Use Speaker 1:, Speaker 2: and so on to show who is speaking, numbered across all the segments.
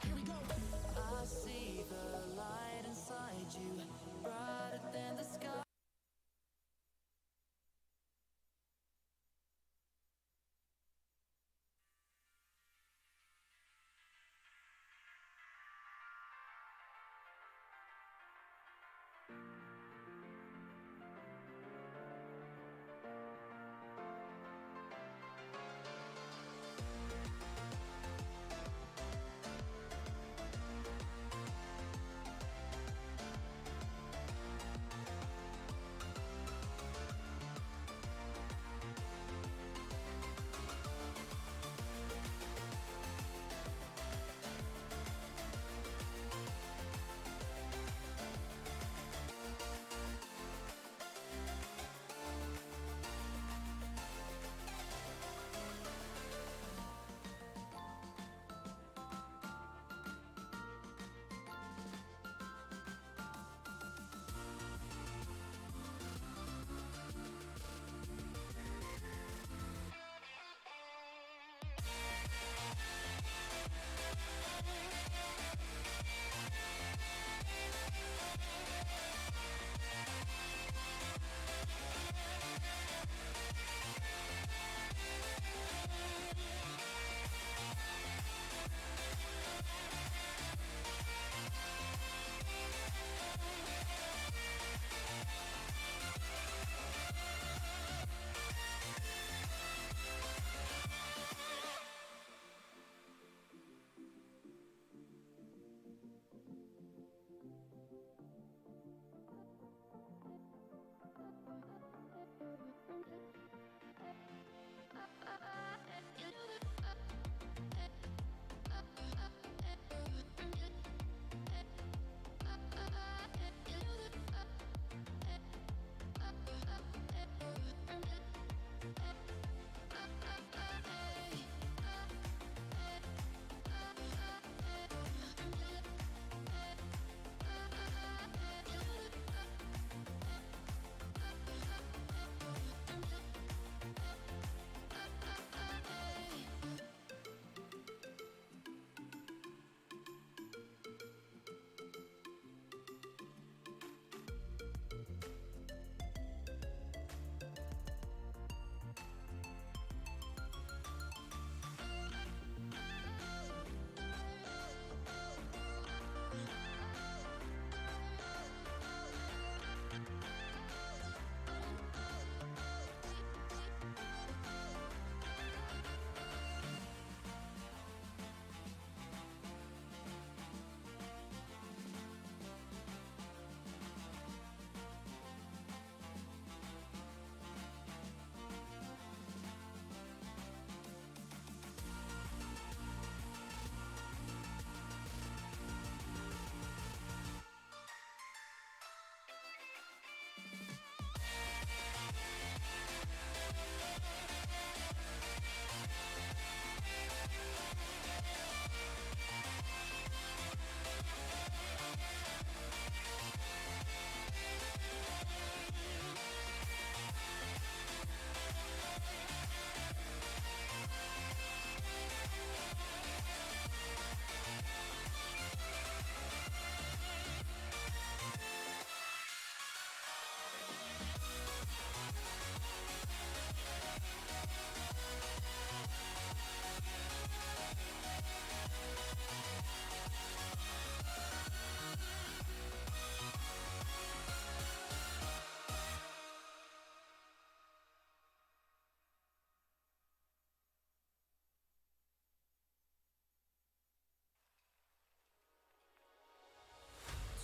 Speaker 1: Here we go. I see the light inside you, brighter than the sky.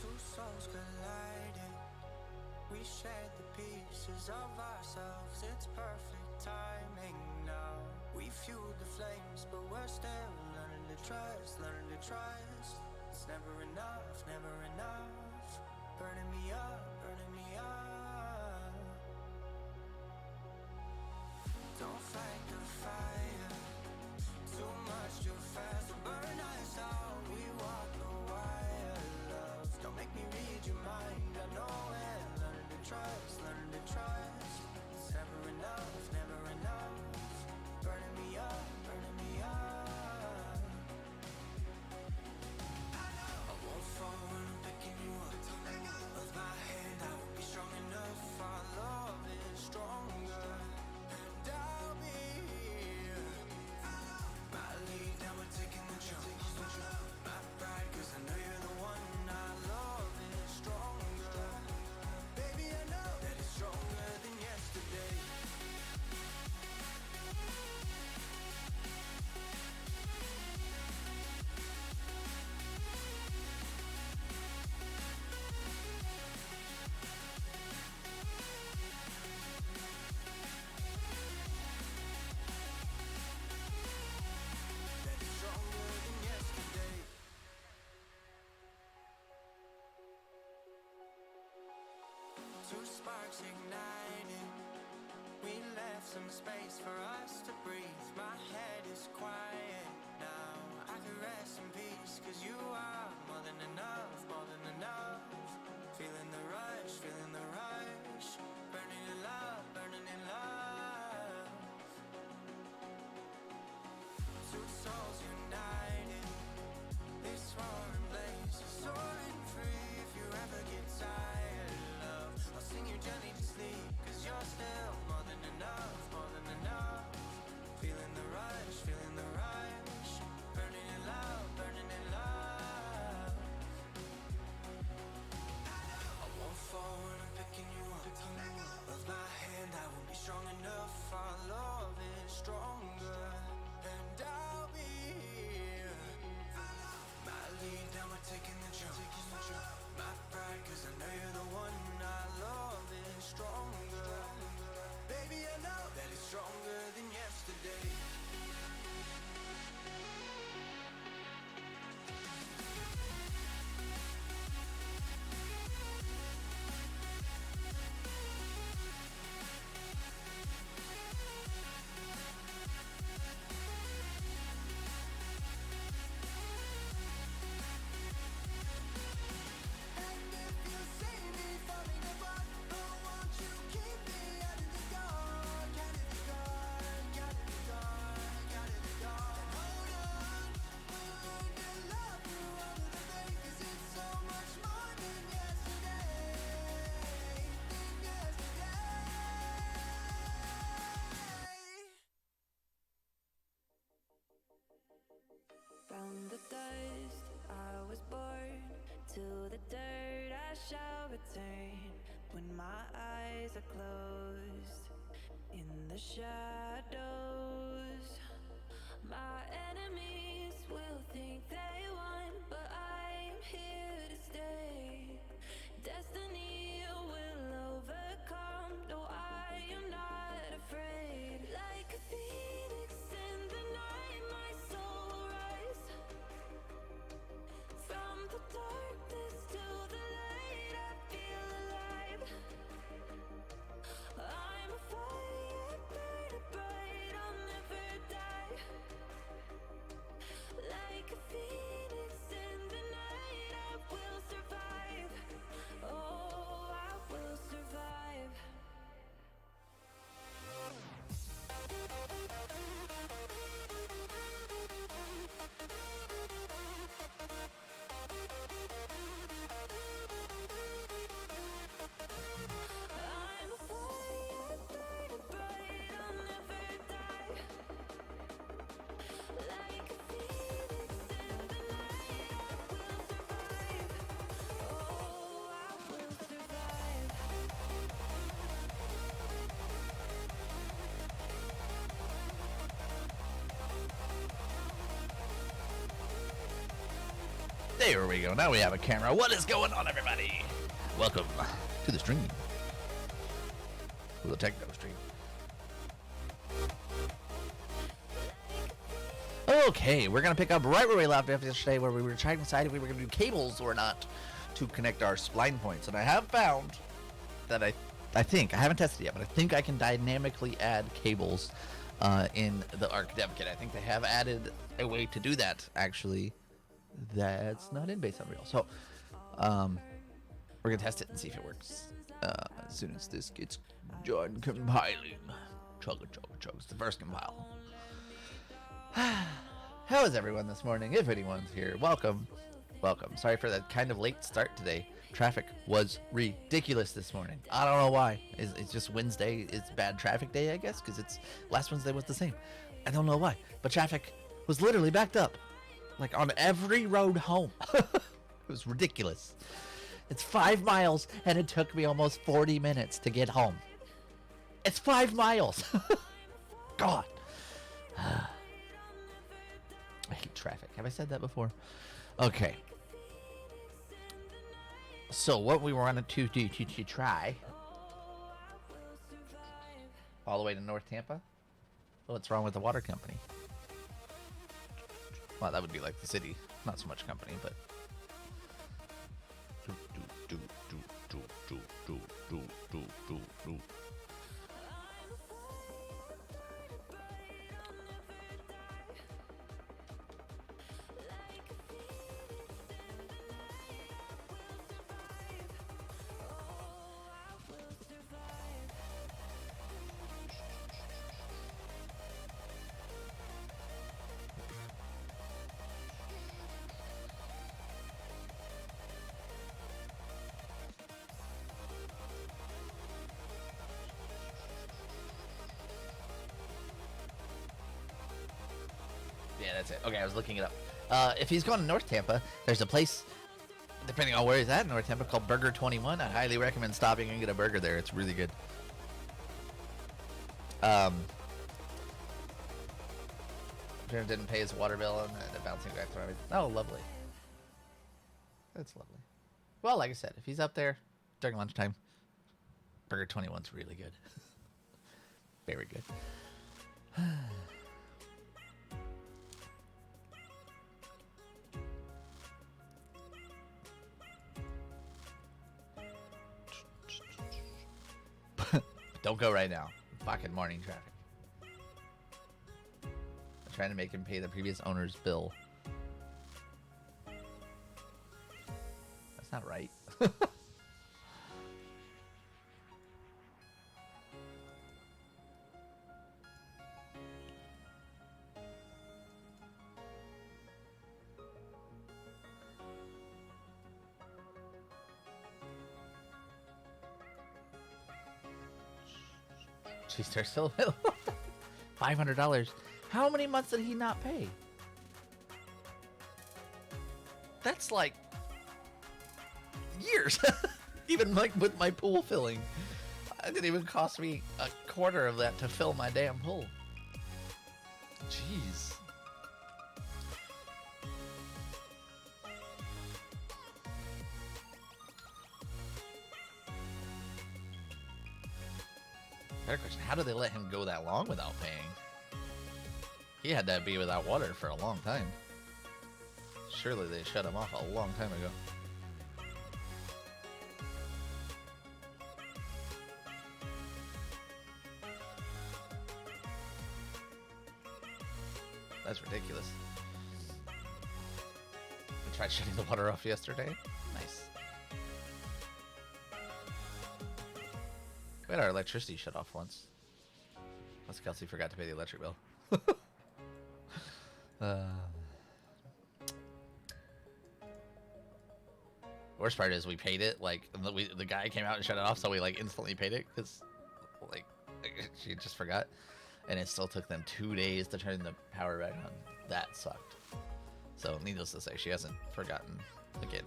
Speaker 2: Two souls colliding. We shared the pieces of ourselves. It's perfect timing now. We fueled the flames, but we're still learning to trust, learning to trust. It's never enough, never enough. Burning me up, burning me up. Don't fight the fire. Too much, too fast to burn us out. We walk the wire, love. Don't make me read your mind. I know it. Learning to trust, learning Two sparks ignited. We left some space for us to breathe. My head is quiet now. I can rest in peace, 'cause you are more than enough, more than enough. Feeling the rush, feeling the rush. Burning in love, burning in love. Two souls united. This roaring blaze is soaring free. If you ever get tired, love, I'll sing you gently to sleep, 'cause you're still more than enough, more than enough. Feeling the rush, feeling the rush. Burning in love, burning in love. I won't fall when I'm picking you up. Of my hand, I won't be strong enough. Our love is stronger, and I'll be here. My lead, now we're taking the jump. My pride, 'cause I know you're the one. Our love is stronger. Baby, I know that it's stronger than yesterday. And if you see me falling apart, oh, won't you keep me out of the dark, out of the dark, out of the dark, out of the dark. And hold on, we'll learn to love through all of the pain, 'cause it's so much more than yesterday, than yesterday.
Speaker 1: From the dust I was born, to the dirt I shall return. When my eyes are closed, in the shadows, my enemies will think they won, but I'm here to stay. Destiny will overcome, no, I am not afraid. Like a phoenix in the night, my soul will rise. From the darkness to the light, I feel alive. I'm a fire, burning bright, I'll never die. Like a phoenix in the night, I will survive. Oh, I will survive. I'm a fire, burning bright, I'll never die. Like a phoenix in the night, I will survive. Oh, I will survive.
Speaker 3: There we go. Now we have a camera. What is going on, everybody? Welcome to the stream. To the techno stream. Okay, we're going to pick up right where we left off yesterday, where we were trying to decide if we were going to do cables or not to connect our spline points. And I have found that I think, I haven't tested it yet, but I think I can dynamically add cables in the Arc Dev Kit. I think they have added a way to do that, actually. That's not in base Unreal. So, we're going to test it and see if it works as soon as this gets done compiling. Chugga, chugga, chugga. It's the first compile. How is everyone this morning? If anyone's here, welcome. Welcome. Sorry for that kind of late start today. Traffic was ridiculous this morning. I don't know why. It's just Wednesday. It's bad traffic day, I guess, because it's last Wednesday was the same. I don't know why. But traffic was literally backed up. Like on every road home. It was ridiculous. It's 5 miles and it took me almost 40 minutes to get home. It's 5 miles. God. I hate traffic. Have I said that before? Okay. So what we wanted to do to try all the way to North Tampa. What's wrong with the water company? Well, that would be like the city, not so much company, but that's it. Okay, I was looking it up. If he's going to North Tampa, there's a place, depending on where he's at in North Tampa, called Burger 21. I highly recommend stopping and get a burger there. It's really good. Jim didn't pay his water bill and the bouncing back to everything. Oh, lovely. That's lovely. Well, like I said, if he's up there during lunchtime, Burger 21's really good. Very good. Don't go right now. Fucking morning traffic. I'm trying to make him pay the previous owner's bill. That's not right. Jeez, they're still available. $500. How many months did he not pay? That's like years. Even like with my pool filling, it didn't even cost me a quarter of that to fill my damn pool. Jeez. Better question, how did they let him go that long without paying? He had to be without water for a long time. Surely they shut him off a long time ago. That's ridiculous. I tried shutting the water off yesterday. Nice. We had our electricity shut off once. Unless Kelsey forgot to pay the electric bill. Worst part is we paid it, like, the guy came out and shut it off, so we, like, instantly paid it, because, like, she just forgot. And it still took them 2 days to turn the power back on. That sucked. So, needless to say, she hasn't forgotten again.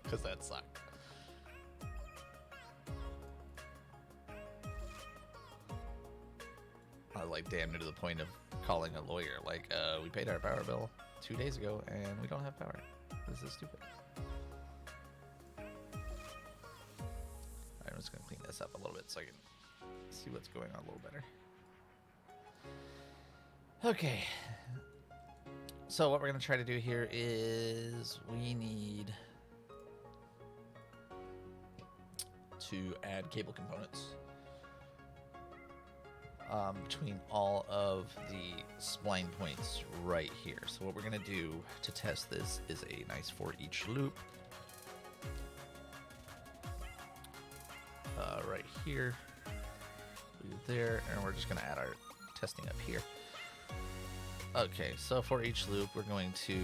Speaker 3: Because that sucked. I was like damn near to the point of calling a lawyer. Like, we paid our power bill 2 days ago and we don't have power. This is stupid. I'm just gonna clean this up a little bit so I can see what's going on a little better. Okay. So what we're gonna try to do here is we need to add cable components between all of the spline points right here. So what we're gonna do to test this is a nice for each loop right here, there, and we're just gonna add our testing up here. Okay, so for each loop we're going to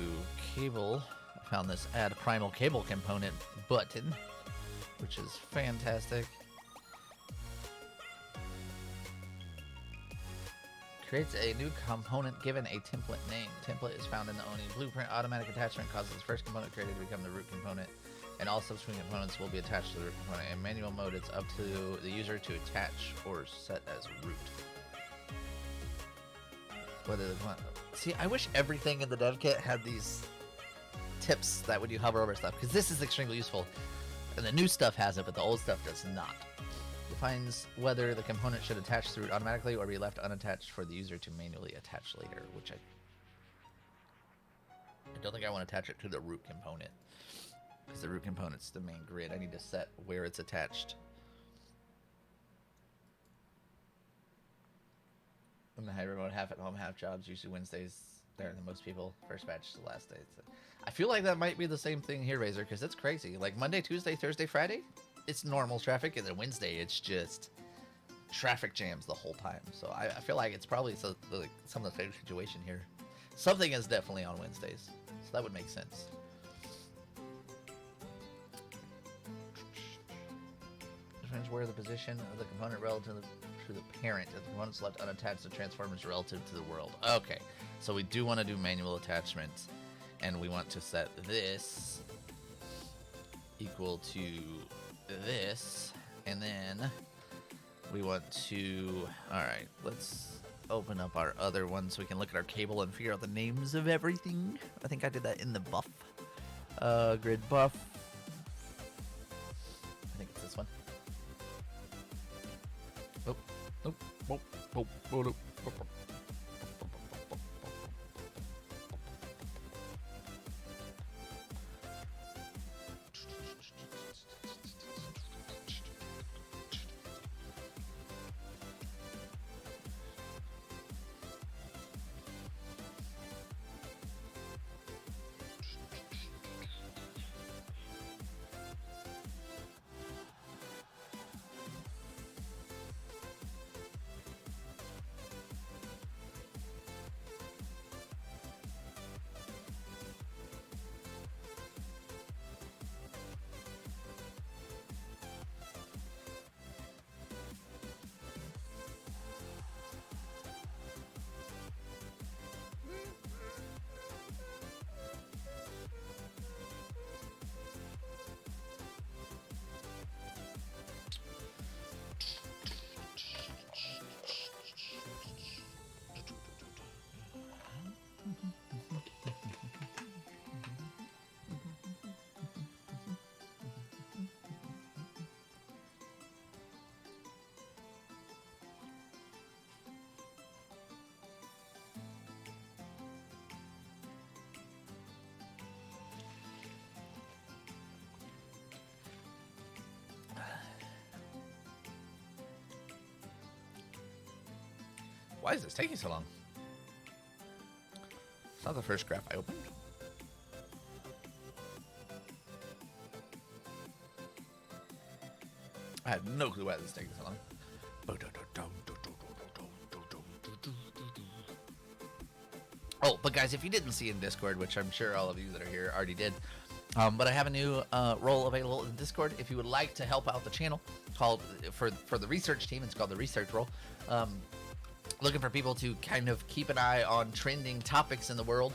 Speaker 3: cable. I found this add primal cable component button, which is fantastic. Creates a new component given a template name. Template is found in the Oni blueprint. Automatic attachment causes the first component created to become the root component, and all subsequent components will be attached to the root component. In manual mode, it's up to the user to attach or set as root. Whether they want. See, I wish everything in the dev kit had these tips that when you hover over stuff, because this is extremely useful. And the new stuff has it, but the old stuff does not. Defines whether the component should attach to the root automatically or be left unattached for the user to manually attach later, which I don't think I want to attach it to the root component, because the root component's the main grid. I need to set where it's attached. I'm the hybrid mode, half at home, half jobs. Usually Wednesdays there than most people. First batch to last day. So I feel like that might be the same thing here, Razor, because it's crazy. Like Monday, Tuesday, Thursday, Friday, it's normal traffic, and then Wednesday it's just traffic jams the whole time. So I feel like it's probably like some of the same situation here. Something is definitely on Wednesdays, so that would make sense. Depends where the position of the component relative to the to the parent, and the one that's left unattached to transformers relative to the world. Okay, so we do want to do manual attachments, and we want to set this equal to this, and then we want to, all right, let's open up our other one so we can look at our cable and figure out the names of everything. I think I did that in the buff. Grid buff. I think it's this one. Oh, oh, oh, oh, oh, oh, oh. Why is this taking so long? It's not the first graph I opened. I have no clue why this is taking so long. Oh, but guys, if you didn't see in Discord, which I'm sure all of you that are here already did, but I have a new role available in Discord. If you would like to help out the channel, called for the research team, it's called the research role. Looking for people to kind of keep an eye on trending topics in the world,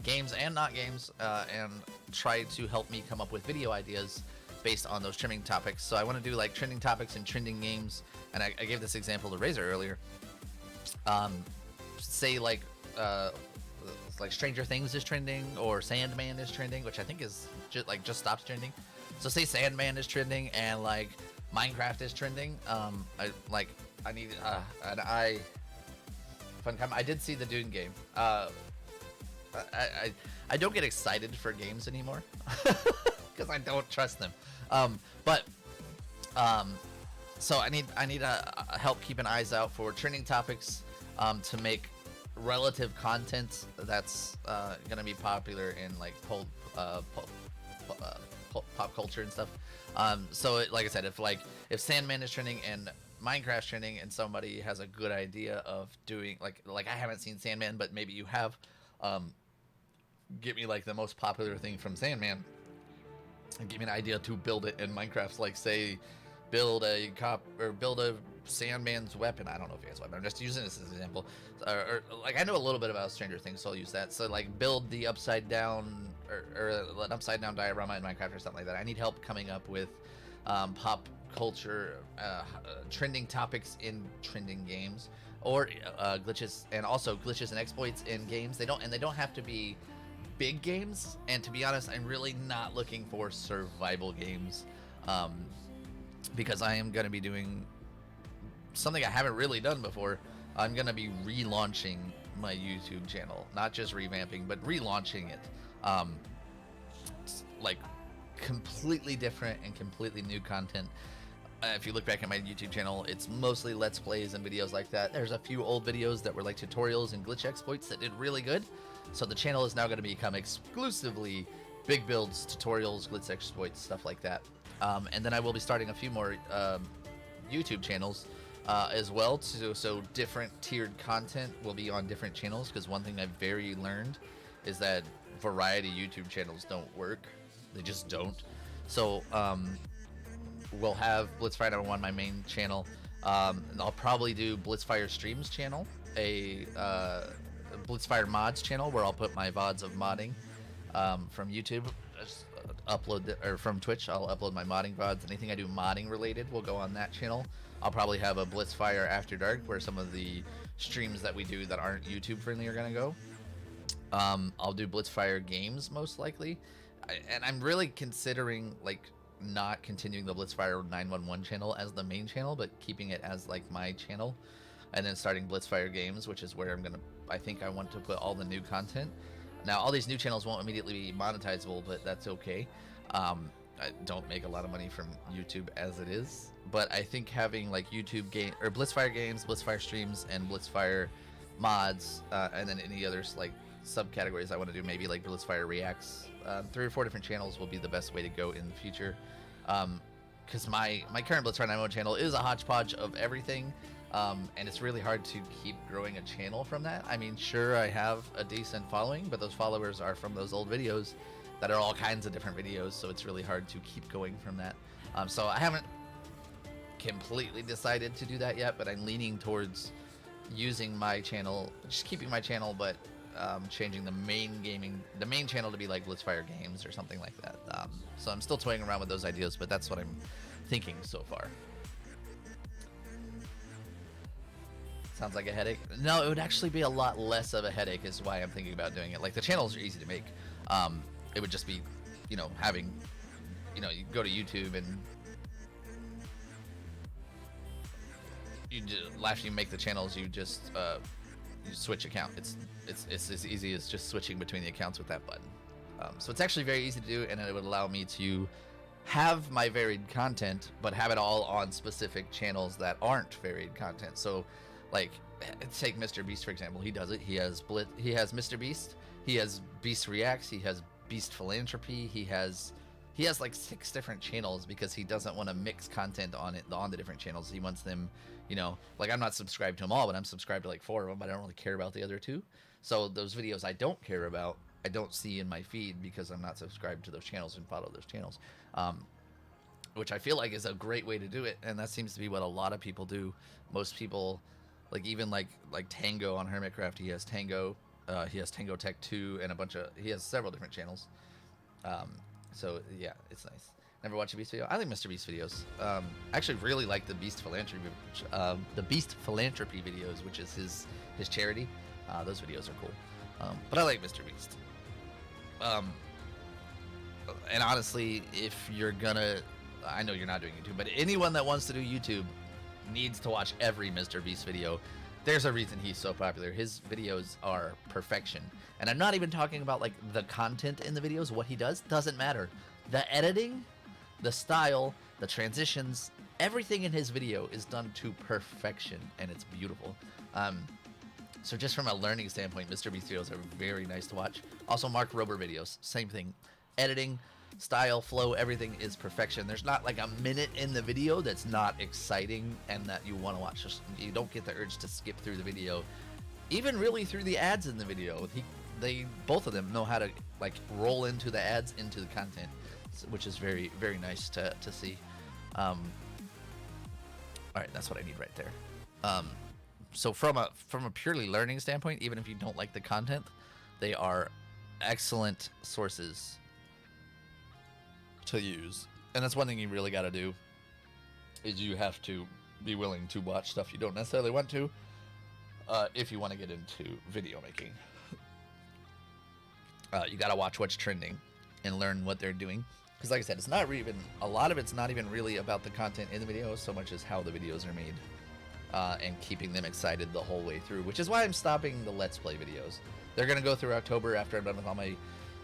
Speaker 3: games and not games, and try to help me come up with video ideas based on those trending topics. So I want to do like trending topics and trending games, and I gave this example to Razor earlier. Say like Stranger Things is trending, or Sandman is trending, which I think is just stopped trending. So say Sandman is trending and like Minecraft is trending. I need an eye. Fun time. I did see the Dune game. I don't get excited for games anymore because I don't trust them. So I need help keeping eyes out for trending topics to make relative content that's gonna be popular in like pop culture and stuff. So like I said, if Sandman is trending and Minecraft trending, and somebody has a good idea of doing like I haven't seen Sandman, but maybe you have, get me like the most popular thing from Sandman and give me an idea to build it in Minecraft. Like say build a Sandman's weapon. I don't know if he has a weapon, I'm just using this as an example. Or like I know a little bit about Stranger Things, so I'll use that. So like build the upside down or an upside down diorama in Minecraft or something like that. I need help coming up with pop culture trending topics in trending games, or glitches, and also glitches and exploits in games. They don't have to be big games, and to be honest, I'm really not looking for survival games, because I am going to be doing something I haven't really done before. I'm going to be relaunching my YouTube channel, not just revamping, but relaunching it, like completely different and completely new content. If you look back at my YouTube channel, it's mostly Let's Plays and videos like that. There's a few old videos that were like tutorials and glitch exploits that did really good. So the channel is now going to become exclusively big builds, tutorials, glitch exploits, stuff like that. And then I will be starting a few more YouTube channels as well. So different tiered content will be on different channels, because one thing I've very learned is that variety YouTube channels don't work. They just don't. So we'll have Blitz Friday on my main channel, And I'll probably do Blitzfire Streams channel, a Blitzfire Mods channel where I'll put my VODs of modding from YouTube. Just or from Twitch, I'll upload my modding VODs. Anything I do modding related will go on that channel. I'll probably have a Blitzfire After Dark where some of the streams that we do that aren't YouTube friendly are gonna go. I'll do Blitzfire Games most likely, and I'm really considering like not continuing the Blitzfire 911 channel as the main channel, but keeping it as like my channel, and then starting Blitzfire Games, which is where I think I want to put all the new content. Now, all these new channels won't immediately be monetizable, but that's okay. I don't make a lot of money from YouTube as it is, but I think having like YouTube game or Blitzfire Games, Blitzfire Streams, and Blitzfire Mods, and then any others like subcategories I want to do, maybe like Blitzfire Reacts, 3 or 4 different channels will be the best way to go in the future. Because my current Blitzfire 911 channel is a hodgepodge of everything, and it's really hard to keep growing a channel from that. I mean, sure, I have a decent following, but those followers are from those old videos that are all kinds of different videos, so it's really hard to keep going from that. So I haven't completely decided to do that yet, but I'm leaning towards using my channel, just keeping my channel, but changing the main channel to be like Blitzfire Games or something like that. So I'm still toying around with those ideas, but that's what I'm thinking so far. Sounds like a headache? No, it would actually be a lot less of a headache is why I'm thinking about doing it. Like, the channels are easy to make. It would just be, having, you go to YouTube and after you make the channels, you just you switch account. It's as easy as just switching between the accounts with that button. So it's actually very easy to do, and it would allow me to have my varied content, but have it all on specific channels that aren't varied content. So, like, take Mr. Beast for example. He does it. He has Mr. Beast. He has Beast Reacts. He has Beast Philanthropy. He has like 6 different channels because he doesn't want to mix content on the different channels. He wants them, like, I'm not subscribed to them all, but I'm subscribed to like 4 of them, but I don't really care about the other 2. So those videos I don't care about, I don't see in my feed because I'm not subscribed to those channels and follow those channels, which I feel like is a great way to do it, and that seems to be what a lot of people do. Most people, like, even like Tango on Hermitcraft, he has Tango Tech 2 and he has several different channels. So yeah, it's nice. Never watched a Beast video. I like Mr. Beast videos. I actually really like the Beast Philanthropy videos, which is his charity. Those videos are cool. But I like Mr. Beast. And honestly, if you're gonna, I know you're not doing YouTube, but anyone that wants to do YouTube needs to watch every Mr. Beast video. There's a reason he's so popular. His videos are perfection. And I'm not even talking about like the content in the videos. What he does doesn't matter. The editing, the style, the transitions, everything in his video is done to perfection, and it's beautiful. So just from a learning standpoint, Mr. Beast videos are very nice to watch. Also, Mark Rober videos, same thing. Editing, style, flow, everything is perfection. There's not like a minute in the video that's not exciting and that you want to watch. Just, you don't get the urge to skip through the video, even really through the ads in the video. They both of them know how to like roll into the ads into the content, which is very, very nice to see. All right, that's what I need right there. So from a purely learning standpoint, even if you don't like the content, they are excellent sources to use. And that's one thing you really got to do, is you have to be willing to watch stuff you don't necessarily want to, if you want to get into video making. You got to watch what's trending and learn what they're doing, because like I said, it's not even, a lot of it's not even really about the content in the video so much as how the videos are made, and keeping them excited the whole way through, which is why I'm stopping the Let's Play videos. They're going to go through October after I'm done with all my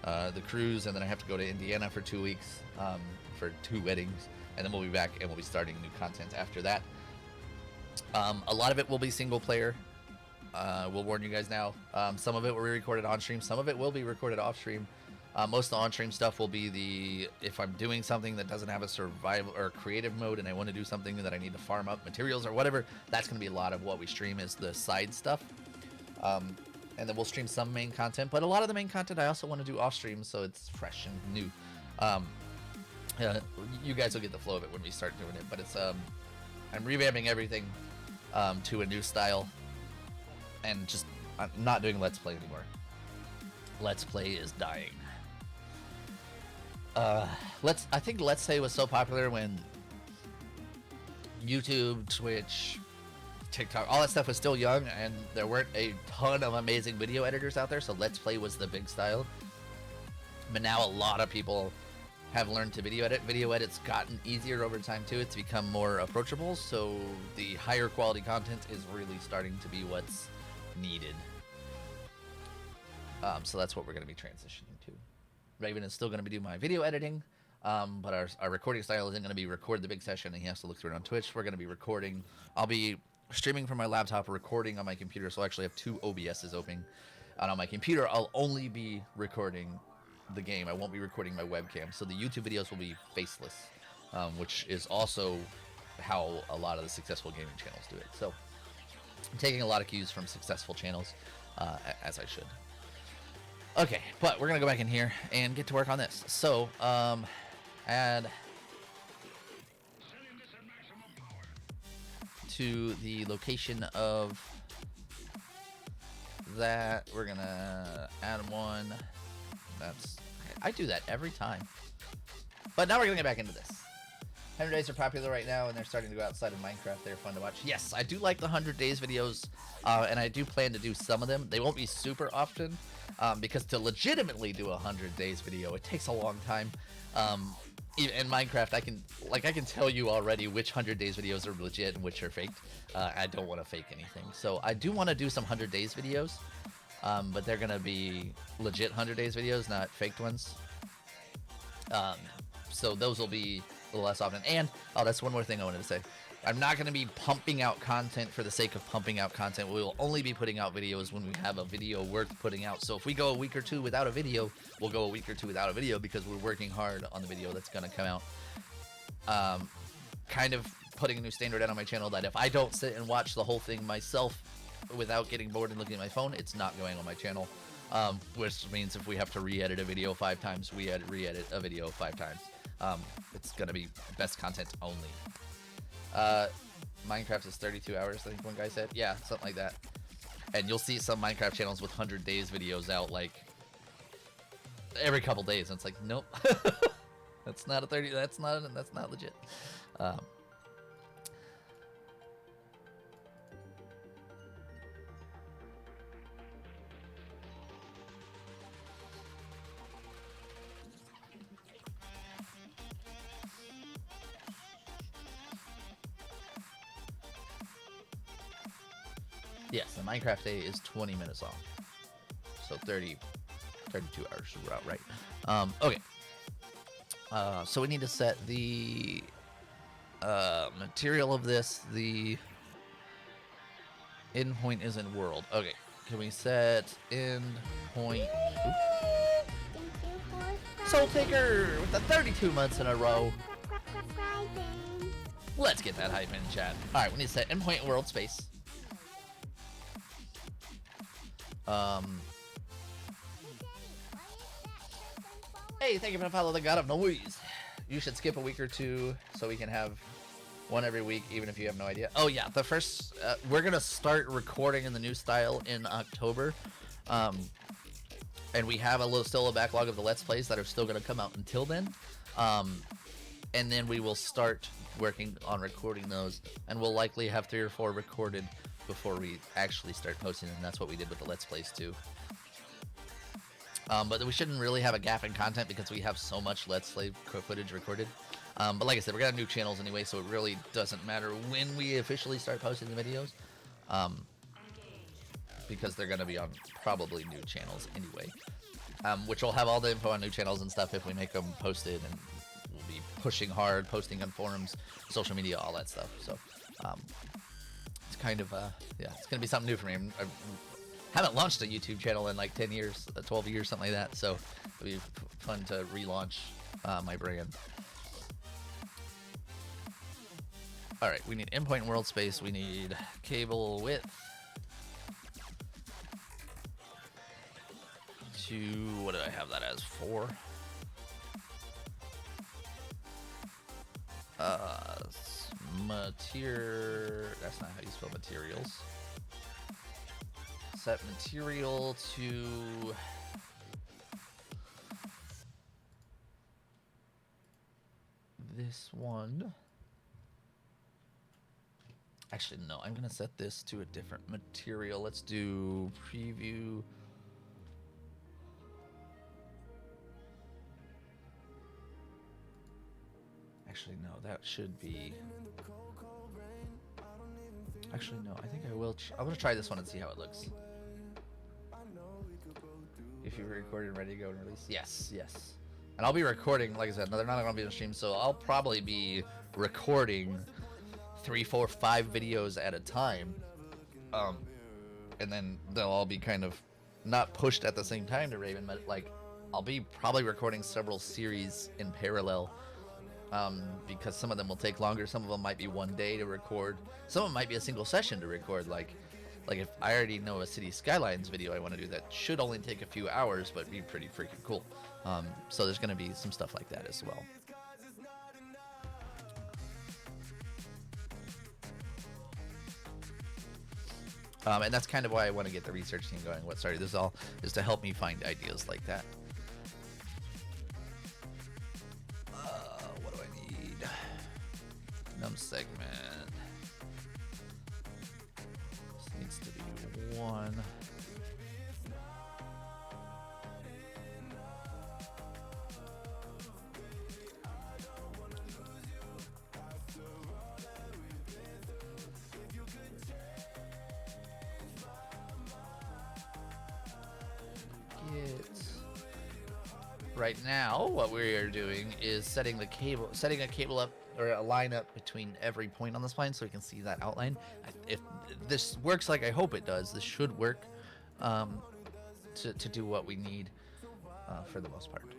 Speaker 3: the cruise, and then I have to go to Indiana for 2 weeks for 2 weddings, and then we'll be back and we'll be starting new content after that. A lot of it will be single player. We'll warn you guys now. Some of it will be recorded on stream, some of it will be recorded off stream. Most of the on-stream stuff will be if I'm doing something that doesn't have a survival or creative mode and I want to do something that I need to farm up materials or whatever, that's going to be a lot of what we stream, is the side stuff. And then we'll stream some main content, but a lot of the main content I also want to do off stream, so it's fresh and new. You guys will get the flow of it when we start doing it, but it's I'm revamping everything to a new style, and just I'm not doing Let's Play anymore. Let's Play is dying. I think Let's Play was so popular when YouTube, Twitch, TikTok, all that stuff was still young, and there weren't a ton of amazing video editors out there, so Let's Play was the big style. But now a lot of people have learned to video edit. Video edit's gotten easier over time too. It's become more approachable, so the higher quality content is really starting to be what's needed. So that's what we're going to be transitioning to. Raven is still going to be doing my video editing, but our recording style isn't going to be record the big session and he has to look through it on Twitch. We're going to be recording. I'll be streaming from my laptop, recording on my computer, so I actually have 2 OBSs open. And on my computer, I'll only be recording the game. I won't be recording my webcam, so the YouTube videos will be faceless, which is also how a lot of the successful gaming channels do it. So I'm taking a lot of cues from successful channels, as I should. Okay, but we're gonna go back in here and get to work on this. So add to the location of that, we're gonna add one. That's, I do that every time. But now we're gonna get back into this. 100 Days are popular right now, and they're starting to go outside of Minecraft. They're fun to watch. Yes, I do like the 100 Days videos, and I do plan to do some of them. They won't be super often, because to legitimately do a 100 Days video, it takes a long time. In Minecraft, I can tell you already which 100 Days videos are legit and which are faked. I don't want to fake anything, so I do want to do some 100 Days videos. But they're gonna be legit 100 Days videos, not faked ones. So those will be a little less often. And that's one more thing I wanted to say. I'm not gonna be pumping out content for the sake of pumping out content. We will only be putting out videos when we have a video worth putting out. So if we go a week or two without a video, we'll go a week or two without a video because we're working hard on the video that's gonna come out. Kind of putting a new standard out on my channel that if I don't sit and watch the whole thing myself without getting bored and looking at my phone, it's not going on my channel, which means if we have to re-edit a video 5 times, we re-edit a video 5 times. It's gonna be best content only. Minecraft is 32 hours, I think one guy said. Yeah, something like that. And you'll see some Minecraft channels with 100 Days videos out like every couple days, and it's like, nope. That's not a 30, that's not legit. Yes, the Minecraft day is 20 minutes long. So 32 hours, right? Okay. So we need to set the material of this. The endpoint is in world. Okay. Can we set endpoint? Soul Taker with the 32 months in a row. Let's get that hype in chat. All right, we need to set endpoint world space. Hey, thank you for following the God of Noise. You should skip a week or two so we can have one every week, even if you have no idea. Oh yeah, the first we're gonna start recording in the new style in October, and we have still a backlog of the Let's Plays that are still gonna come out until then, and then we will start working on recording those, and we'll likely have 3 or 4 recorded before we actually start posting them. That's what we did with the Let's Plays too. But we shouldn't really have a gap in content because we have so much Let's Play footage recorded. But like I said, we're gonna have new channels anyway, so it really doesn't matter when we officially start posting the videos, because they're gonna be on probably new channels anyway, which will have all the info on new channels and stuff if we make them posted, and we'll be pushing hard, posting on forums, social media, all that stuff. So it's kind of yeah, it's gonna be something new for me. I haven't launched a YouTube channel in like 10 years, 12 years, something like that, so it'll be fun to relaunch my brand. Alright, we need endpoint world space, we need cable width to, what did I have that as, 4? That's not how you spell materials. Set material to this one. Actually, no, I'm gonna set this to a different material. Let's do preview. Actually, no, that should be. Actually, no, I think I will. I'm gonna try this one and see how it looks. If you're recorded and ready to go and release. Yes, yes. And I'll be recording, like I said, they're not gonna be on stream, so I'll probably be recording 3, 4, 5 videos at a time. And then they'll all be kind of not pushed at the same time to Raven, but like I'll be probably recording several series in parallel. Because some of them will take longer. Some of them might be one day to record. Some of them might be a single session to record. Like if I already know a City Skylines video I want to do that should only take a few hours, but be pretty freaking cool. So there's going to be some stuff like that as well. And that's kind of why I want to get the research team going. What started this all is to help me find ideas like that. What do I need? Num segment. This needs to be 1. Right now, what we are doing is setting a cable up, or a line up between every point on the spline so we can see that outline. If this works like I hope it does, this should work to do what we need for the most part.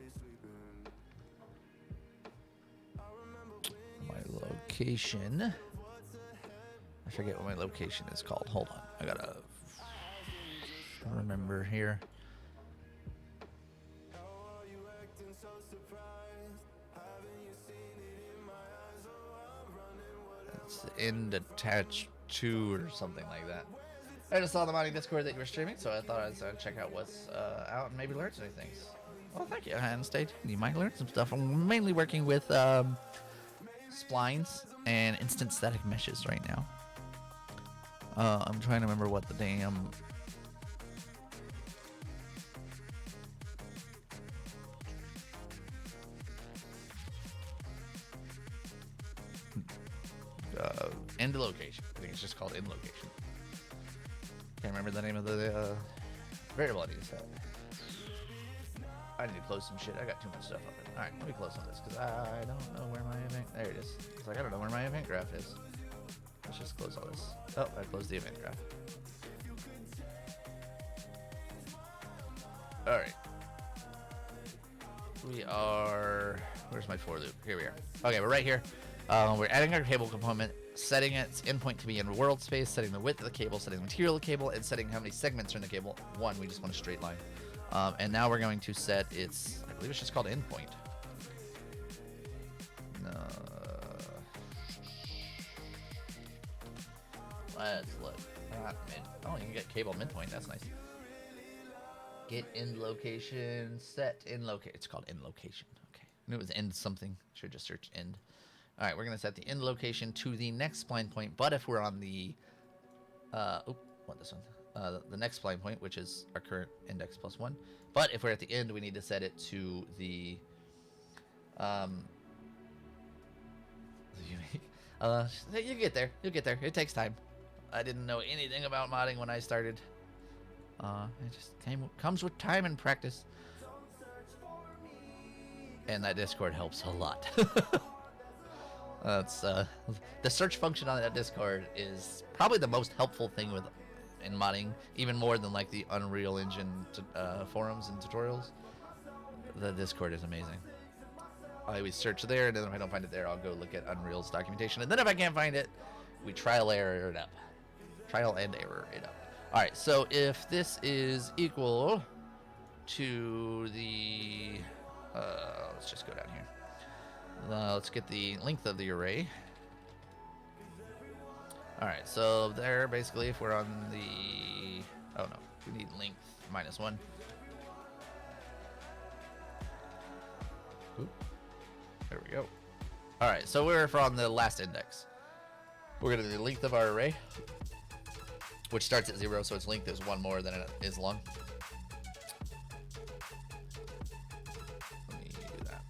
Speaker 3: My location. I forget what my location is called. Hold on. I gotta remember here. End attached to or something like that. I just saw the modding Discord that you were streaming, so I thought I'd check out what's out and maybe learn some things. Well, thank you, and stay tuned. You might learn some stuff. I'm mainly working with splines and instant static meshes right now. I'm trying to remember what the damn end location. I think it's just called end location. Can't remember the name of the variable I need to set. I need to close some shit. I got too much stuff up in. Alright, let me close some of this because I don't know where my event. There it is. It's like I don't know where my event graph is. Let's just close all this. Oh, I closed the event graph. Alright. We are. Where's my for loop? Here we are. Okay, we're right here. We're adding our cable component, setting its endpoint to be in world space, setting the width of the cable, setting the material of the cable, and setting how many segments are in the cable. 1, we just want a straight line. And now we're going to set its, I believe it's just called endpoint. Let's look. Oh, you can get cable midpoint. That's nice. Get end location, set end location. It's called end location. Okay. I knew it was end something. Should just search end. All right, we're going to set the end location to the next spline point, but if we're on the, this one? The next spline point, which is our current index +1. But if we're at the end, we need to set it to the, you get there. You'll get there. It takes time. I didn't know anything about modding when I started. It just comes with time and practice. And that Discord helps a lot. That's the search function on that Discord is probably the most helpful thing in modding, even more than like the Unreal Engine forums and tutorials. The Discord is amazing. I always search there, and then if I don't find it there, I'll go look at Unreal's documentation, and then if I can't find it, we trial and error it up. All right, so if this is equal to the, let's just go down here. Let's get the length of the array. All right, so there basically, if we're on the, oh no, we need length -1. Oop. There we go. All right, so we're on the last index. We're gonna do the length of our array, which starts at 0, so its length is 1 more than it is long. Let me do that.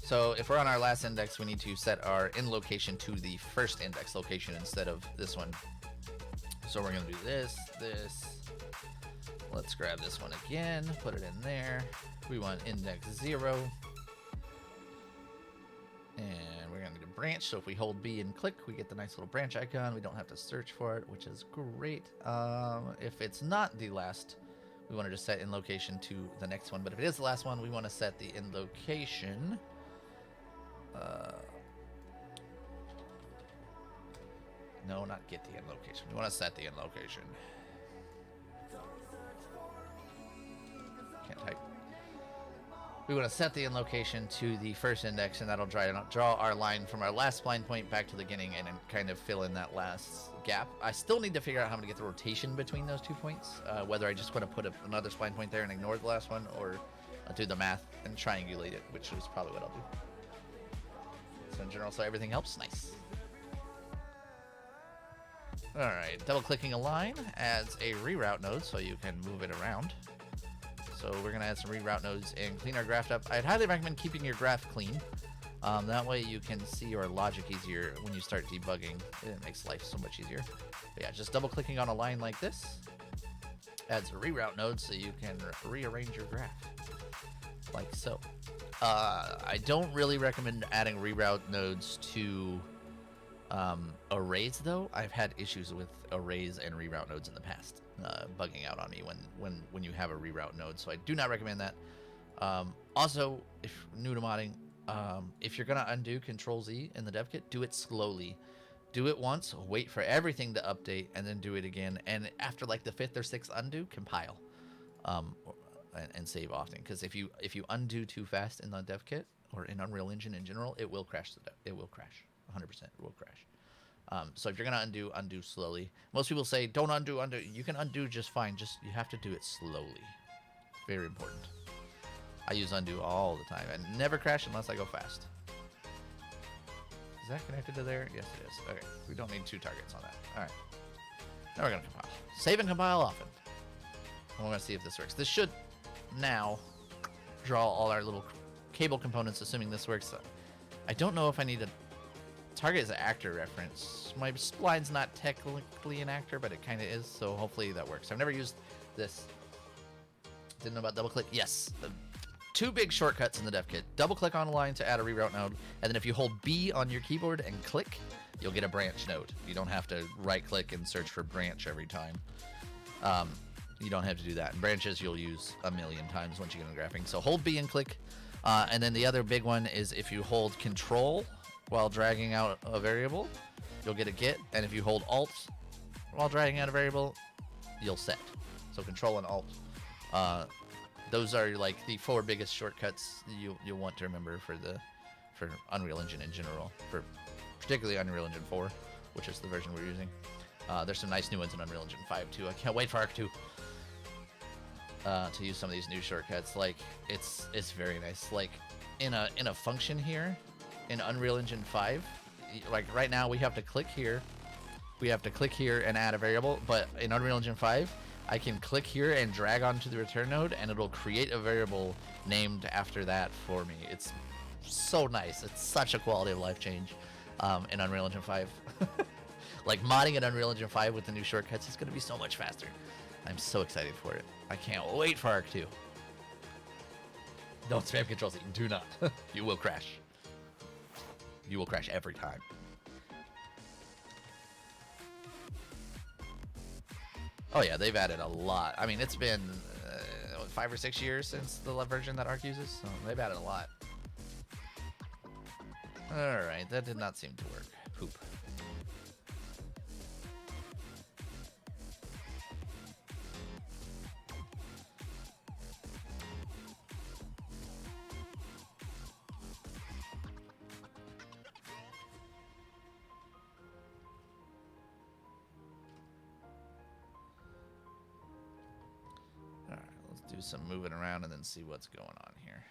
Speaker 3: So if we're on our last index, we need to set our end location to the first index location instead of this one. So we're gonna do this. Let's grab this one again, put it in there. We want index 0. And we're gonna need a branch, so if we hold B and click, we get the nice little branch icon. We don't have to search for it, which is great. If it's not the last, we want to just set in location to the next one. But if it is the last one, we want to set the in location. No, not get the in location. We want to set the in location. Can't type. We want to set the in location to the first index, and that'll draw our line from our last spline point back to the beginning and then kind of fill in that last gap. I still need to figure out how to get the rotation between those 2 points, whether I just want to put another spline point there and ignore the last one, or I'll do the math and triangulate it, which is probably what I'll do. So in general, so everything helps. Nice. All right, double clicking a line adds a reroute node, so you can move it around. So we're gonna add some reroute nodes and clean our graph up. I'd highly recommend keeping your graph clean. That way you can see your logic easier when you start debugging. It makes life so much easier. But yeah, just double clicking on a line like this adds a reroute node so you can rearrange your graph like so. I don't really recommend adding reroute nodes to arrays though. I've had issues with arrays and reroute nodes in the past. Bugging out on me when you have a reroute node, so I do not recommend that. Also, if new to modding, if you're gonna undo Control-Z in the dev kit, do it slowly. Do it once, wait for everything to update, and then do it again. And after like the 5th or 6th undo, compile, and save often. Because if you undo too fast in the dev kit or in Unreal Engine in general, it will crash it will crash. 100% it will crash. So if you're gonna undo slowly. Most people say don't undo. You can undo just fine. Just you have to do it slowly. Very important. I use undo all the time and never crash unless I go fast. Is that connected to there? Yes, it is. Okay, we don't need 2 targets on that. All right. Now we're gonna compile. Save and compile often. And we're gonna see if this works. This should now draw all our little cable components, assuming this works. I don't know if I need a target is an actor reference. My spline's not technically an actor, but it kind of is, so hopefully that works. I've never used this. Didn't know about double click. Yes. 2 big shortcuts in the dev kit. Double click on a line to add a reroute node, and then if you hold B on your keyboard and click, you'll get a branch node. You don't have to right click and search for branch every time. You don't have to do that. And branches you'll use a million times once you get into graphing. So hold B and click. And then the other big one is if you hold Control while dragging out a variable, you'll get a get, and if you hold Alt while dragging out a variable, you'll set. So Control and Alt, those are like the 4 biggest shortcuts you'll want to remember for Unreal Engine in general, for particularly Unreal Engine 4, which is the version we're using. There's some nice new ones in Unreal Engine 5 too. I can't wait for Arc 2 to use some of these new shortcuts. Like it's very nice. Like in a function here in Unreal Engine 5, like right now we have to click here and add a variable, but in Unreal Engine 5 I can click here and drag onto the return node and it'll create a variable named after that for me. It's so nice. It's such a quality of life change in Unreal Engine 5. Like modding in Unreal Engine 5 with the new shortcuts is going to be so much faster. I'm so excited for it. I can't wait for Arc 2. Don't spam Control-Z. Do not. You will crash. You will crash every time. Oh yeah, they've added a lot. I mean, it's been 5 or 6 years since the version that Arc uses, so they've added a lot. Alright, that did not seem to work. Poop. some moving around and then see what's going on here.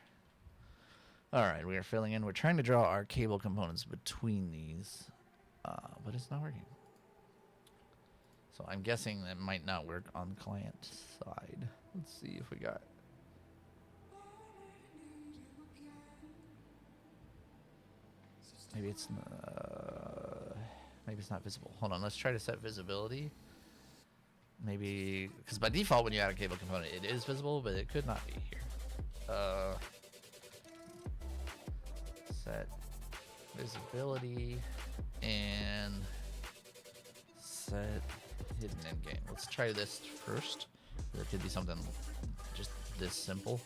Speaker 3: All right, we are filling in. We're trying to draw our cable components between these, but it's not working. So I'm guessing that might not work on client side. Let's see if we got... Maybe it's not visible. Hold on, let's try to set visibility. Maybe, because by default when you add a cable component it is visible, but it could not be here. Set visibility and set hidden end game. Let's try this first. There could be something just this simple.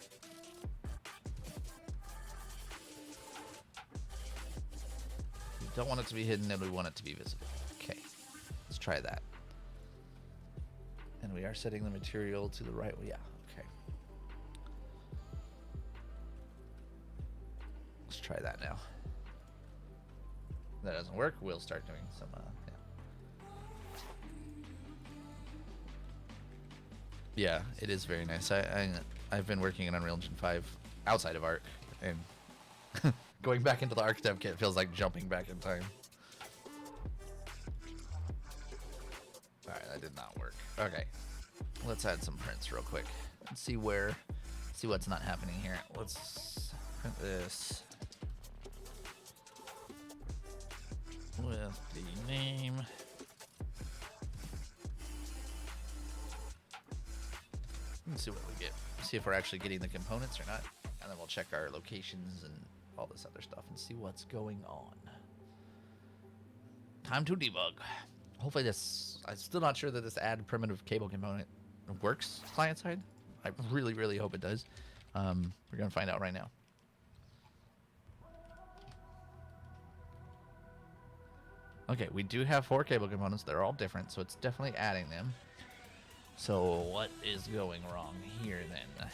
Speaker 3: We don't want it to be hidden and we want it to be visible. Okay, let's try that. And we are setting the material to the right. Yeah, okay. Let's try that now. If that doesn't work, we'll start doing some, yeah, it is very nice. I've been working in Unreal Engine 5 outside of Arc, and going back into the Arc dev kit feels like jumping back in time. Alright, that did not work. Okay. Let's add some prints real quick and see what's not happening here. Let's print this with the name. Let's see what we get. See if we're actually getting the components or not. And then we'll check our locations and all this other stuff and see what's going on. Time to debug. Hopefully this... I'm still not sure that this add primitive cable component works client side. I really, really hope it does. We're going to find out right now. Okay, we do have 4 cable components. They're all different, so it's definitely adding them. So what is going wrong here then?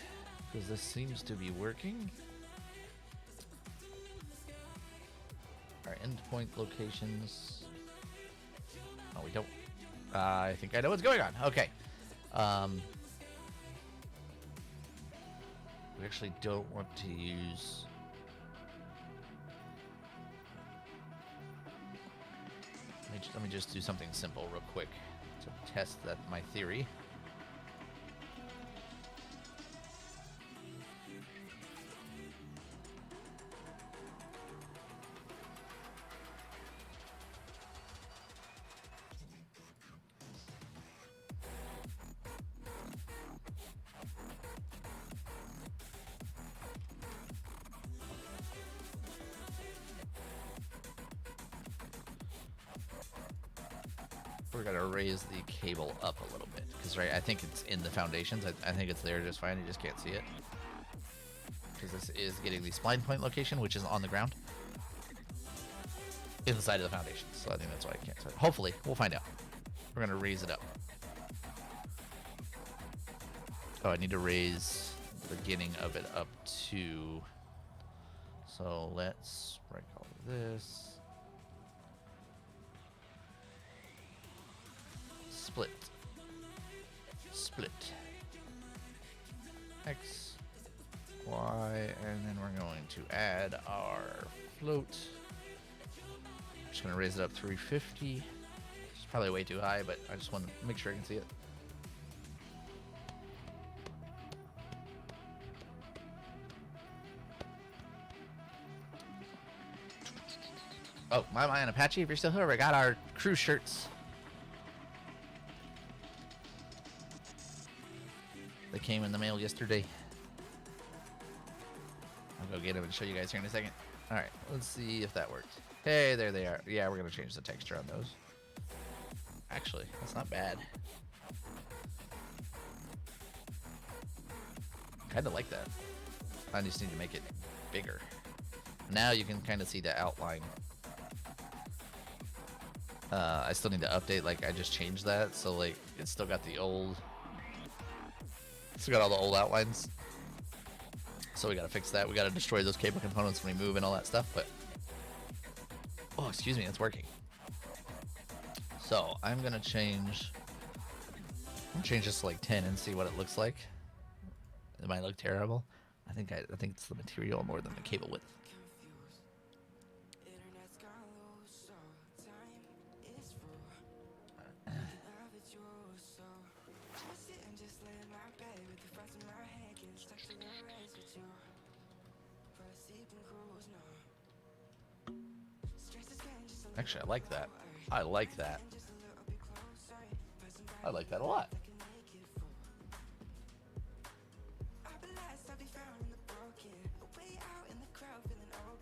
Speaker 3: Because this seems to be working. Our endpoint locations. Oh, we don't. I think I know what's going on. Okay. We actually don't want to use... Let me just do something simple real quick to test that my theory. We're gonna raise the cable up a little bit because, right, I think it's in the foundations. I think it's there just fine. You just can't see it because this is getting the spline point location, which is on the ground inside of the foundation. So I think that's why I can't see it. Hopefully, we'll find out. We're gonna raise it up. Oh, I need to raise the beginning of it up to. So let's break all of this. Split X, Y, and then we're going to add our float. Just gonna raise it up 350. It's probably way too high, but I just want to make sure I can see it. Oh, my man, Apache, if you're still here, we got our crew shirts. They came in the mail yesterday. I'll go get them and show you guys here in a second. Alright, let's see if that worked. Hey, there they are. Yeah, we're going to change the texture on those. Actually, that's not bad. Kind of like that. I just need to make it bigger. Now you can kind of see the outline. I still need to update, like I just changed that, so like it's still got the old... Still got all the old outlines. So we gotta fix that. We gotta destroy those cable components when we move and all that stuff, but... Oh, excuse me, it's working. So, I'm gonna change... I'm gonna change this to like 10 and see what it looks like. it might look terrible. I think it's the material more than the cable width. Actually, I like that. I like that. I like that a lot.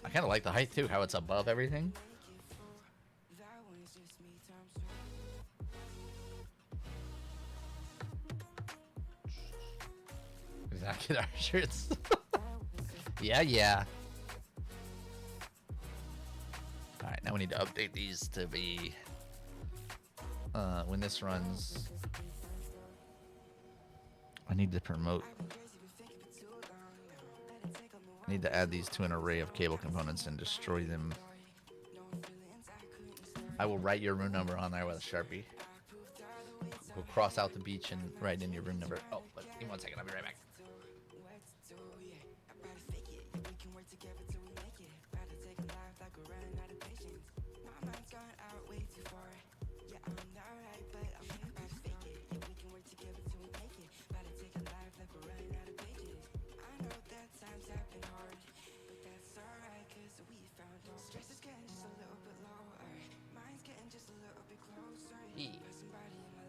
Speaker 3: I kind of like the height too, how it's above everything. Did not get our shirts. Yeah. Alright, now we need to update these to be when this runs. I need to promote. I need to add these to an array of cable components and destroy them. I will write your room number on there with a Sharpie. We'll cross out the beach and write in your room number. Oh, but give me 1 second, I'll be right back.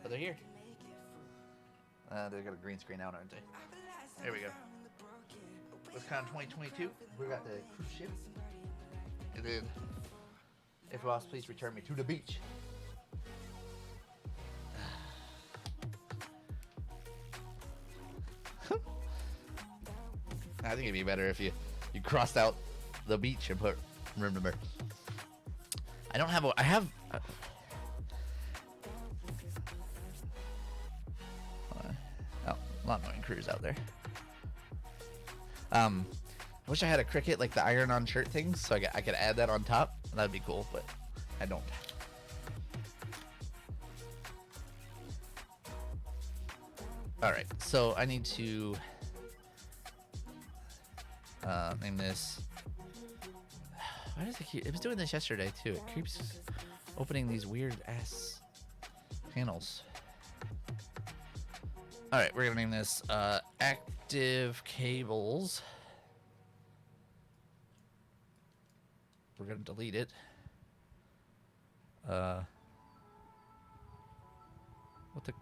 Speaker 3: Oh, they're here. They got a green screen out, aren't they? There we go. WisCon 2022. We got the cruise ship. And then, if Ross, please return me to the beach. I think it'd be better if you crossed out the beach and put room number. I don't have a. I have. A lot of annoying crews out there. I wish I had a Cricut, like the iron-on shirt things, so I could add that on top. That'd be cool, but I don't. All right, so I need to name this. Why does it keep? It was doing this yesterday too. It keeps opening these weird ass panels. All right, we're gonna name this Active Cables. We're gonna delete it. What the?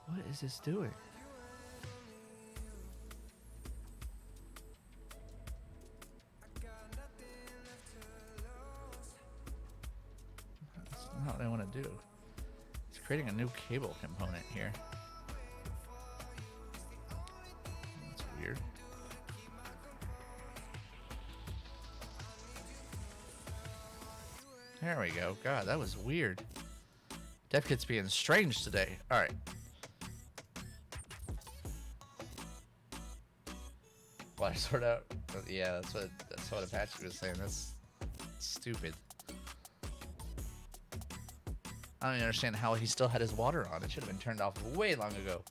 Speaker 3: What is this doing? Not what I want to do. It's creating a new cable component here. That's weird. There we go. God, that was weird. DevKit's being strange today. All right. Why sort out? Yeah, that's what Apache was saying. That's stupid. I don't even understand how he still had his water on. It should have been turned off way long ago.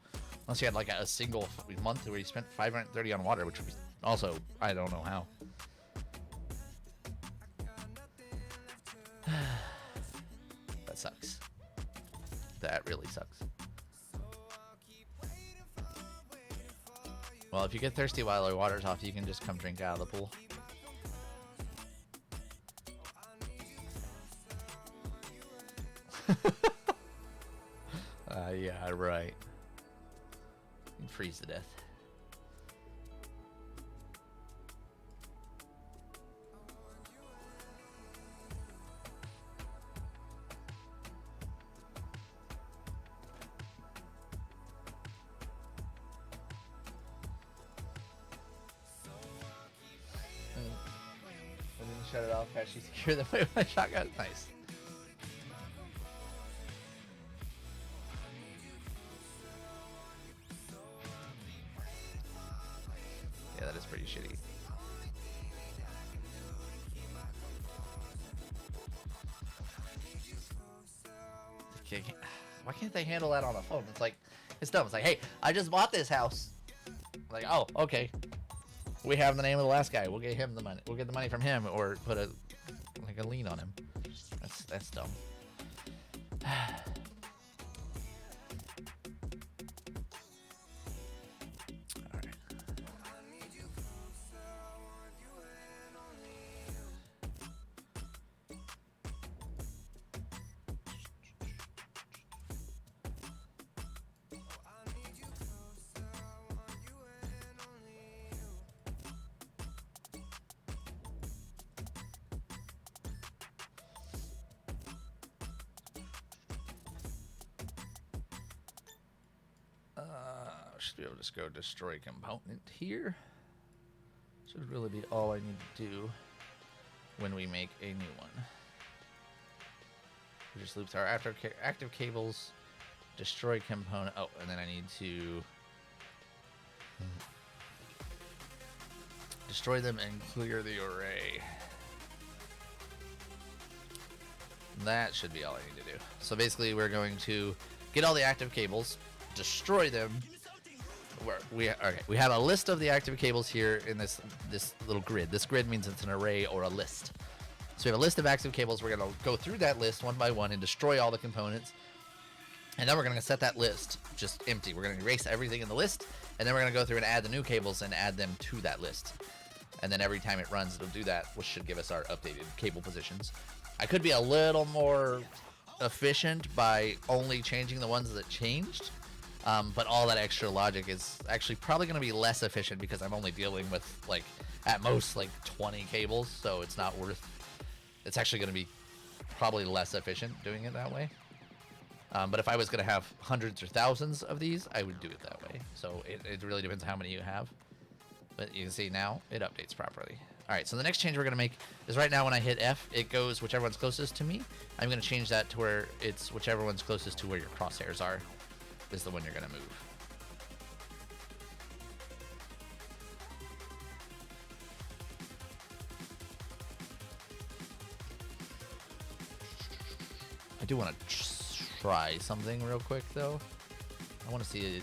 Speaker 3: Unless he had like a single month where he spent $530 on water, which would be also, I don't know how. That sucks. That really sucks. Well, if you get thirsty while your water's off, you can just come drink out of the pool. Yeah, right. You'd freeze to death. I didn't shut it off. Actually secure the way with my shotgun. Nice. Yeah, that is pretty shitty. Okay. can't they handle that on a phone? It's like, it's dumb. It's like, hey, I just bought this house. Like, oh, okay. We have the name of the last guy. We'll get him the money. We'll get the money from him, or put a lien on him. That's dumb. Should be able to just go destroy component here. Should really be all I need to do when we make a new one. We just loops our active cables, destroy component. Oh, and then I need to destroy them and clear the array. That should be all I need to do. So basically, we're going to get all the active cables, destroy them. We have a list of the active cables here in this little grid. This grid means it's an array or a list. So we have a list of active cables. We're going to go through that list one by one and destroy all the components. And then we're going to set that list just empty. We're going to erase everything in the list, and then we're going to go through and add the new cables and add them to that list. And then every time it runs, it'll do that, which should give us our updated cable positions. I could be a little more efficient by only changing the ones that changed. But all that extra logic is actually probably going to be less efficient because I'm only dealing with, like, at most, like, 20 cables. So it's not worth... It's actually going to be probably less efficient doing it that way. But if I was going to have hundreds or thousands of these, I would do it that way. So it really depends how many you have. But you can see now it updates properly. All right, so the next change we're going to make is right now when I hit F, it goes whichever one's closest to me. I'm going to change that to where it's whichever one's closest to where your crosshairs are is the one you're going to move. I do want to try something real quick, though. I want to see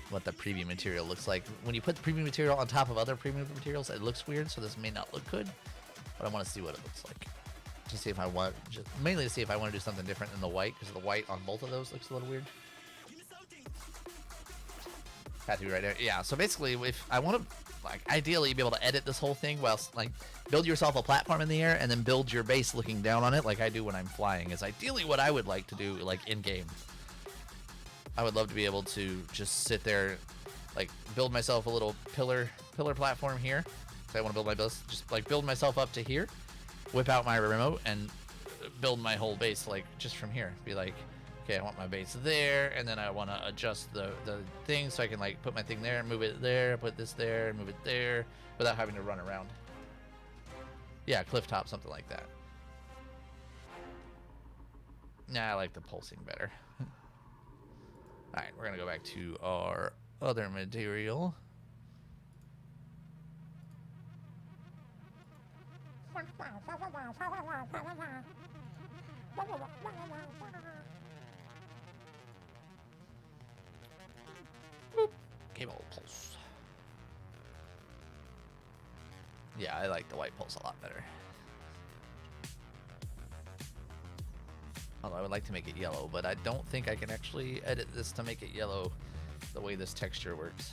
Speaker 3: what the preview material looks like. When you put the preview material on top of other preview materials, it looks weird, so this may not look good. But I want to see what it looks like. To see if I want, mainly to see if I want to do something different than the white, because the white on both of those looks a little weird. Have to be right there. Yeah, so basically, if I want to, like, ideally be able to edit this whole thing whilst, like, build yourself a platform in the air and then build your base looking down on it like I do when I'm flying is ideally what I would like to do, like, in-game. I would love to be able to just sit there, like, build myself a little pillar platform here. So I want to build my base, just, like, build myself up to here, whip out my remote, and build my whole base, like, just from here. Be like, okay, I want my base there, and then I want to adjust the thing so I can, like, put my thing there, move it there, put this there, and move it there, without having to run around. Yeah, cliff top, something like that. Nah, I like the pulsing better. Alright, we're going to go back to our other material. Boop. Cable pulse. Yeah, I like the white pulse a lot better. Although I would like to make it yellow, but I don't think I can actually edit this to make it yellow the way this texture works.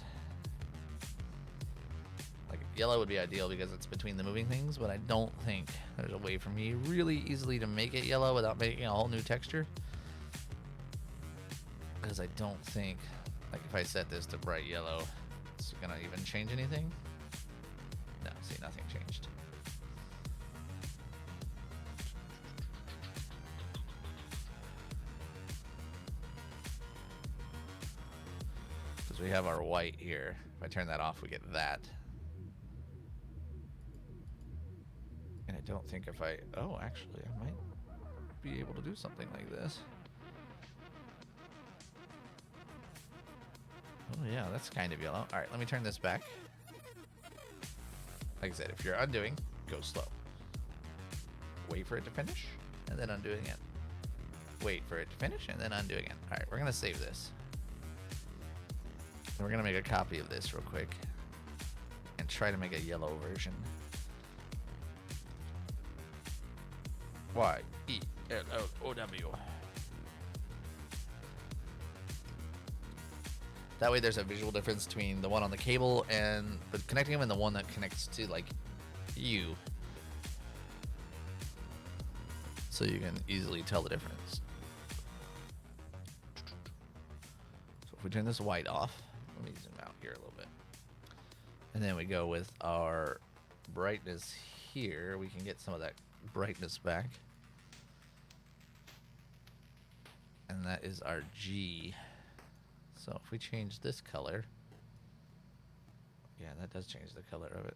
Speaker 3: Like, yellow would be ideal because it's between the moving things, but I don't think there's a way for me really easily to make it yellow without making a whole new texture. Because I don't think, like, if I set this to bright yellow, it's gonna even change anything. No, see, nothing changed. Because we have our white here. If I turn that off, we get that. And I don't think if I... Oh, actually, I might be able to do something like this. Oh, yeah, that's kind of yellow. All right, let me turn this back. Like I said, if you're undoing, go slow. Wait for it to finish, and then undo it again. wait for it to finish and then undo again. All right, we're gonna save this. And we're gonna make a copy of this real quick and try to make a yellow version. YELLOW. That way there's a visual difference between the one on the cable and but connecting them and the one that connects to like you. So you can easily tell the difference. So if we turn this white off, let me zoom out here a little bit. And then we go with our brightness here. We can get some of that brightness back. And that is our G. So if we change this color, yeah, that does change the color of it.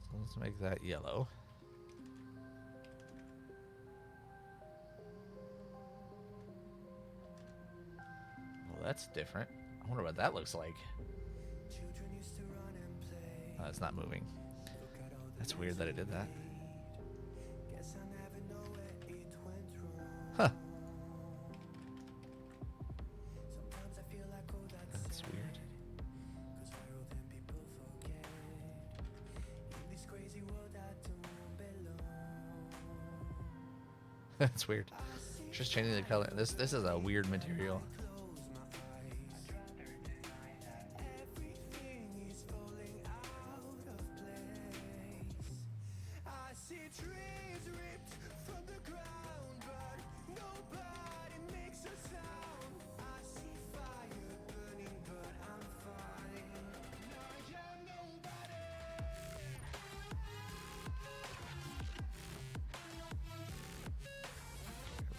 Speaker 3: So let's make that yellow. Well, that's different. I wonder what that looks like. Oh, it's not moving. That's weird that it did that. Huh. That's weird. That's weird. Just changing the color. This is a weird material.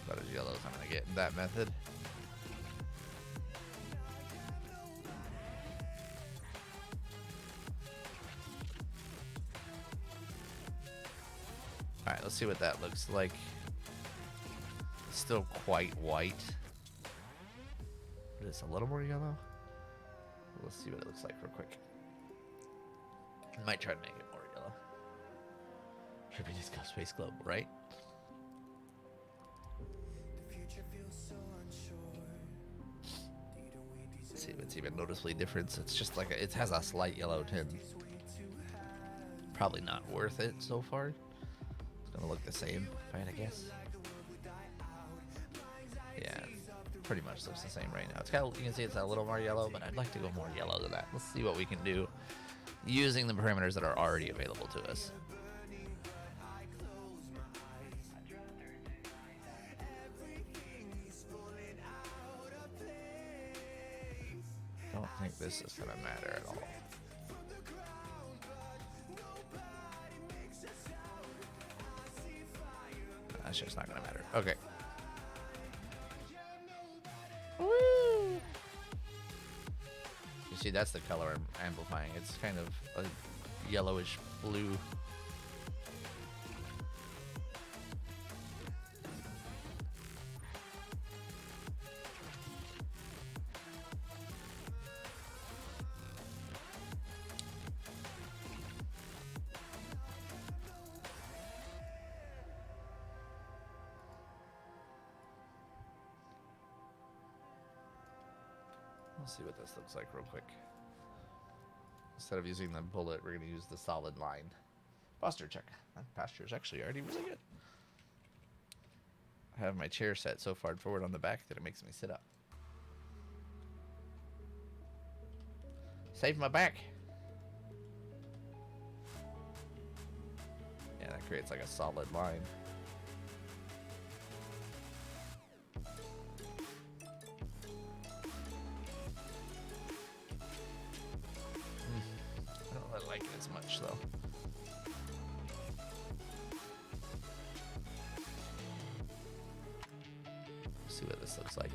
Speaker 3: About as yellow as I'm gonna get in that method. Alright, let's see what that looks like. Still quite white. But it's a little more yellow. Let's see what it looks like real quick. I might try to make it more yellow. Trippy Disco Space Globe, right? See if it's even noticeably different. It's just like it has a slight yellow tint. Probably not worth it so far. It's gonna look the same, if I had to guess. Yeah, pretty much looks the same right now. It's got, you can see it's a little more yellow, but I'd like to go more yellow than that. Let's see what we can do using the parameters that are already available to us. I don't think this is gonna matter at all. That's just not gonna matter. Okay. Woo! You see, that's the color I'm amplifying. It's kind of a yellowish blue. Let's see what this looks like real quick. Instead of using the bullet, we're going to use the solid line. Posture check. That posture is actually already really good. I have my chair set so far forward on the back that it makes me sit up. Save my back. Yeah, that creates like a solid line. I don't really like it as much though. Let's see what this looks like.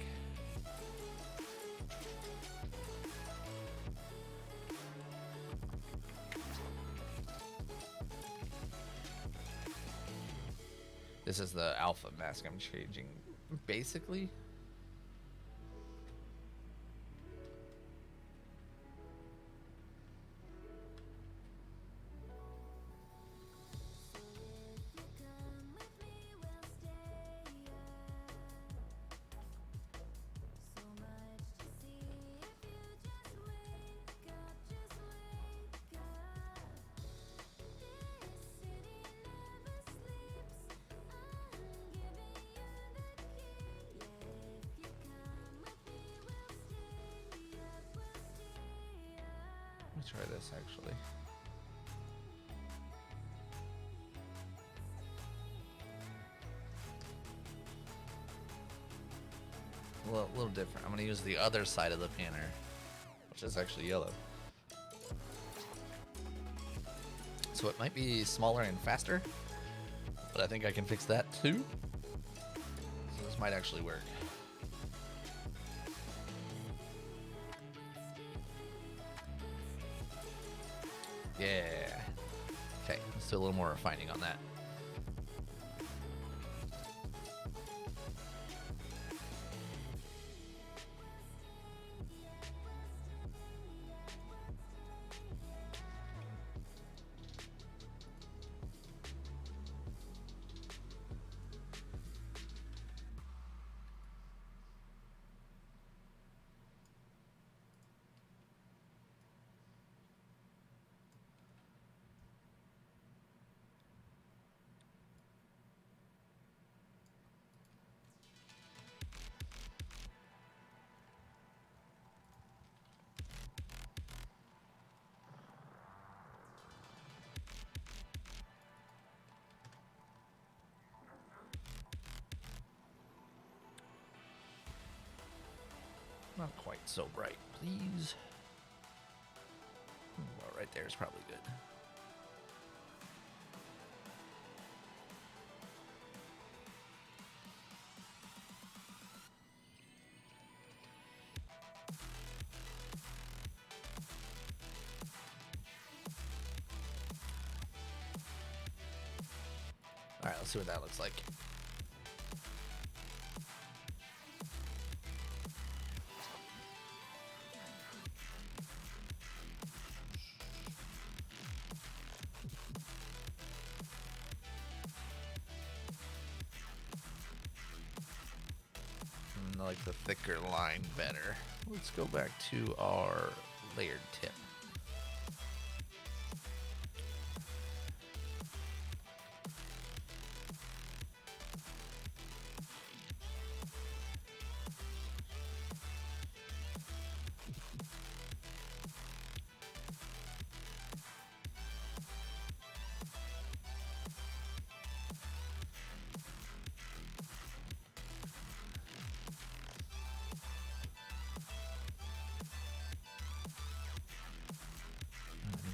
Speaker 3: This is the alpha mask I'm changing, basically. me try this actually. A little different. I'm gonna use the other side of the panner, which is actually yellow. So it might be smaller and faster, but I think I can fix that too. So this might actually work. Yeah. Okay, let's do a little more refining on that. Not quite so bright, please. Well, right there is probably good. All right, let's see what that looks like. I like the thicker line better. Let's go back to our layered tip.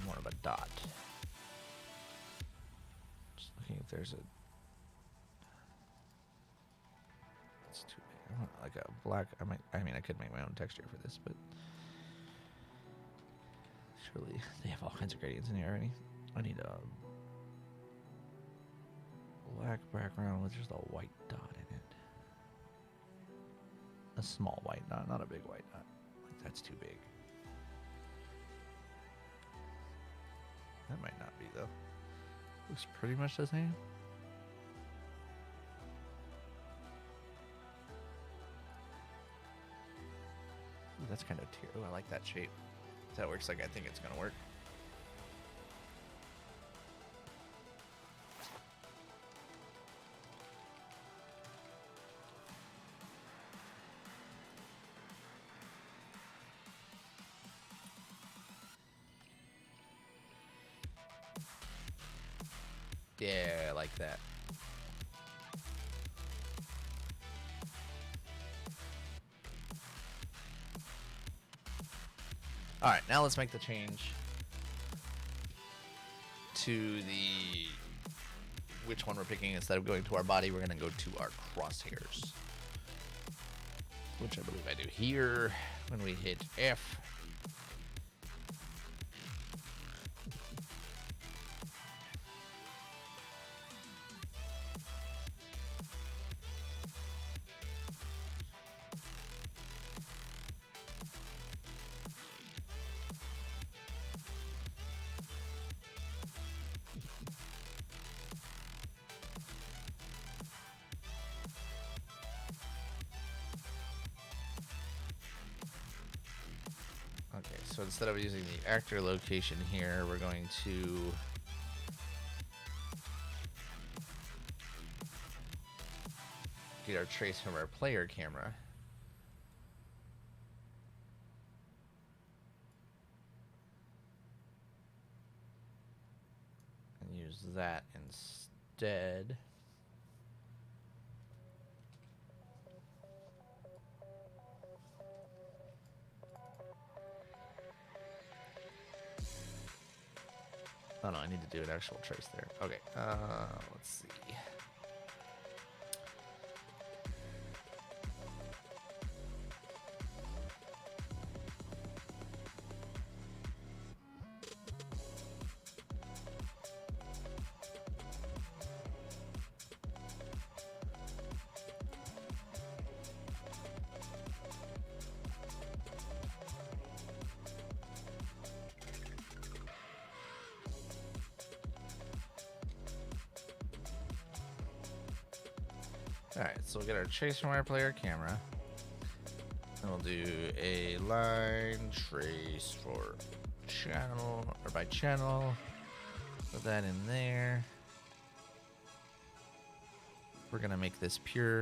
Speaker 3: More of a dot. Just looking if there's a. It's too big. I want like a black. I mean, I could make my own texture for this, but surely they have all kinds of gradients in here already. I need a black background with just a white dot in it. A small white dot, not a big white dot. Like that's too big. That might not be though. Looks pretty much the same. Ooh, that's kind of tear. Ooh, I like that shape. If that works like I think it's gonna work. Yeah, I like that. All right, now let's make the change to the which one we're picking. Instead of going to our body, we're gonna go to our crosshairs, which I believe I do here when we hit F. Okay, so instead of using the actor location here, we're going to get our trace from our player camera. use that instead. Oh no, I need to do an actual trace there. Okay, let's see. Alright, so we'll get our trace from our player camera. And we'll do a line trace for channel, or by channel. Put that in there. We're gonna make this pure,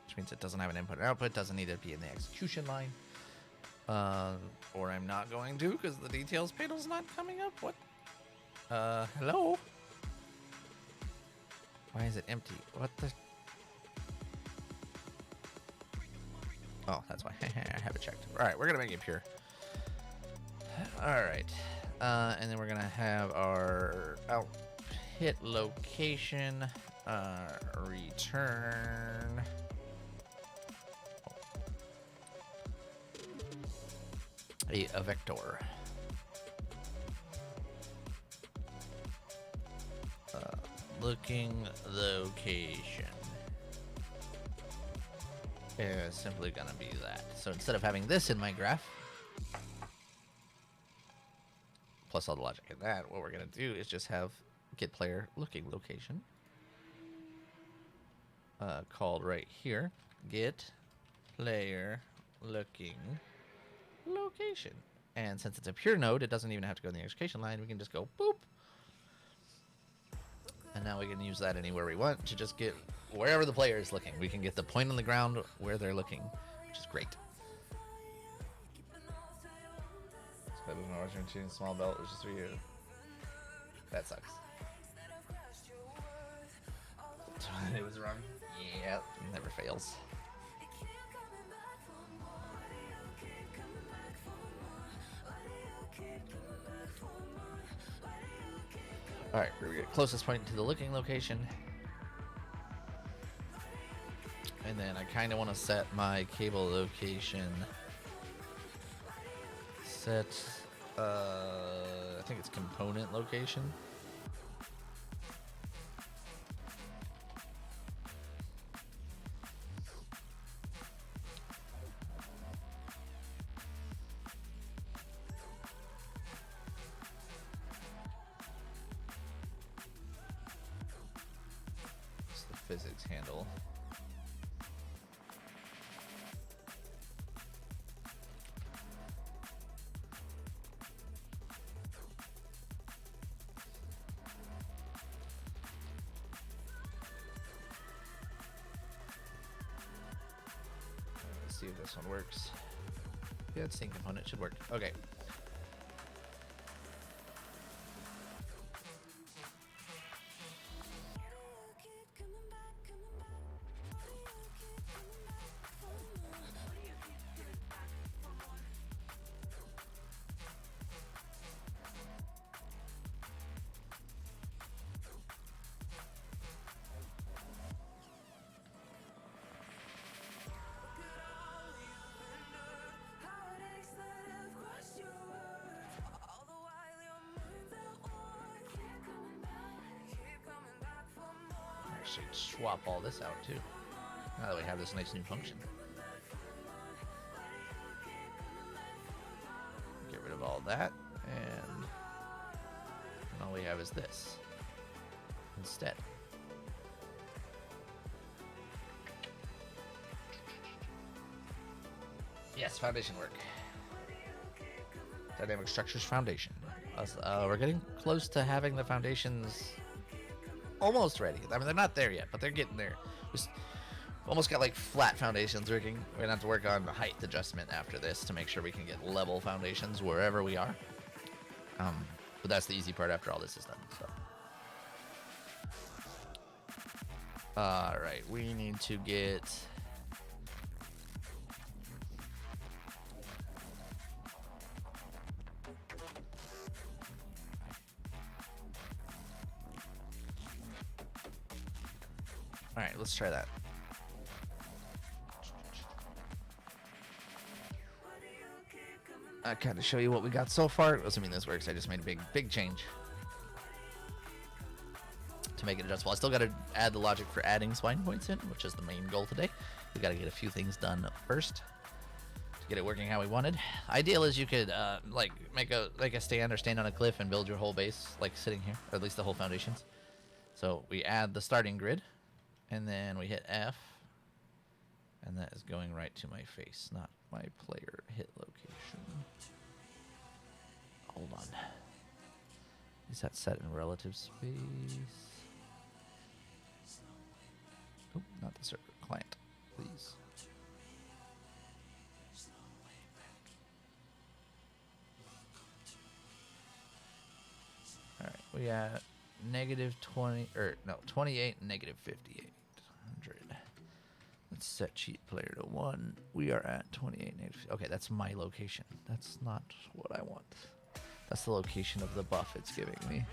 Speaker 3: which means it doesn't have an input or output, doesn't need to be in the execution line. Or I'm not going to, because the details panel's not coming up. What? Hello? Why is it empty? What the? Oh, that's why. I have it checked. All right, we're gonna make it pure. All right, and then we're gonna have our out hit location return. A vector. Looking location. Is simply gonna be that. So instead of having this in my graph, plus all the logic in that, what we're gonna do is just have get player looking location called right here, get player looking location. And since it's a pure node, it doesn't even have to go in the execution line. We can just go boop. And now we can use that anywhere we want to just get wherever the player is looking. We can get the point on the ground where they're looking, which is great. So I was shooting small belt, which is for you. That sucks. It was wrong. Yeah, never fails. Alright, we're gonna get closest point to the looking location. And then I kind of want to set my cable location. Set, I think it's component location. It's the physics handle. See if this one works. Yeah, it's sync component should work. Okay. Actually, swap all this out too. Now that we have this nice new function. Get rid of all that, and all we have is this instead. Yes, foundation work. Dynamic structures foundation. We're getting close to having the foundations almost ready. I mean, they're not there yet, but they're getting there. Just almost got like flat foundations working. We're gonna have to work on height adjustment after this to make sure we can get level foundations wherever we are. But that's the easy part after all this is done. So All right, we need to get. All right, let's try that. I kind of show you what we got so far. Assuming this works, I just made a big change to make it adjustable. I still got to add the logic for adding spine points in, which is the main goal today. We got to get a few things done first to get it working how we wanted. Ideal is you could like make a stand or stand on a cliff and build your whole base like sitting here, or at least the whole foundations. So we add the starting grid, and then we hit F, and that is going right to my face, not my player hit location. Hold on. Is that set in relative space? Oh, not the server. Client, please. All right, we got negative 20, or no, 28, negative 5800. Let's set cheat player to 1. We are at 28, negative. Okay, that's my location. That's not what I want. That's the location of the buff it's giving me.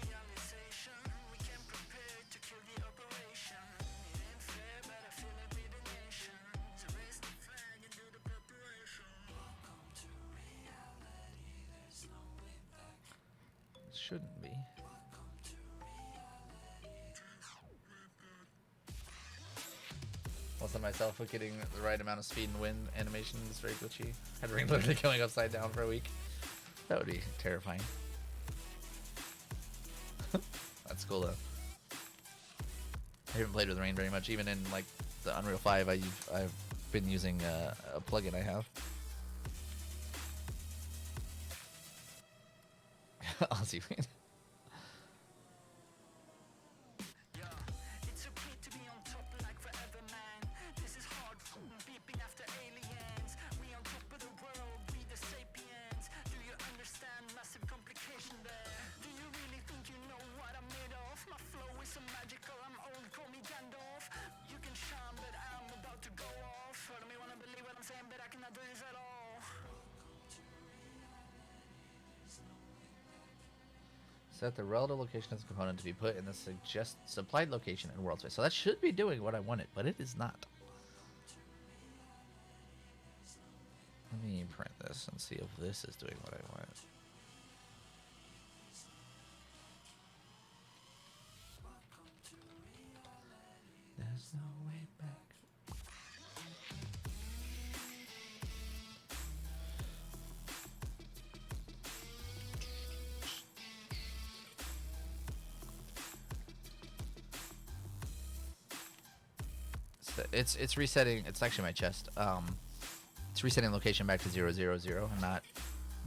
Speaker 3: Shouldn't be. Also myself with getting the right amount of speed and wind animation is very glitchy. Had ring literally going upside down for a week. That would be terrifying. That's cool though. I haven't played with rain very much. Even in like the Unreal 5, I've been using a plugin I have. Aussie rain. Set the relative location as a component to be put in the supplied location in world space. So that should be doing what I wanted, but it is not. Let me print this and see if this is doing what I want. There's no way back. It's resetting. It's actually my chest. It's resetting location back to 000, and not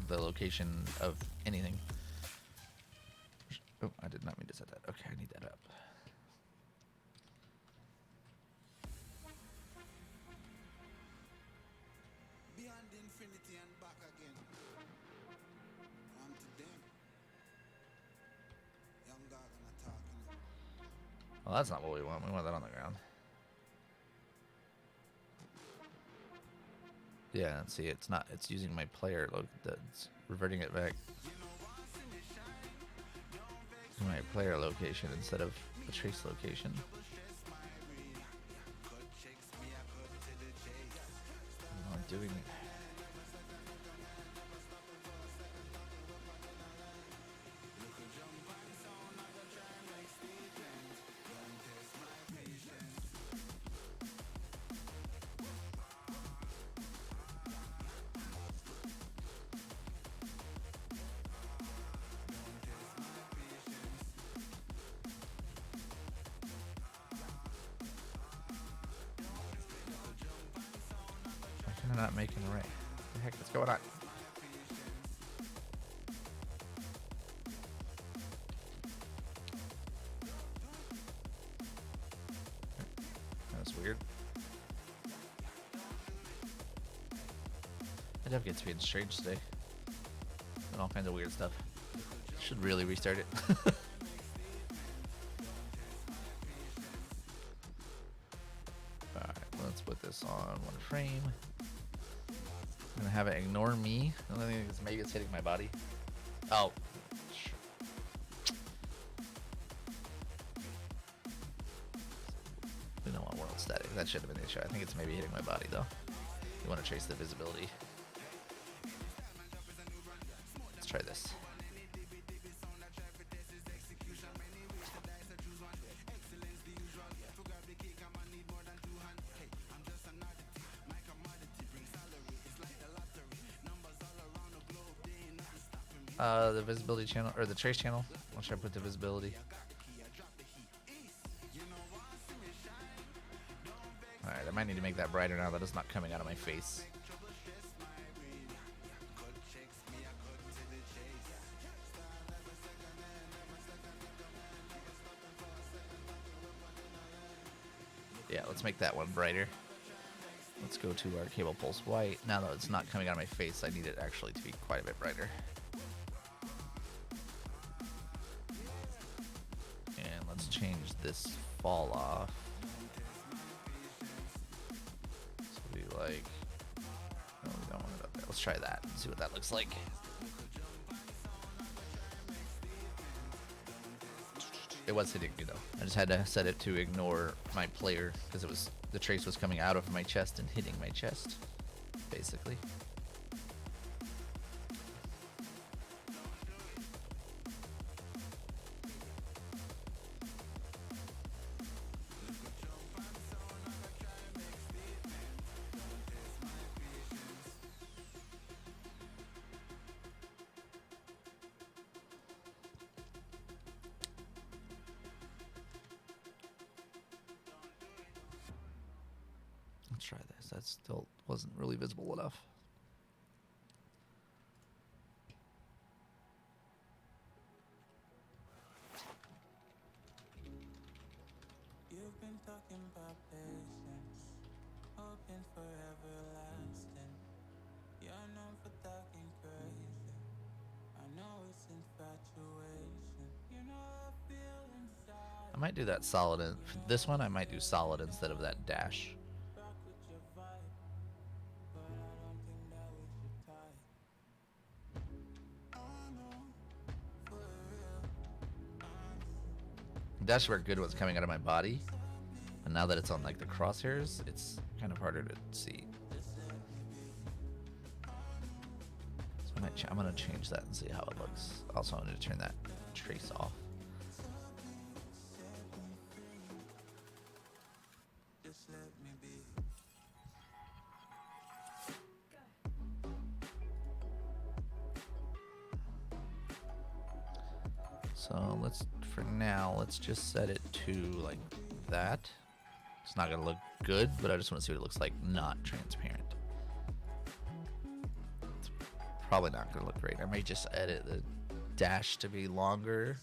Speaker 3: the location of anything. Oh, I did not mean to set that. Okay, I need that up.
Speaker 4: Beyond infinity and back again. To them. Young dog and talking.
Speaker 3: Well, that's not what we want. We want that on the ground. Yeah, see, it's not. It's using my player. Look, that's reverting it back to my player location instead of the trace location. I'm not doing it. I'm not making it right. What the heck is going on? That's weird. My dev gets being strange today. And all kinds of weird stuff. Should really restart it. frame. I'm gonna have it ignore me. The only thing is maybe it's hitting my body. Oh. We don't want world static. That should have been the issue. I think it's maybe hitting my body though. You want to trace the visibility. Let's try this. The visibility channel, or the trace channel. I'll try to put the visibility. Alright, I might need to make that brighter now that it's not coming out of my face. Yeah, let's make that one brighter. Let's go to our cable pulse white. Now that it's not coming out of my face, I need it actually to be quite a bit brighter. And let's change this fall off. So we like, no, we don't want it up there. Let's try that and see what that looks like. It was hitting me though. I just had to set it to ignore my player because it was, the trace was coming out of my chest and hitting my chest, basically. Let's try this. That still wasn't really visible enough.
Speaker 2: You've been talking about patience, hoping for everlasting. You're known for talking crazy. I know it's infatuation. You know I feel inside.
Speaker 3: I might do that solid. For this one, I might do solid instead of that dash.
Speaker 2: Rock with your vibe, but I don't think that we should tie. I know, for real.
Speaker 3: Dash worked good when it's coming out of my body, and now that it's on like the crosshairs, it's kind of harder to see. So I'm gonna change that and see how it looks. Also, I need to turn that trace off.
Speaker 2: Just let me be.
Speaker 3: So let's, for now, let's just set it to like that. It's not gonna look good, but I just want to see what it looks like not transparent. It's probably not gonna look great. I might just edit the dash to be longer,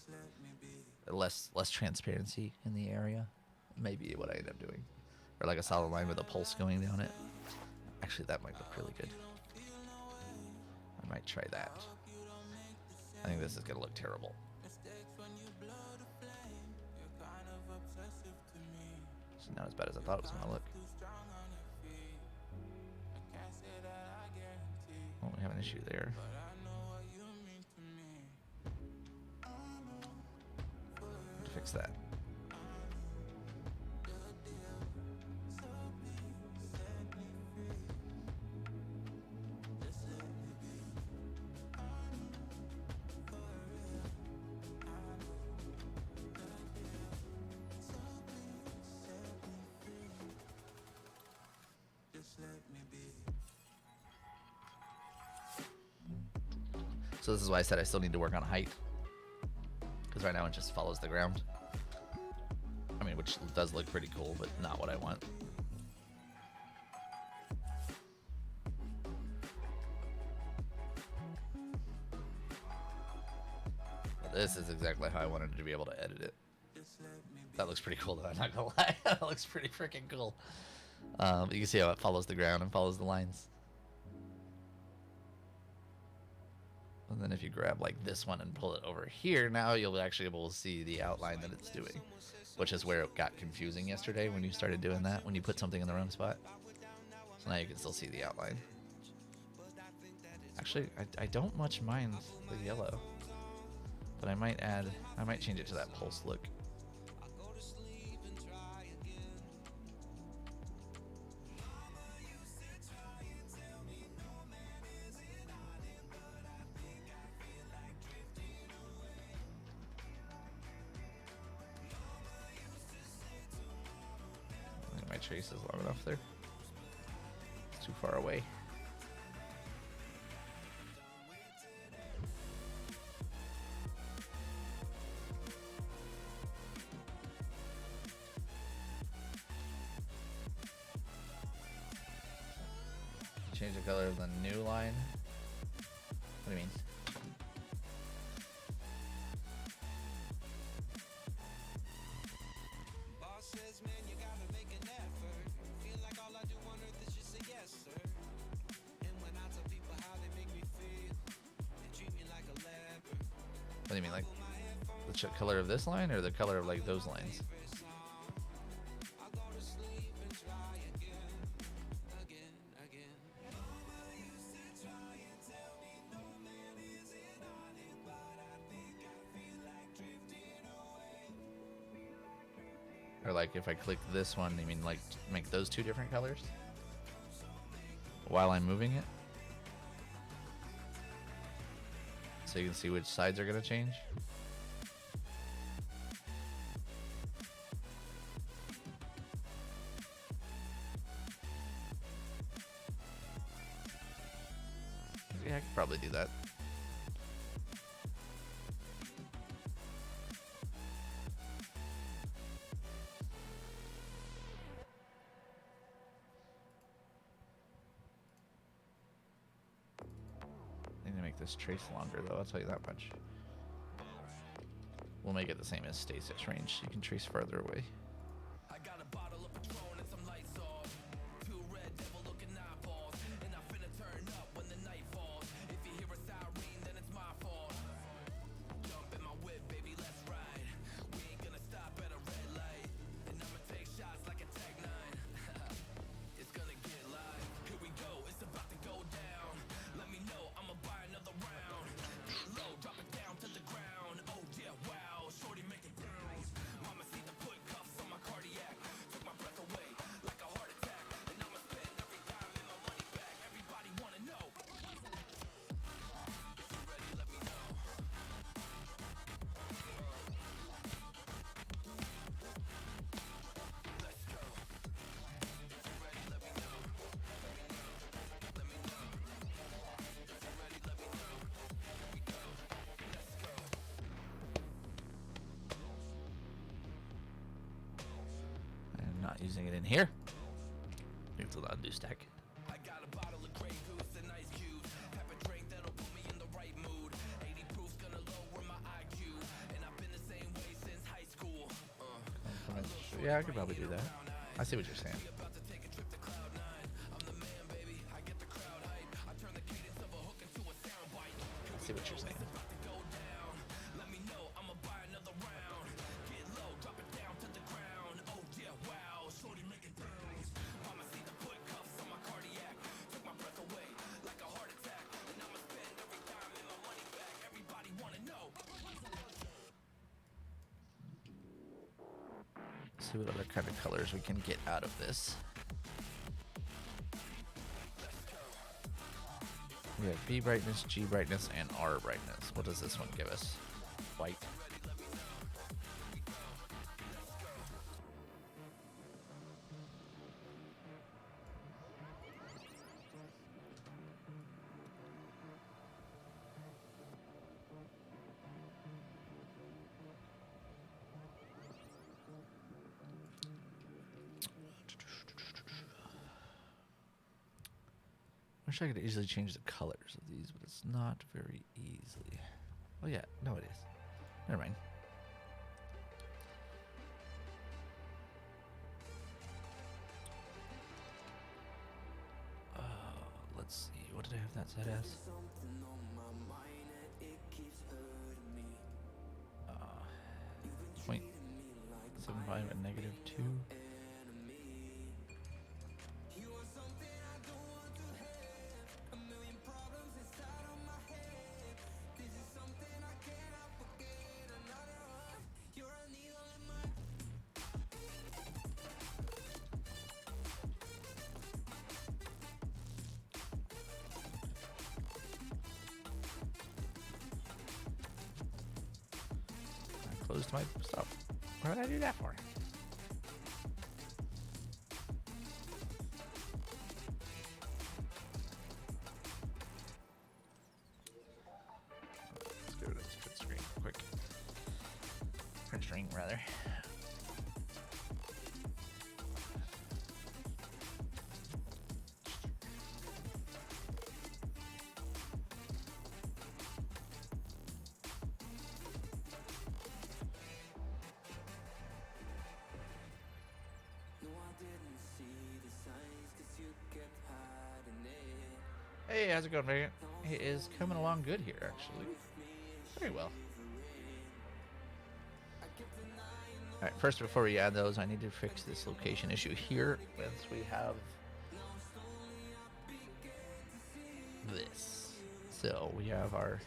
Speaker 3: less transparency in the area. Maybe what I end up doing, or like a solid line with a pulse going down it. Actually, that might look really good. I might try that. I think this is gonna look terrible. It's not as bad as I thought it was gonna look. Oh, we have an issue there. To fix that. So this is why I said I still need to work on height, because right now it just follows the ground. I mean, which does look pretty cool, but not what I want. But this is exactly how I wanted to be able to edit it. That looks pretty cool though, I'm not gonna lie. That looks pretty freaking cool. You can see how it follows the ground and follows the lines. And then if you grab like this one and pull it over here, now you'll actually be able to see the outline that it's doing, which is where it got confusing yesterday when you started doing that, when you put something in the wrong spot. So now you can still see the outline. Actually, I don't much mind the yellow, but I might change it to that pulse look. I think my trace is long enough there. It's too far away. Change the color of the new line. What do you mean?
Speaker 2: Boss says, man, you gotta make an effort. Feel like all I do on earth is just say yes, sir. And when I tell people how they make me feel, they treat me like a leper.
Speaker 3: What do you mean, like the color of this line or the color of like those lines?
Speaker 2: I'll go to sleep and try again, again, again.
Speaker 3: Or like if I click this one, you mean like make those two different colors while I'm moving it? So you can see which sides are going to change. Yeah, I could probably do that. I need to make this trace longer though, I'll tell you that much. We'll make it the same as stasis range, so you can trace farther away.
Speaker 5: I got a bottle of Patron and some lights off. Two red devil looking eyeballs. And I finna turn up when the night falls. If you hear a siren, then it's my fault. Jump in my whip, baby, let's ride. We ain't gonna stop at a red light. And I'ma take shots like a Tech 9. It's gonna get live. Here we go, it's about to go down. Let me know, I'ma buy another round. Get low, drop it down to the ground. Oh yeah, wow, shorty make it down. Mama see the put cuffs on my cardiac. Took my breath away like a heart attack. And I'ma spend every dime and my money back. Everybody wanna know. If you're ready, let me know. Let's go. If you're ready, let me know. Let me know. If you're ready, let me know. Here we go. Let's go.
Speaker 3: I'm not using it in here. It's a undo stack.
Speaker 5: I got a bottle of Grey Goose and ice cubes. Have a drink that'll put me in the right mood. 80 proof's gonna lower my IQ. And I've been the same way since high school.
Speaker 3: Yeah, I could probably do that. I see what you're saying.
Speaker 5: About to take a trip to Cloud 9. I'm the man, baby. I get the crowd hype. I turn the cadence of a hook into a sound bite.
Speaker 3: I see what you're saying.
Speaker 5: About to go down. Let me know, I'ma buy another round. Get low, drop it down to the ground. Oh yeah, wow, shorty make it bounce. Mama see the put cuffs on my cardiac. Took my breath away like a heart attack. And I'ma spend every dime and my money back. Everybody wanna know.
Speaker 3: See what other kind of colors we can get out of this. We have B brightness, G brightness, and R brightness. What does this one give us? White. Wish I could easily change the colors of these, but it's not very easily. Oh yeah, no it is. Never mind. Let's see, what did I have that set as?
Speaker 2: Something on my mind and it keeps hurting me.
Speaker 3: 0.75 and -2.
Speaker 2: You are something I
Speaker 3: boost my stuff. What did I do that for? Let's go to this print screen quick. Print string, rather. Hey, how's it going, Megan? It is coming along good here, actually. Very well. Alright, first, before we add those, I need to fix this location issue here. Once we have this. So, we have our...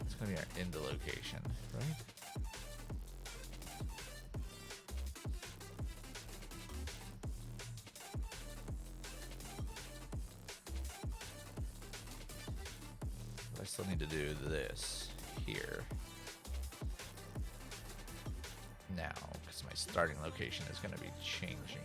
Speaker 3: It's going to be our end location, right? I still need to do this here now because my starting location is going to be changing.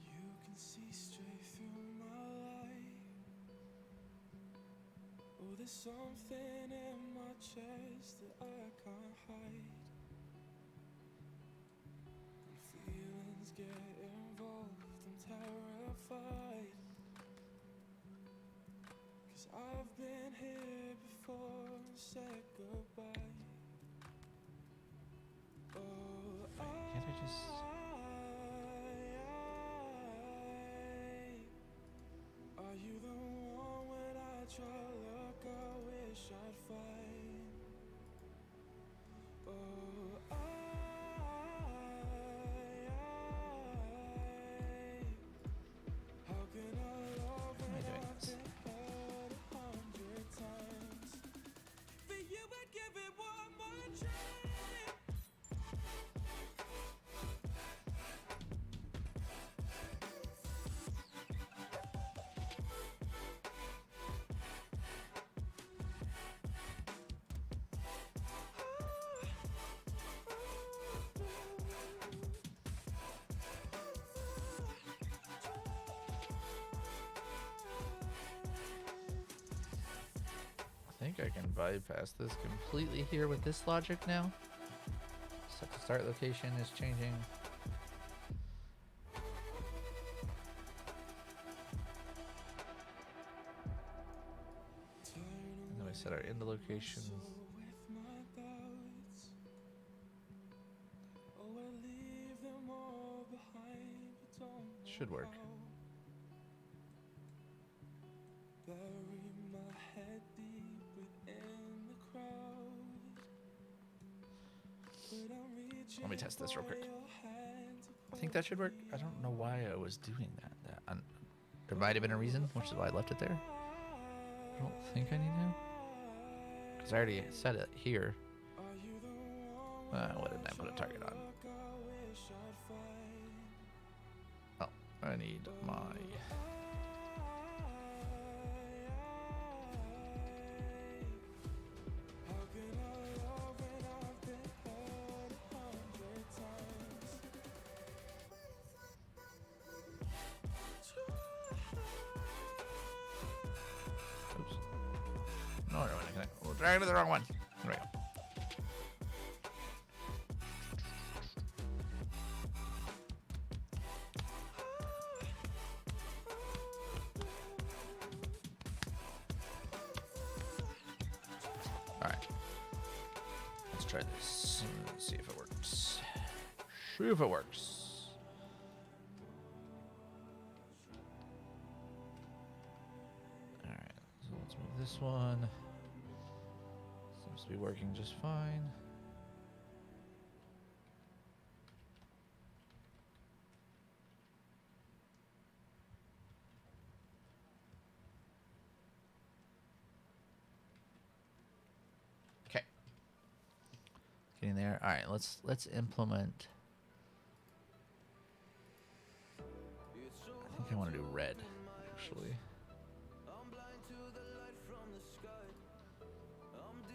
Speaker 2: You can see straight through my light. Oh, there's something in my chest that I can't hide. When feelings get involved, I'm terrified. 'Cause I've been here before and said goodbye. Oh,
Speaker 3: Can't I just...
Speaker 2: Are you the one when I try look I wish I'd find? Oh, how can I love
Speaker 3: How am I
Speaker 2: when
Speaker 3: doing
Speaker 2: I've
Speaker 3: this?
Speaker 2: been hurt 100 times? For you I'd give it one more try.
Speaker 3: I think I can bypass this completely here with this logic now. Set to start location is changing. And then we set our end location.
Speaker 2: With my doubts, oh, I leave them all behind, but don't
Speaker 3: Should work.
Speaker 2: bury my head deep within the crowd. But I'm reaching
Speaker 3: Let me test this real
Speaker 2: for
Speaker 3: quick.
Speaker 2: your hand to
Speaker 3: I think that should work. I don't know why I was doing that. There might have been a reason, which is why I left it there. I don't think I need to. Because I already set it here.
Speaker 2: Are you the one
Speaker 3: What didn't I put a target on?
Speaker 2: look I wish I'd find?
Speaker 3: Oh, I need my...
Speaker 2: How can I love when I've been hurt 100 times?
Speaker 3: Oops. No, no, no, we'll drag it to the wrong one. There we go. try this. Let's see if it works. See if it works. Alright, so let's move this one. Seems to be working just fine. Okay. Getting there. All right, let's implement. I think I want to do red, actually.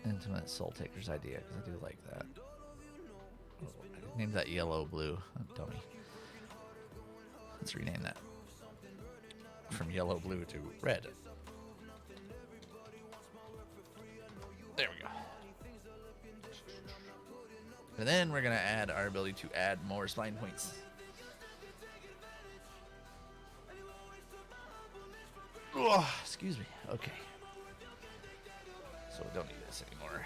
Speaker 3: Intimate Soul Taker's idea, because I do like that. Oh, I named that yellow blue. Oh, dummy. Let's rename that from yellow blue to red. There we go. And then we're going to add our ability to add more spine points. Oh, excuse me. Okay. So we don't need this anymore.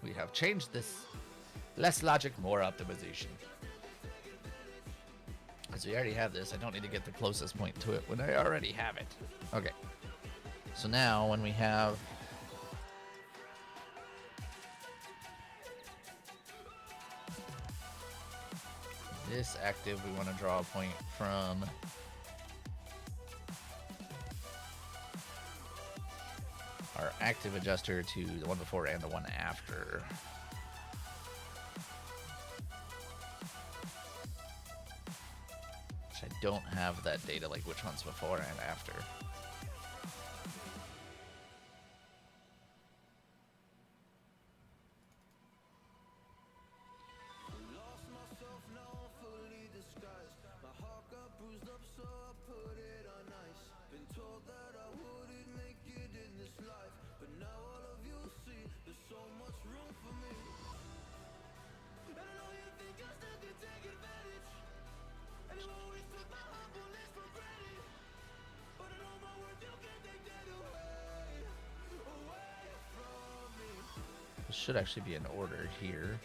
Speaker 3: We have changed this. Less logic, more optimization. Because we already have this, I don't need to get the closest point to it when I already have it. Okay. So now when we have this active, we want to draw a point from our active adjuster to the one before and the one after. Which I don't have that data, like which one's before and after. This should actually be in order here.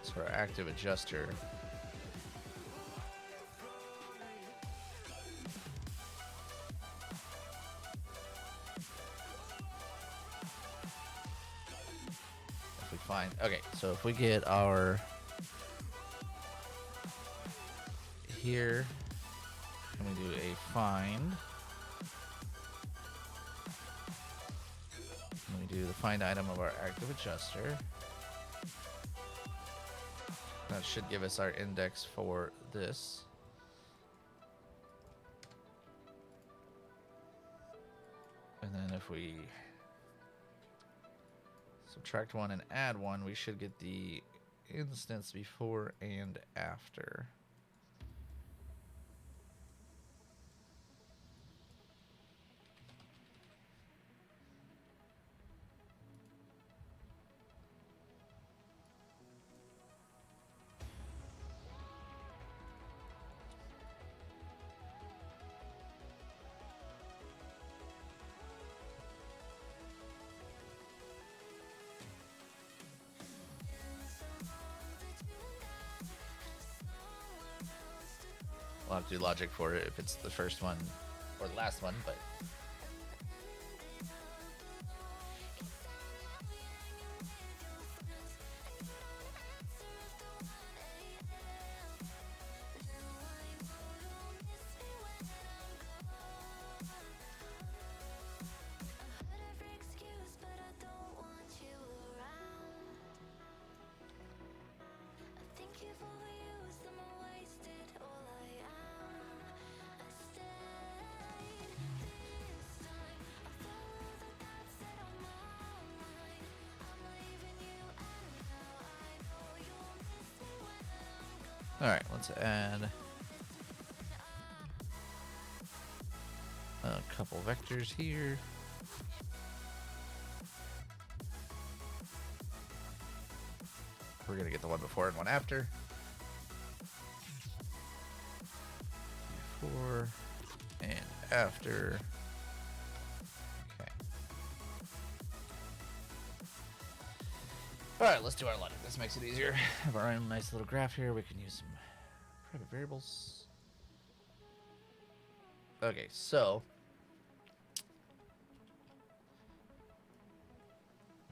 Speaker 3: So our active adjuster. If we find, okay, so if we get our here and we do a find. And we do the find item of our active adjuster. That should give us our index for this. And then if we subtract one and add one, we should get the instance before and after. We'll have to do logic for it if it's the first one or the last one, but all right, let's add a couple vectors here. We're gonna get the one before and one after. Before and after. Alright, let's do our logic. This makes it easier. Have our own nice little graph here. We can use some private variables. Okay, so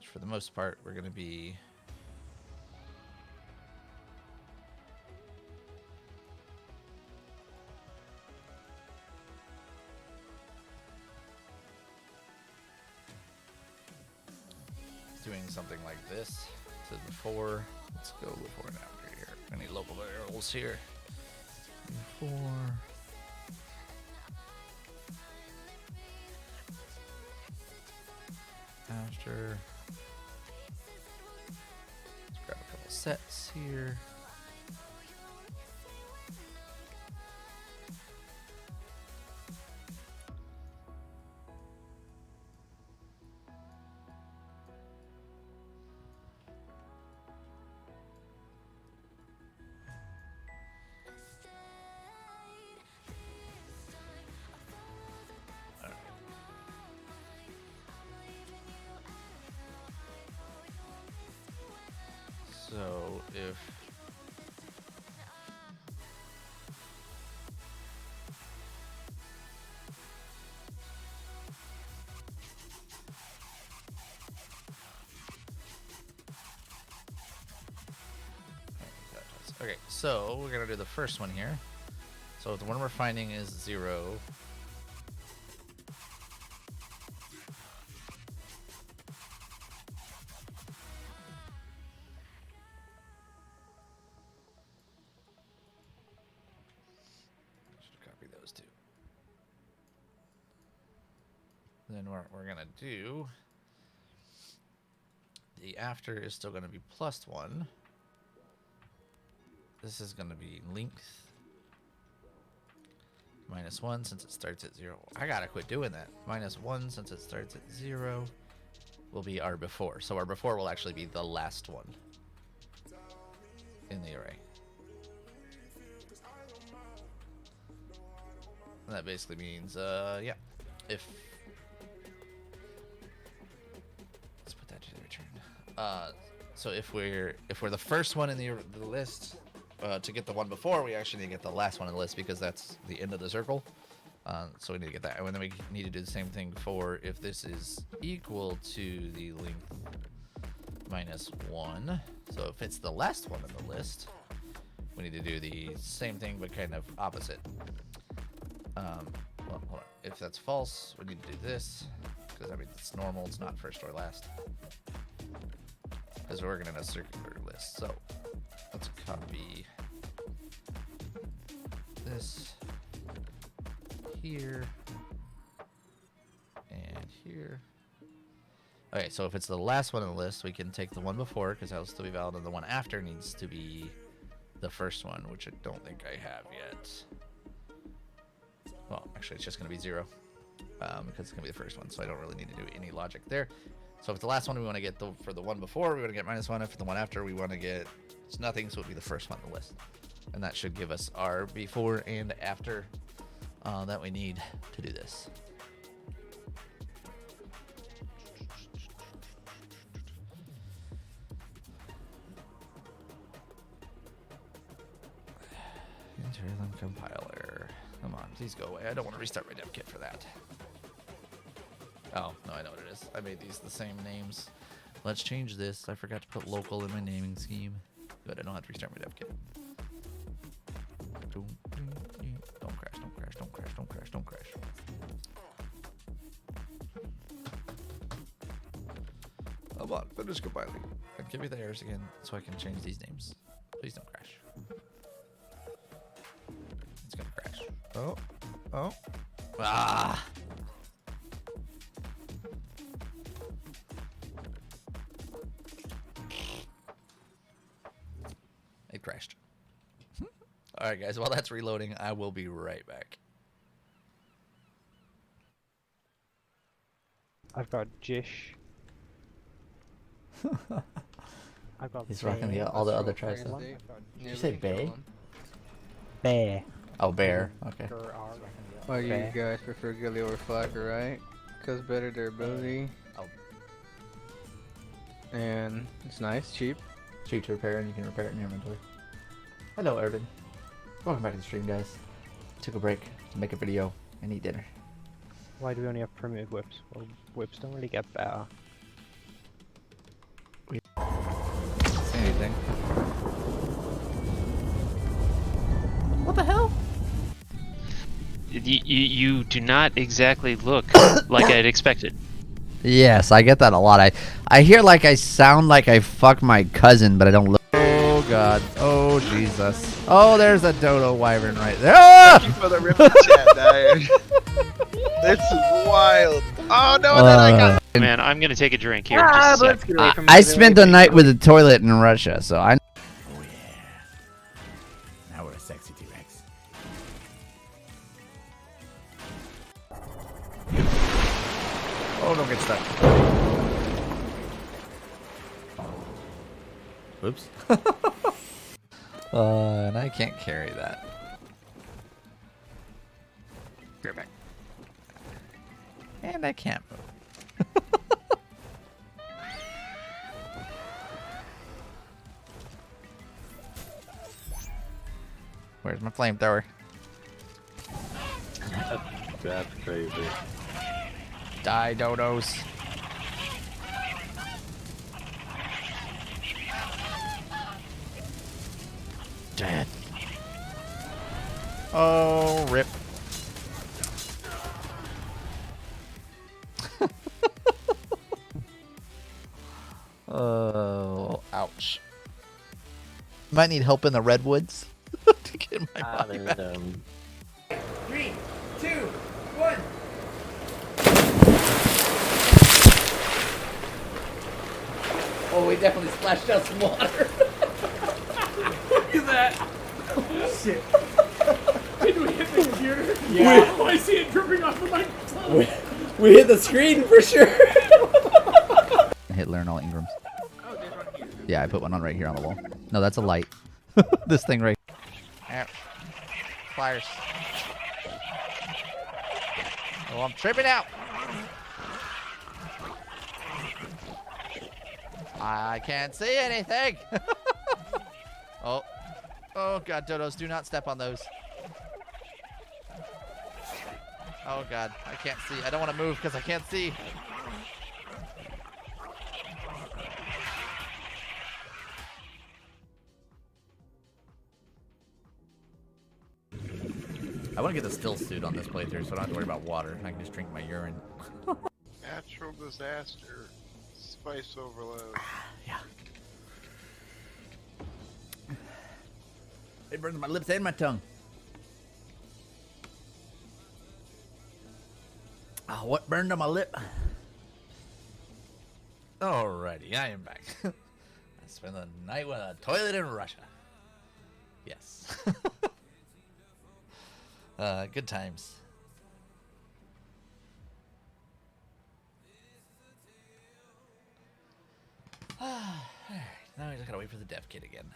Speaker 3: for the most part, we're going to be doing something like this. So before, let's go before and after here. Any local variables here? Before. After. Let's grab a couple sets here. So if okay, so we're gonna do the first one here. So the one we're finding is 0. Then what we're gonna do, the after is still gonna be +1. This is gonna be length -1 since it starts at 0. I gotta quit doing that. -1 since it starts at 0 will be our before. So our before will actually be the last one in the array. And that basically means, yeah, if so if we're the first one in the list to get the one before, we actually need to get the last one in the list because that's the end of the circle. So we need to get that, and then we need to do the same thing for if this is equal to the length -1. So if it's the last one in the list, we need to do the same thing but kind of opposite. Well, hold on. If that's false, we need to do this because I mean it's normal. It's not first or last. Because we're working in a circular list. So let's copy this here and here. Okay, so if it's the last one on the list, we can take the one before because that'll still be valid, and the one after needs to be the first one, which I don't think I have yet. Well, actually, it's just going to be 0 because it's going to be the first one, so I don't really need to do any logic there. So if the last one we want to get for the one before, we want to get -1. If the one after, we want to get it's nothing, so it'll be the first one on the list. And that should give us our before and after that we need to do this. Interim compiler. Come on, please go away. I don't want to restart my dev kit for that. Oh, no, I know what it is. I made these the same names. Let's change this. I forgot to put local in my naming scheme. Good, I don't have to restart my dev kit. Don't crash, don't crash, don't crash, don't crash, don't crash. Come on, finish compiling. And give me the errors again so I can change these names. Please don't crash. It's gonna crash. Oh. Oh. Ah! It crashed. Alright guys, while that's reloading, I will be right back.
Speaker 6: I've got Jish. I've got
Speaker 3: He's rocking all the other tries though.
Speaker 7: Did
Speaker 3: you say Bay?
Speaker 6: Bear.
Speaker 3: Oh, Bear. Okay.
Speaker 7: Well, you guys prefer Gilly over Flacker, right? Because better durability.
Speaker 3: Oh.
Speaker 7: and it's nice, cheap.
Speaker 3: Cheap to repair, and you can repair it in your inventory. Hello, Irvin. Welcome back to the stream, guys. Took a break to make a video and eat dinner.
Speaker 6: Why do we only have primitive whips? Well, whips don't really get better.
Speaker 3: Say anything. What the hell?
Speaker 8: You do not exactly look like I'd expected.
Speaker 3: Yes, I get that a lot. I hear like I sound like I fuck my cousin, but I don't look. Oh god. Oh Jesus. Oh, there's a dodo wyvern right there. Ah!
Speaker 9: Thank you for the rip in chat, Dyer. This is wild. Oh no, then I got.
Speaker 8: Man, I'm gonna take a drink here. in just a
Speaker 7: Let's
Speaker 8: sec.
Speaker 7: get away from
Speaker 3: I
Speaker 7: this
Speaker 3: spent the
Speaker 7: anyway.
Speaker 3: night with a toilet in Russia, so I.
Speaker 10: Oh yeah. Now we're a sexy T-Rex.
Speaker 3: Oh, don't get stuck. Oops. And I can't carry that.
Speaker 8: Right back.
Speaker 3: And I can't move. Where's my flamethrower?
Speaker 9: That's crazy.
Speaker 3: Die, dodos. Dead. Oh, rip. Oh, ouch. Might need help in the redwoods to get my body back.
Speaker 10: 3, 2, 1.
Speaker 3: Oh, we definitely splashed out some water.
Speaker 10: Look at that. Oh, shit. Did we hit the computer?
Speaker 3: Yeah.
Speaker 10: Oh, I see it dripping off the microphone.
Speaker 3: We hit the screen for sure. Hit learn all Ingrams. Yeah, I put one on right here on the wall. No, that's a light. This thing right. Pliers. Oh, I'm tripping out. I can't see anything. Oh. Oh, God, dodos, do not step on those. Oh, God, I can't see. I don't want to move because I can't see. I want to get the still suit on this playthrough so I don't have to worry about water. I can just drink my urine.
Speaker 9: Natural disaster. Spice overload.
Speaker 3: Yeah. It burns my lips and my tongue. Ah, what burned on my lip? Alrighty, I am back. I spent the night with a toilet in Russia. Yes. Good times. Alright, now we just gotta wait for the dev kit again.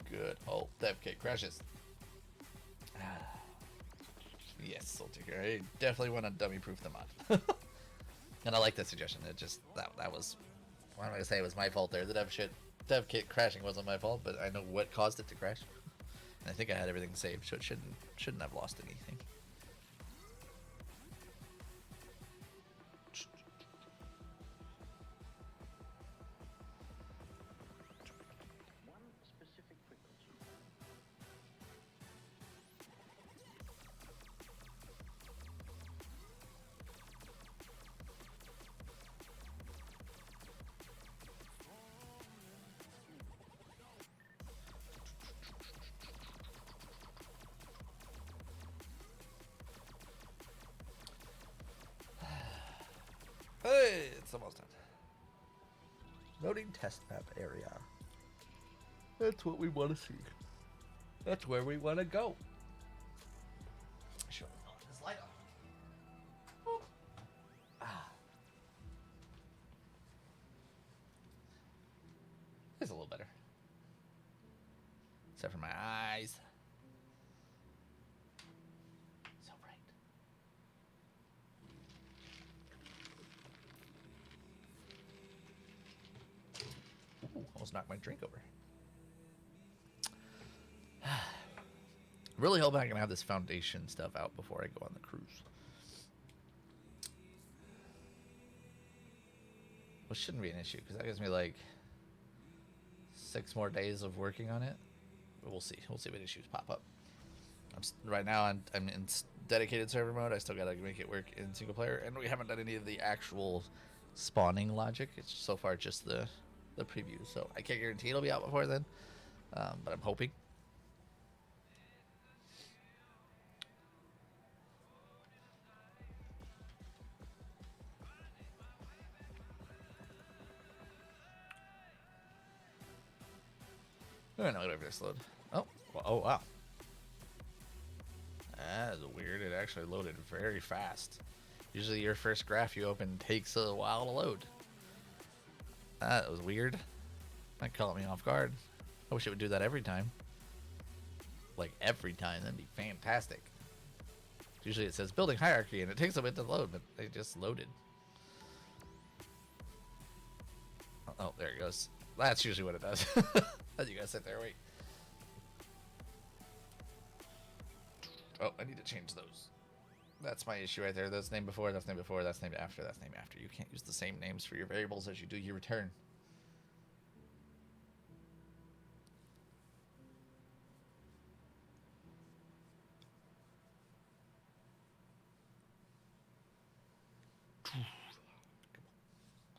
Speaker 3: Good. Oh, dev kit crashes. Yes, Soul Taker. I definitely want to dummy proof them up. And I like that suggestion. It just that was, why am I gonna say it was my fault there? The dev kit crashing wasn't my fault, but I know what caused it to crash. And I think I had everything saved, so it shouldn't have lost anything. Hey, it's almost done. Loading test map area. That's what we want to see. That's where we want to go. Sure, this light on. Woo. Ah. It's a little better. Except for my eyes. So bright. almost knocked my drink over. Really hoping I can have this foundation stuff out before I go on the cruise. Which shouldn't be an issue because that gives me like 6 more days of working on it. But we'll see. We'll see what issues pop up. Right now I'm in dedicated server mode. I still gotta make it work in single player, and we haven't done any of the actual spawning logic. It's so far just the preview, so I can't guarantee it'll be out before then, but I'm hoping. Oh, no, whatever this load. Oh, oh wow. That is weird. It actually loaded very fast. Usually your first graph you open takes a while to load. That was weird. That caught me off guard. I wish it would do that every time. Like every time, that'd be fantastic. Usually it says building hierarchy and it takes a bit to load, but they just loaded. Oh, there it goes. That's usually what it does. You guys sit there, wait. Oh, I need to change those. That's my issue right there. That's name before, that's name before, that's name after, that's name after. You can't use the same names for your variables as you do your return.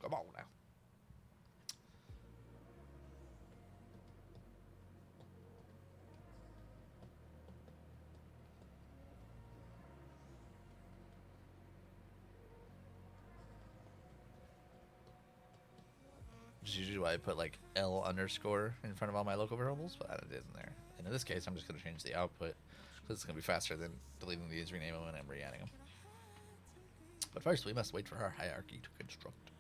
Speaker 3: Come on now. Which is usually why I put like L underscore in front of all my local variables, but I did in there. And in this case, I'm just going to change the output because it's going to be faster than deleting these, rename them, and I'm re-adding them. But first, we must wait for our hierarchy to construct.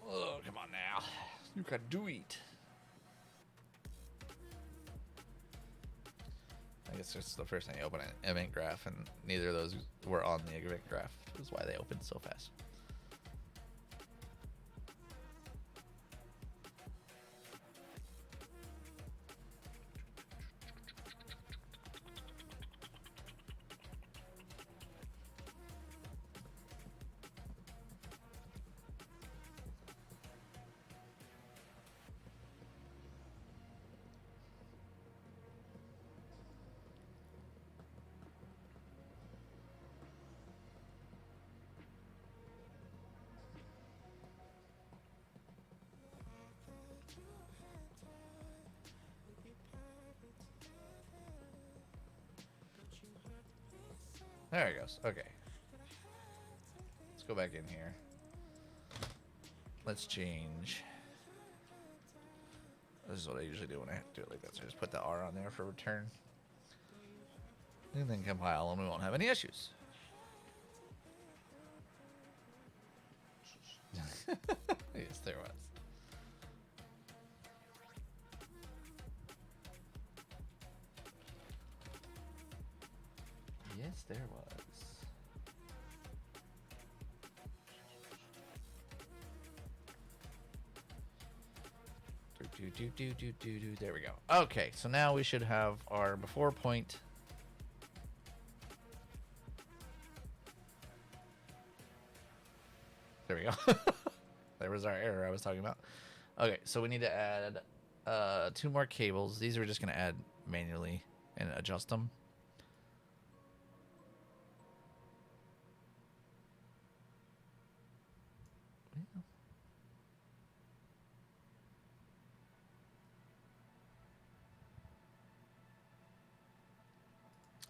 Speaker 3: Oh, come on now. You can do it. I guess it's the first time you open an event graph, and neither of those were on the event graph. That's why they opened so fast. There it goes. Okay. Let's go back in here. Let's change. This is what I usually do when I have to do it like that. So I just put the R on there for return. And then compile, and we won't have any issues. Yes, there was. Yes, there was. There we go. Okay, so now we should have our before point. There we go. There was our error I was talking about. Okay, so we need to add 2 more cables. These we're just going to add manually and adjust them.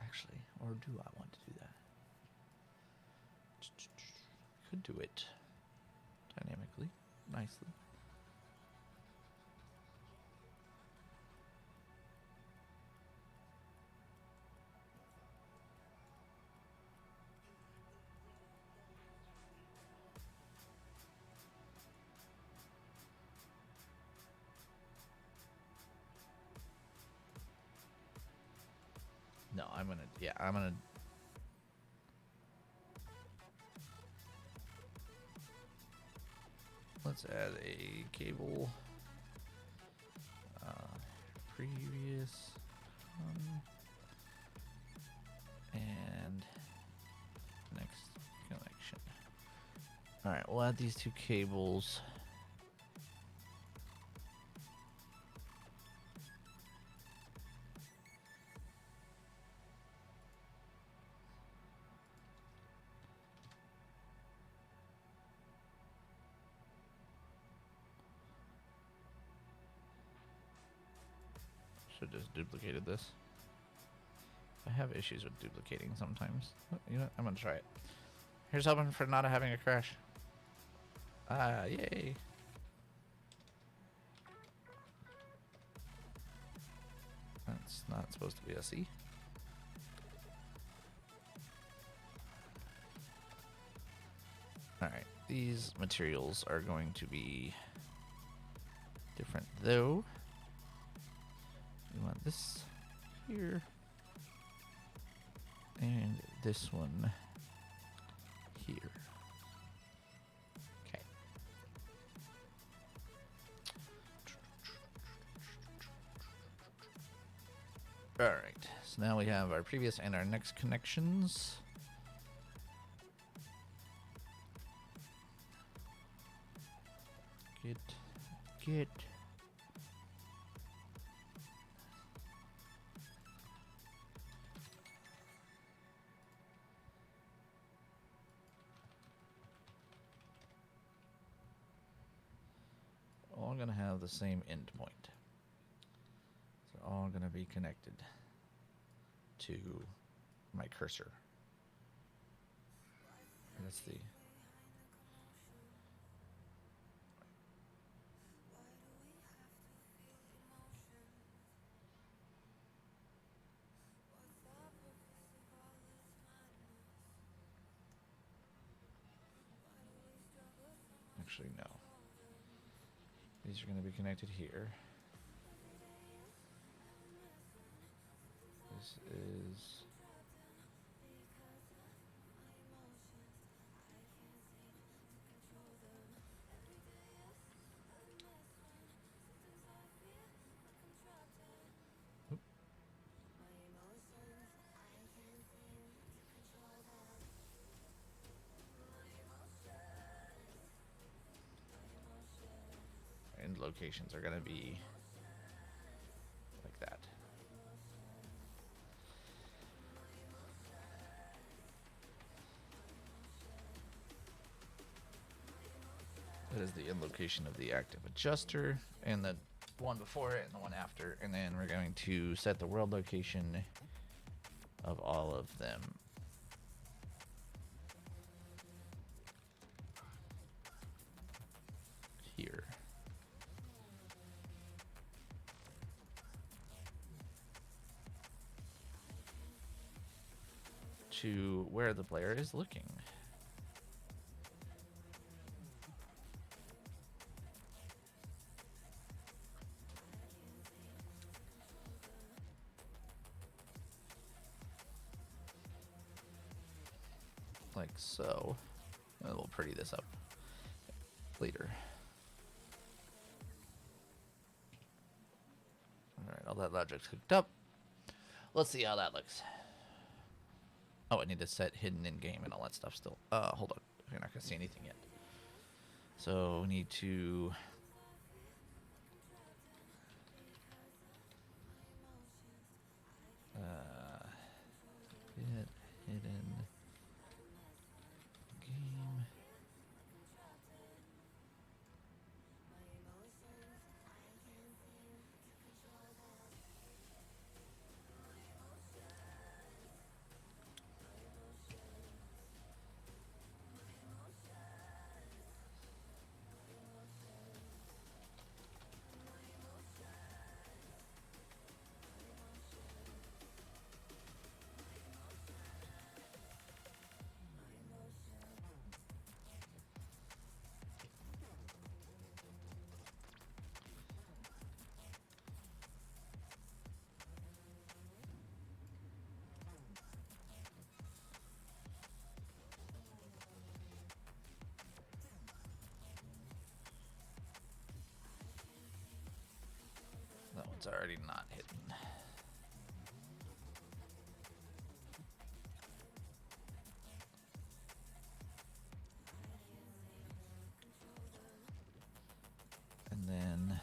Speaker 3: Actually, or do I want to do that? Could do it dynamically, nicely. No, I'm gonna. Yeah, I'm gonna. Let's add a cable. Previous. And next connection. All right, we'll add these two cables. Should just duplicated this. I have issues with duplicating sometimes. You know, I'm gonna try it. Here's hoping for not having a crash. Ah, yay. That's not supposed to be a C. Alright, these materials are going to be different though. We want this here. And this one here. Okay. Alright, so now we have our previous and our next connections. Get. All gonna have the same endpoint. They're all gonna be connected to my cursor. And that's the actually no. These are going to be connected here. This is Oop. And locations are going to be like that. That is the end location of the active adjuster, and the one before it and the one after. And then we're going to set the world location of all of them. Here. To where the player is looking. Like so. And we'll pretty this up later. Alright, all that logic's hooked up. Let's see how that looks. Oh, I need to set hidden in game and all that stuff still. Hold on. You're not gonna see anything yet. So we need to get hidden game. It's already not hidden. And then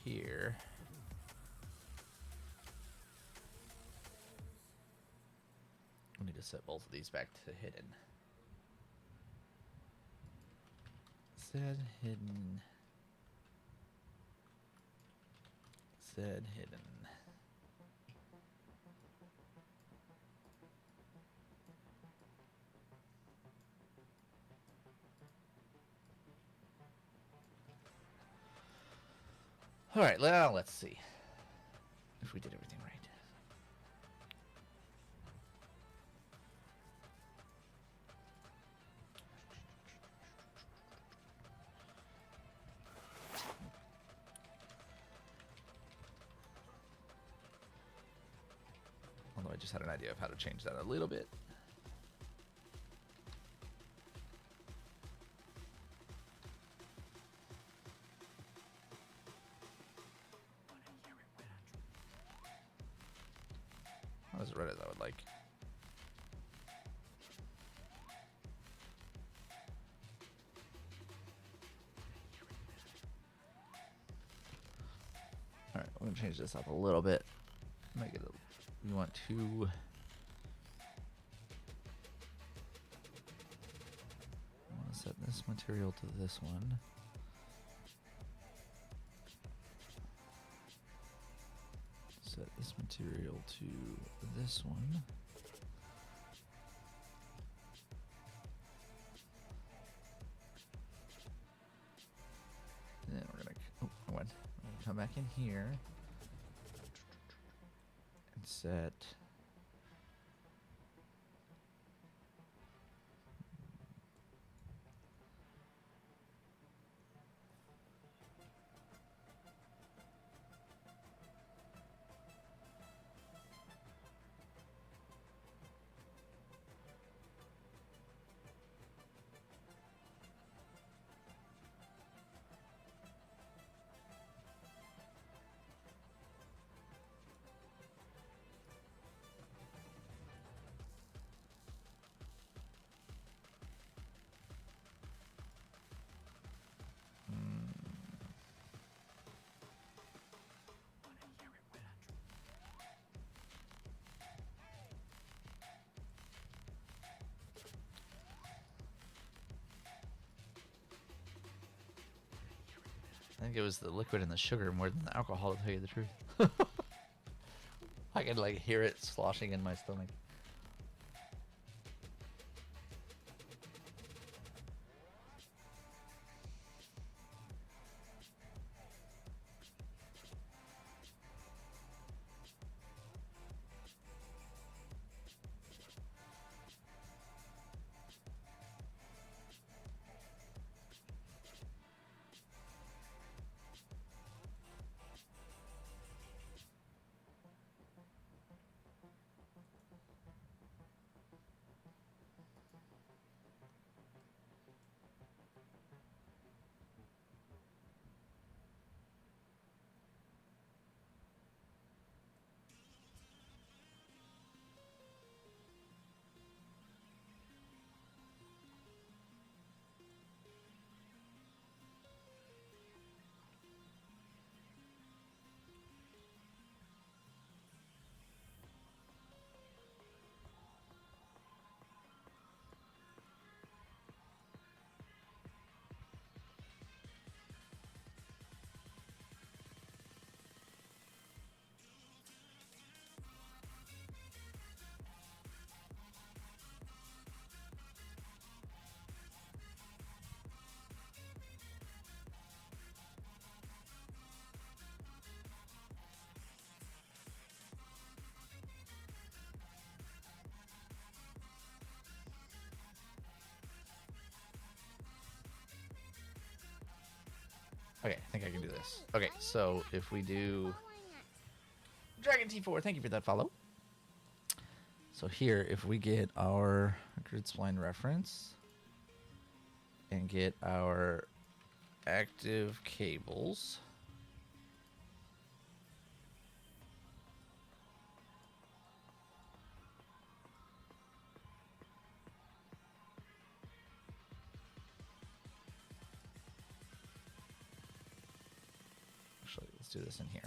Speaker 3: here. We need to set both of these back to hidden. Set hidden. Set hidden. All right, well, let's see if we did everything right. Although I just had an idea of how to change that a little bit. Not as red as I would like. All right, we're gonna change this up a little bit. Make it. We want to. I want to set this material to this one. Set this material to this one. And then we're gonna, we're gonna come back in here and set. I think it was the liquid and the sugar more than the alcohol, to tell you the truth. I could like hear it sloshing in my stomach. Okay, I think I can do this. Okay, so if we do Dragon T4, thank you for that follow. So here, if we get our grid spline reference and get our active cables. Actually, let's do this in here.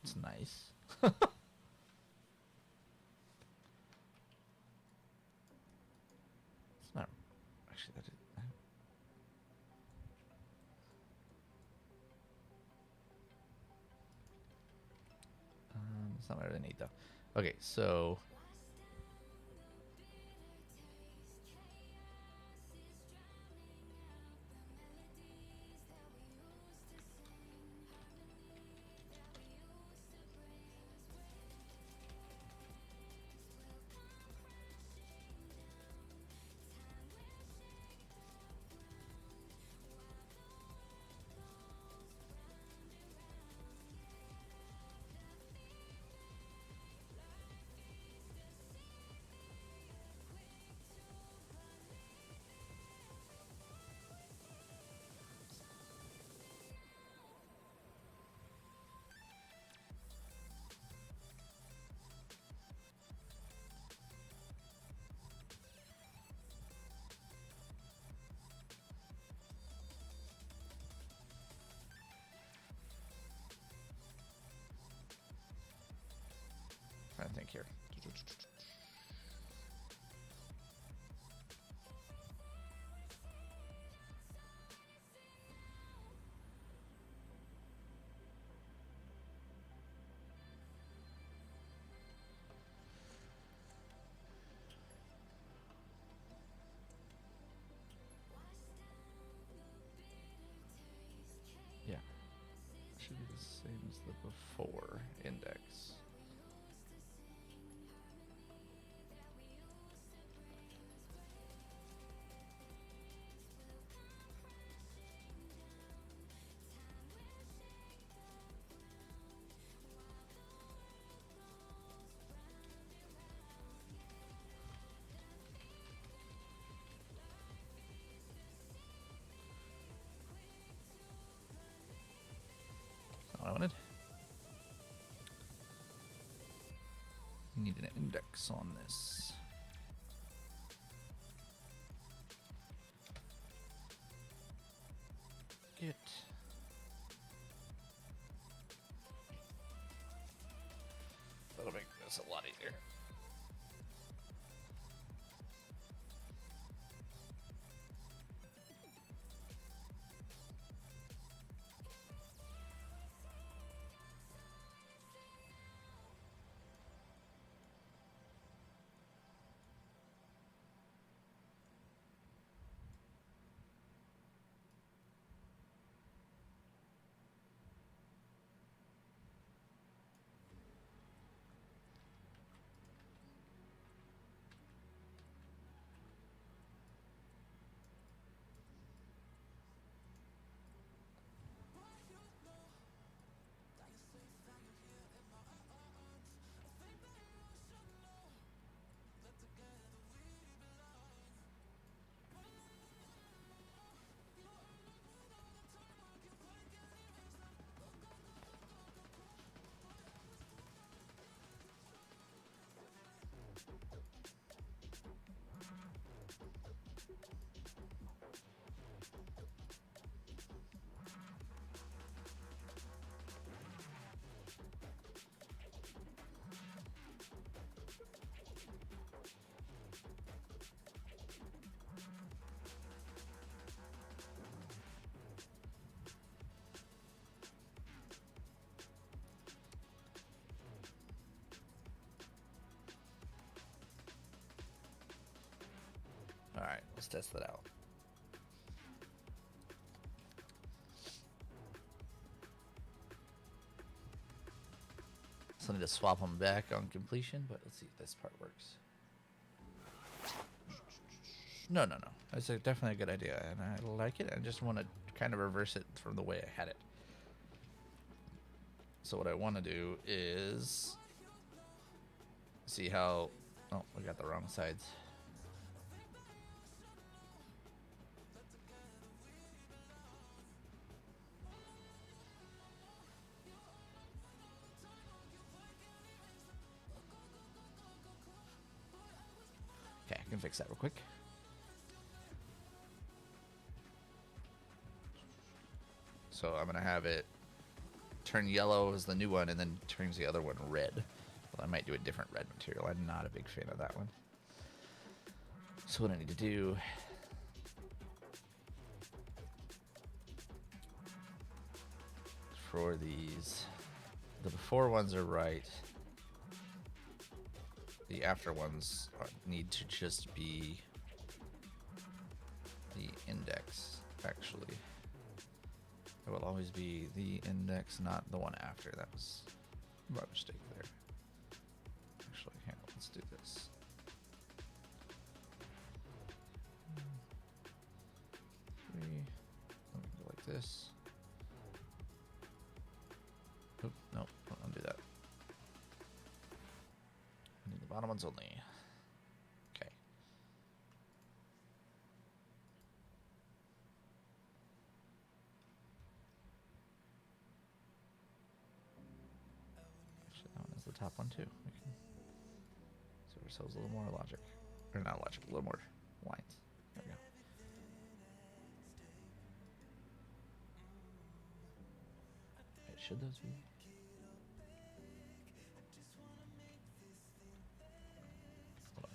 Speaker 3: It's nice. It's not actually that. It's not what I need though. Okay, so trying to think here. Yeah, should be the same as the before index. That's not what I wanted. Need an index on this. Get. That'll make this a lot easier. All right, let's test that out. So I need to swap them back on completion, but let's see if this part works. No. It's definitely a good idea, and I like it. I just want to kind of reverse it from the way I had it. So what I want to do is see how... Oh, we got the wrong sides. Okay, I can fix that real quick. So I'm gonna have it turn yellow as the new one, and then turns the other one red. Well, I might do a different red material. I'm not a big fan of that one. So what I need to do... for these, the before ones are right. The after ones need to just be the index, actually. It will always be the index, not the one after. That was my mistake there. Actually, hang on, let's do this. Three. Let me go like this. Oop, nope, don't undo that. I need the bottom ones only. Okay. Actually, that one is the top one too. We can give ourselves a little more logic. Or not logic, a little more lines. There we go. Wait, should those be? Hold on.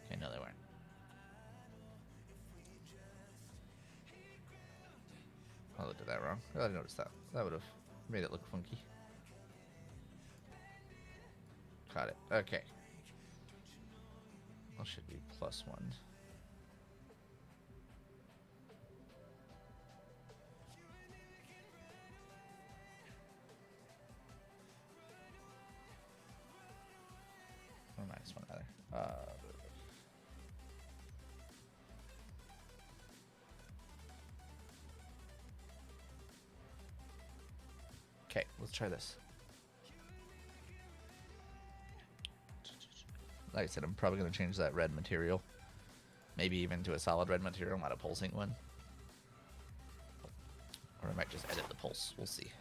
Speaker 3: Okay, no, they weren't. I looked at that wrong. I noticed that. That would have made it look funky. Got it. Okay. Well, should be +1. Or -1 rather. Okay, let's try this. Like I said, I'm probably going to change that red material. Maybe even to a solid red material, not a pulsing one. Or I might just edit the pulse. We'll see.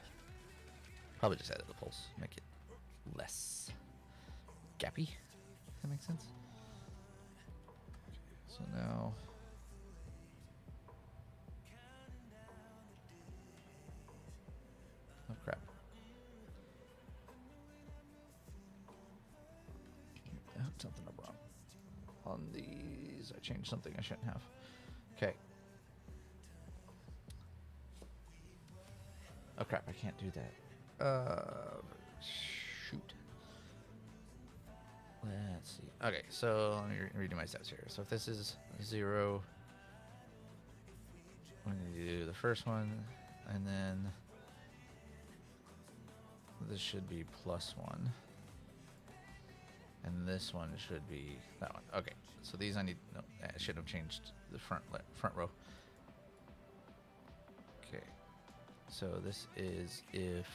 Speaker 3: Probably just edit the pulse. Make it less gappy. If that makes sense. So now... Oh, crap. I hooked something up wrong. On these, I changed something I shouldn't have. Okay. Oh crap, I can't do that. Shoot. Let's see. Okay, so let me redo my steps here. So if this is 0, I'm going to do the first one, and then this should be +1. And this one should be that one. Okay, so these I need. No, I should have changed the front row. Okay, so this is if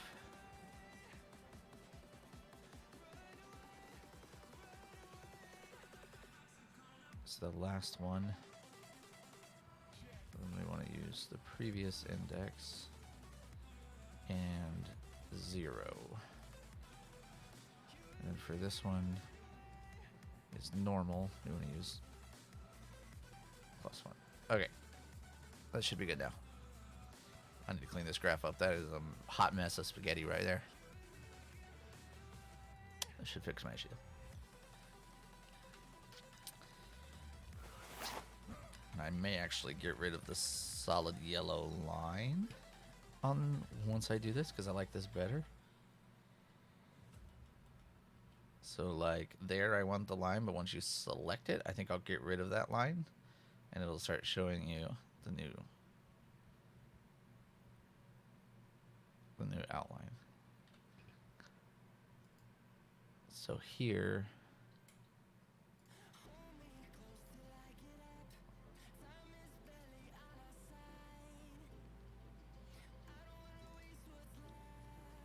Speaker 3: it's the last one. Then we want to use the previous index and 0. And then for this one, it's normal. We want to use +1. Okay. That should be good now. I need to clean this graph up. That is a hot mess of spaghetti right there. That should fix my issue. I may actually get rid of the solid yellow line on once I do this, because I like this better. So like there I want the line, but once you select it, I think I'll get rid of that line and it'll start showing you the new outline. So here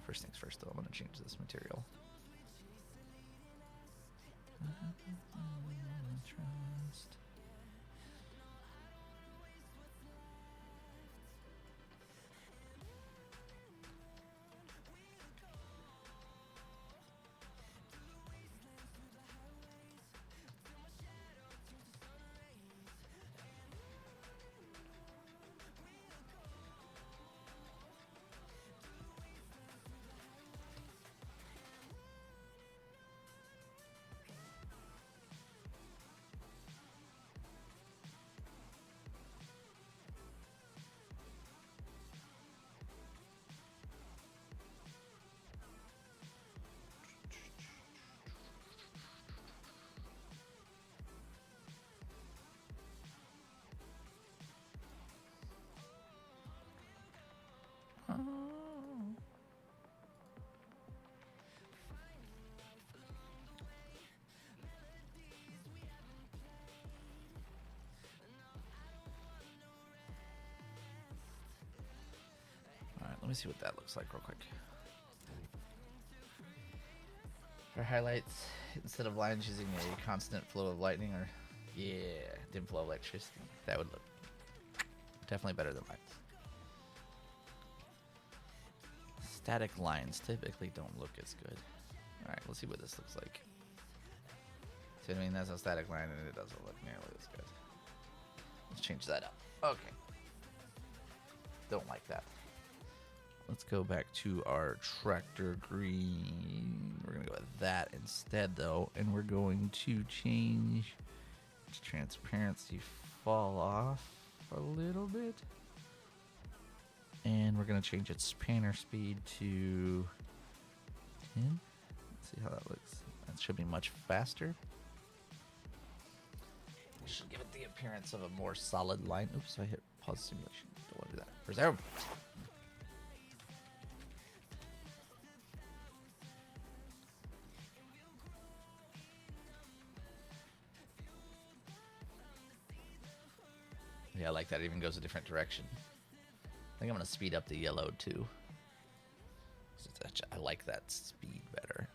Speaker 3: first things first though, I'm gonna change this material. Trust. Alright, let me see what that looks like real quick. For highlights, instead of lines using a constant flow of lightning or dim flow of electricity, that would look definitely better than lines. Static lines typically don't look as good. Alright, let's see what this looks like. See what I mean? That's a static line and it doesn't look nearly as good. Let's change that up. Okay. Don't like that. Let's go back to our tractor green. We're going to go with that instead though. And we're going to change its transparency fall off a little bit. And we're going to change its spanner speed to 10. Let's see how that looks. That should be much faster. Should give it the appearance of a more solid line. Oops, I hit pause simulation. Don't want to do that. Preserve. Yeah, I like that. It even goes a different direction. I think I'm going to speed up the yellow too. I like that speed better.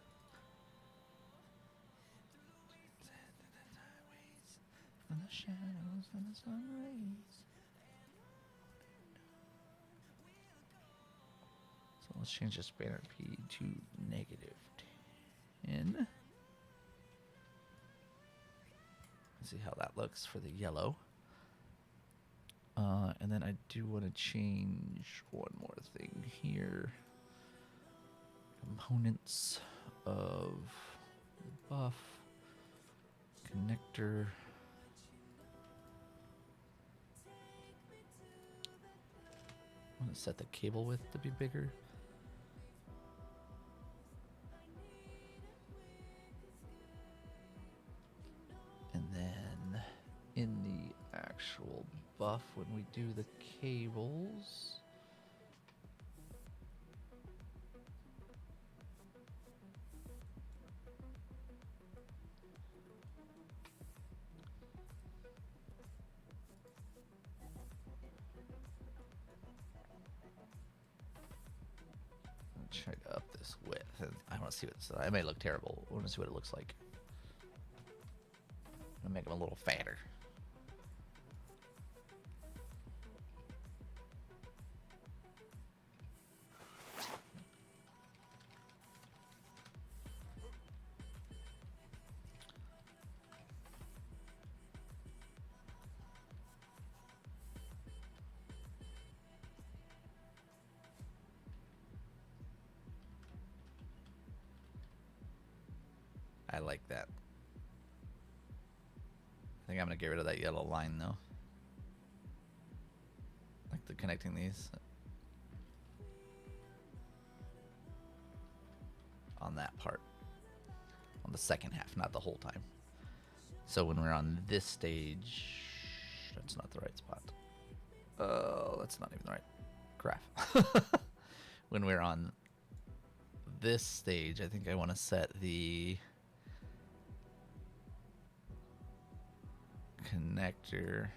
Speaker 3: From the shadows, from the sun rays. So let's change the spanner speed to -10. Let's see how that looks for the yellow. And then I do want to change one more thing here. Components of buff, connector. I want to set the cable width to be bigger. And then in the actual buff, when we do the cables, try to up this width. I want to see what I may look terrible. I want to see what it looks like. I'm gonna make them a little fatter. I like that. I think I'm gonna get rid of that yellow line though. Like the connecting these. On that part. On the second half, not the whole time. So when we're on this stage, that's not the right spot. Oh, that's not even the right graph. When we're on this stage, I think I want to set the connector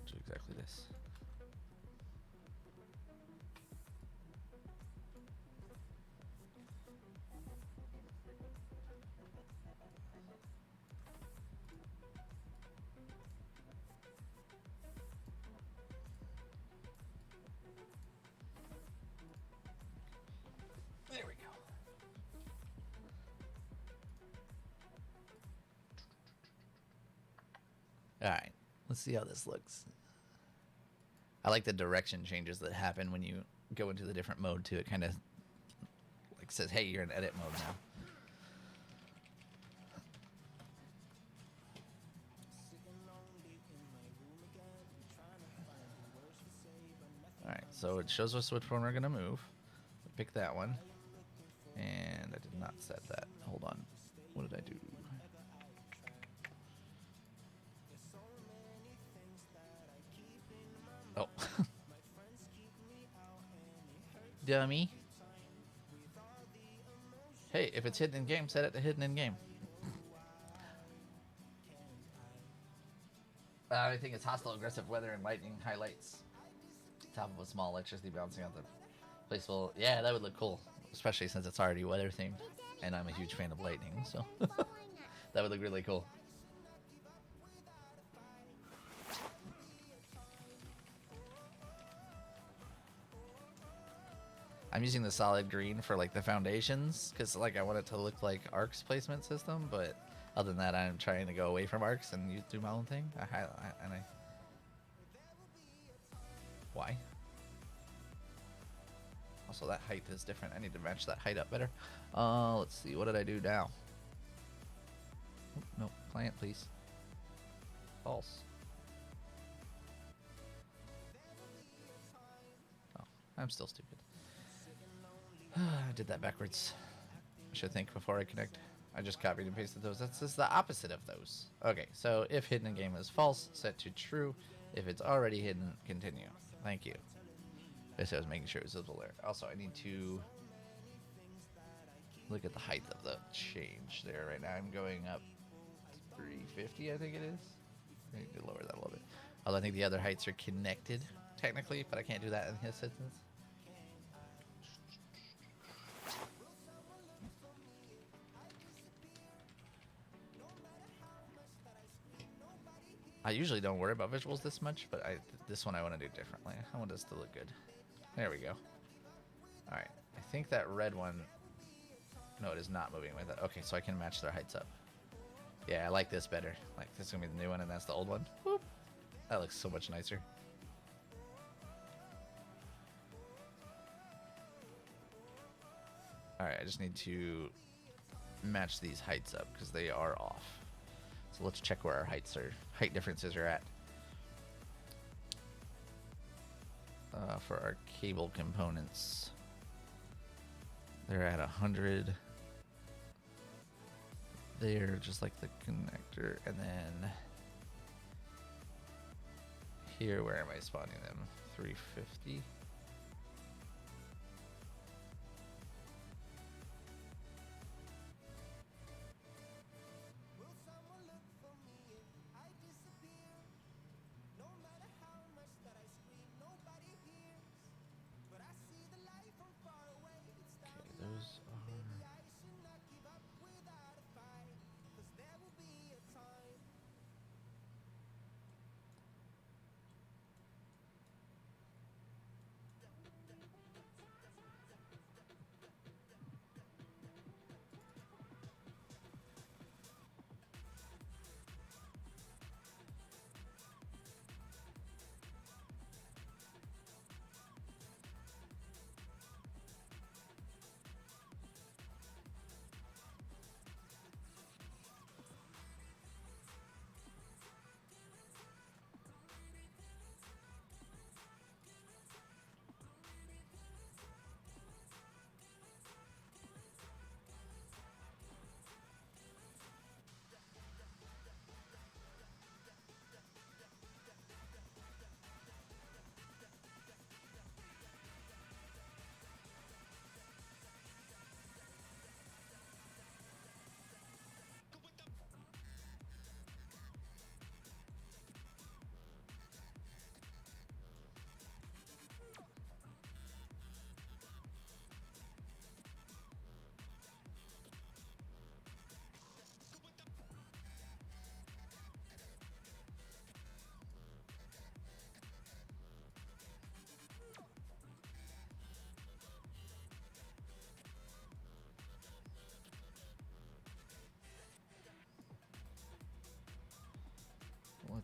Speaker 3: to exactly this. There we go. All right, let's see how this looks. I like the direction changes that happen when you go into the different mode too. It kind of like says, "Hey, you're in edit mode now." All right, so it shows us which one we're gonna move. Pick that one, and I did not set that. Hold on, what did I do? Oh. Dummy. Hey, if it's hidden in game, set it to hidden in game. I think it's hostile, aggressive weather and lightning highlights. Top of a small electricity bouncing out the place. Well, yeah, that would look cool, especially since it's already weather themed, and I'm a huge fan of lightning, so that would look really cool. I'm using the solid green for like the foundations because like I want it to look like Ark's placement system, but other than that, I'm trying to go away from Arcs and do my own thing. Why? Also, that height is different. I need to match that height up better. Let's see. What did I do now? Oh, no, plant, please. False. Oh, I'm still stupid. I did that backwards. I should think before I connect. I just copied and pasted those. That's just the opposite of those. Okay, so if hidden in game is false, set to true. If it's already hidden, continue. Thank you. This I was making sure it was visible there. Also, I need to look at the height of the change there. Right now, I'm going up 350, I think it is. I need to lower that a little bit. Although I think the other heights are connected, technically, but I can't do that in his instance. I usually don't worry about visuals this much, but this one I want to do differently. I want this to look good. There we go. Alright, I think that red one... No, it is not moving with it. Okay, so I can match their heights up. Yeah, I like this better. Like, this is going to be the new one, and that's the old one. Whoop. That looks so much nicer. Alright, I just need to match these heights up, because they are off. So let's check where our height differences are at. For our cable components, they're at 100. They're just like the connector, and then here, where am I spawning them? 350.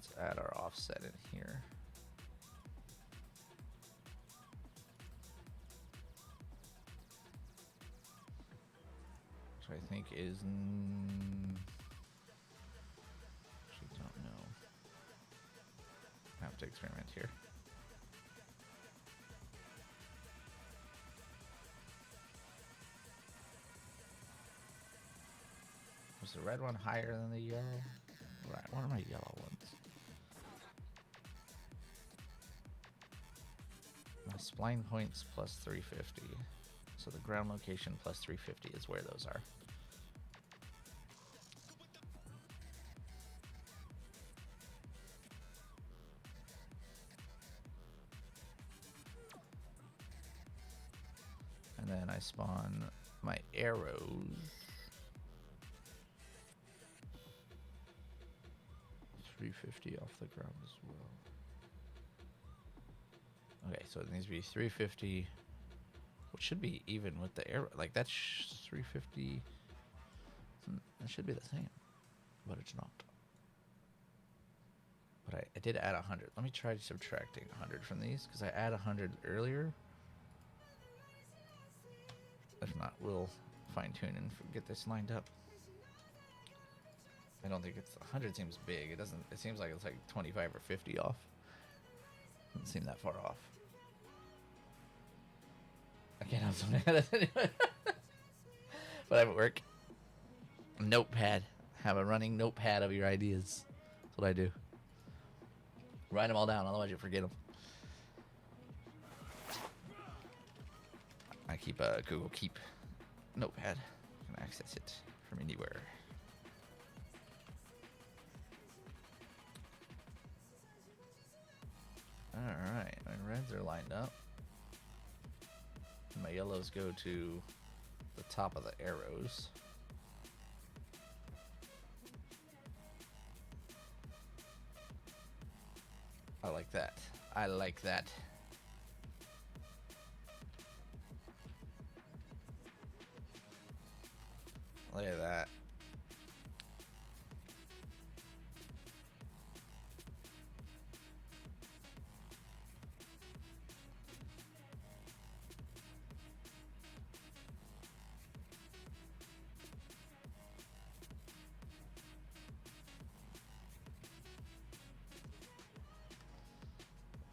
Speaker 3: Let's add our offset in here. Which I think is... actually don't know. I have to experiment here. Was the red one higher than the yellow? Right, one of my yellow ones. My spline points plus 350. So the ground location plus 350 is where those are. And then I spawn my arrows. 350 off the ground as well. Okay, so it needs to be 350, which should be even with the arrow. Like that's 350. That should be the same, but it's not. But I did add 100. Let me try subtracting 100 from these because I add 100 earlier. If not, we'll fine tune and get this lined up. I don't think it's 100 seems big. It doesn't. It seems like it's like 25 or 50 off. Doesn't seem that far off. I can't have something like that anyway. But I'm at work. Notepad. Have a running notepad of your ideas. That's what I do. Write them all down, otherwise you forget them. I keep a Google Keep notepad. You can access it from anywhere. Alright, my reds are lined up. My yellows go to the top of the arrows. I like that. I like that. Look at that.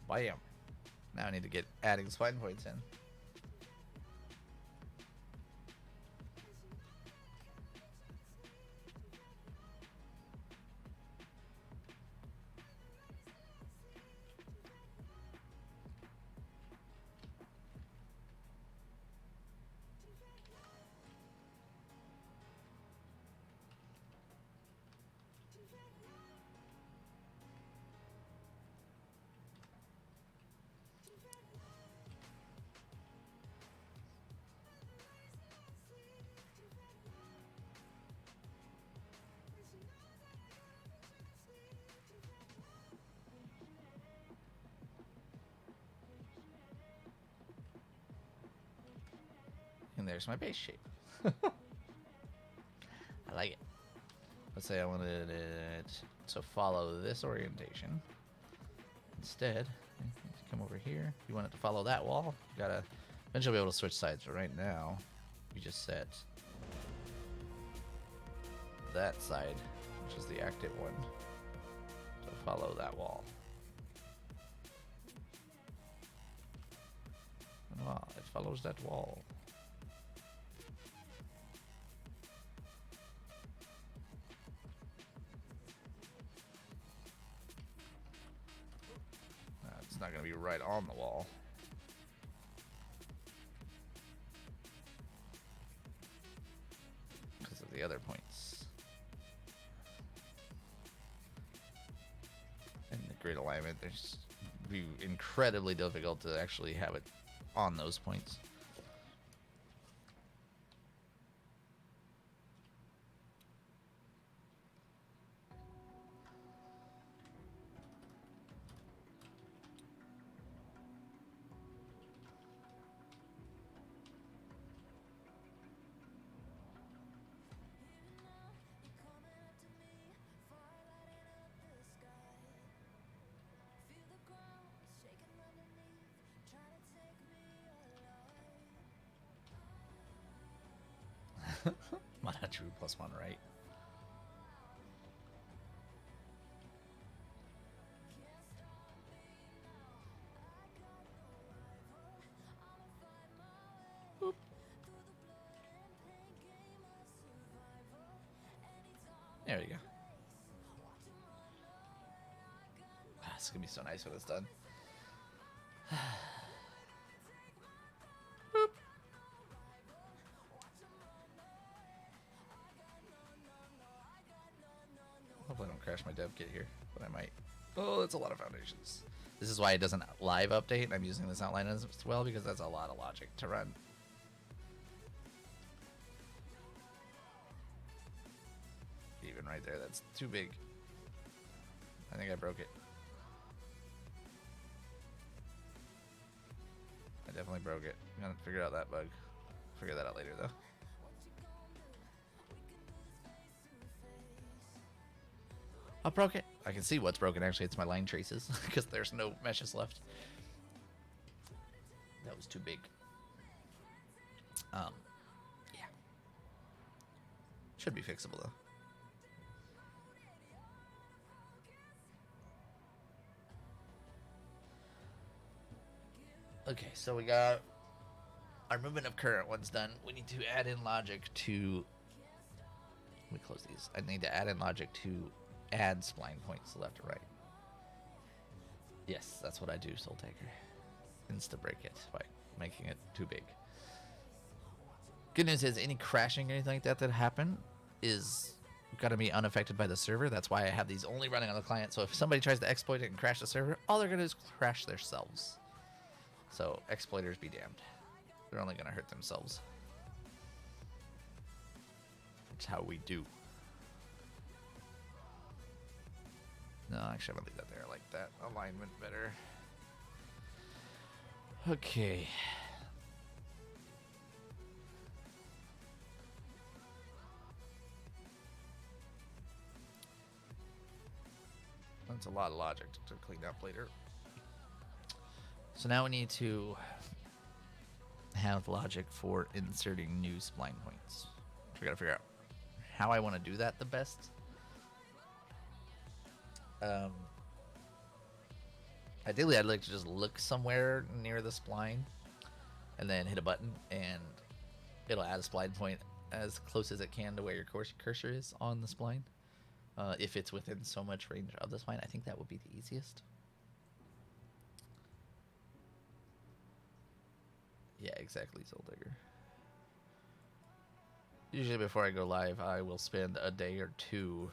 Speaker 3: Bam. Now I need to get adding spine points in. And there's my base shape. I like it. Let's say I wanted it to follow this orientation. Instead, come over here. You want it to follow that wall. You gotta eventually be able to switch sides. But right now, we just set that side, which is the active one, to follow that wall. And wow, it follows that wall. It's not going to be right on the wall. Because of the other points. In the grid alignment, there's be incredibly difficult to actually have it on those points. Mana true +1, right? Boop. There we go. Ah, it's gonna be so nice when it's done. Boop. Hopefully I don't crash my dev kit here, but I might. Oh, that's a lot of foundations. This is why it doesn't live update. I'm using this outline as well because that's a lot of logic to run. Even right there, that's too big. I think I broke it. I definitely broke it. I'm gonna figure out that bug. Figure that out later though. I broke it. I can see what's broken actually. It's my line traces because there's no meshes left. That was too big. Yeah. Should be fixable though. Okay, so we got our movement of current one's done. We need to add in logic to. Let me close these. I need to add in logic to add spline points left and right. Yes, that's what I do, Soul Taker. Insta break it by making it too big. Good news is any crashing or anything like that that happen is gonna be unaffected by the server. That's why I have these only running on the client. So if somebody tries to exploit it and crash the server, all they're gonna do is crash themselves. So exploiters be damned. They're only gonna hurt themselves. That's how we do. No, actually, I'm gonna leave that there. I like that alignment better. Okay. That's a lot of logic to clean up later. So now we need to have logic for inserting new spline points. So we gotta figure out how I want to do that the best. Ideally, I'd like to just look somewhere near the spline and then hit a button and it'll add a spline point as close as it can to where your cursor is on the spline. If it's within so much range of the spline, I think that would be the easiest. Yeah, exactly, Soul Digger. Usually before I go live, I will spend a day or two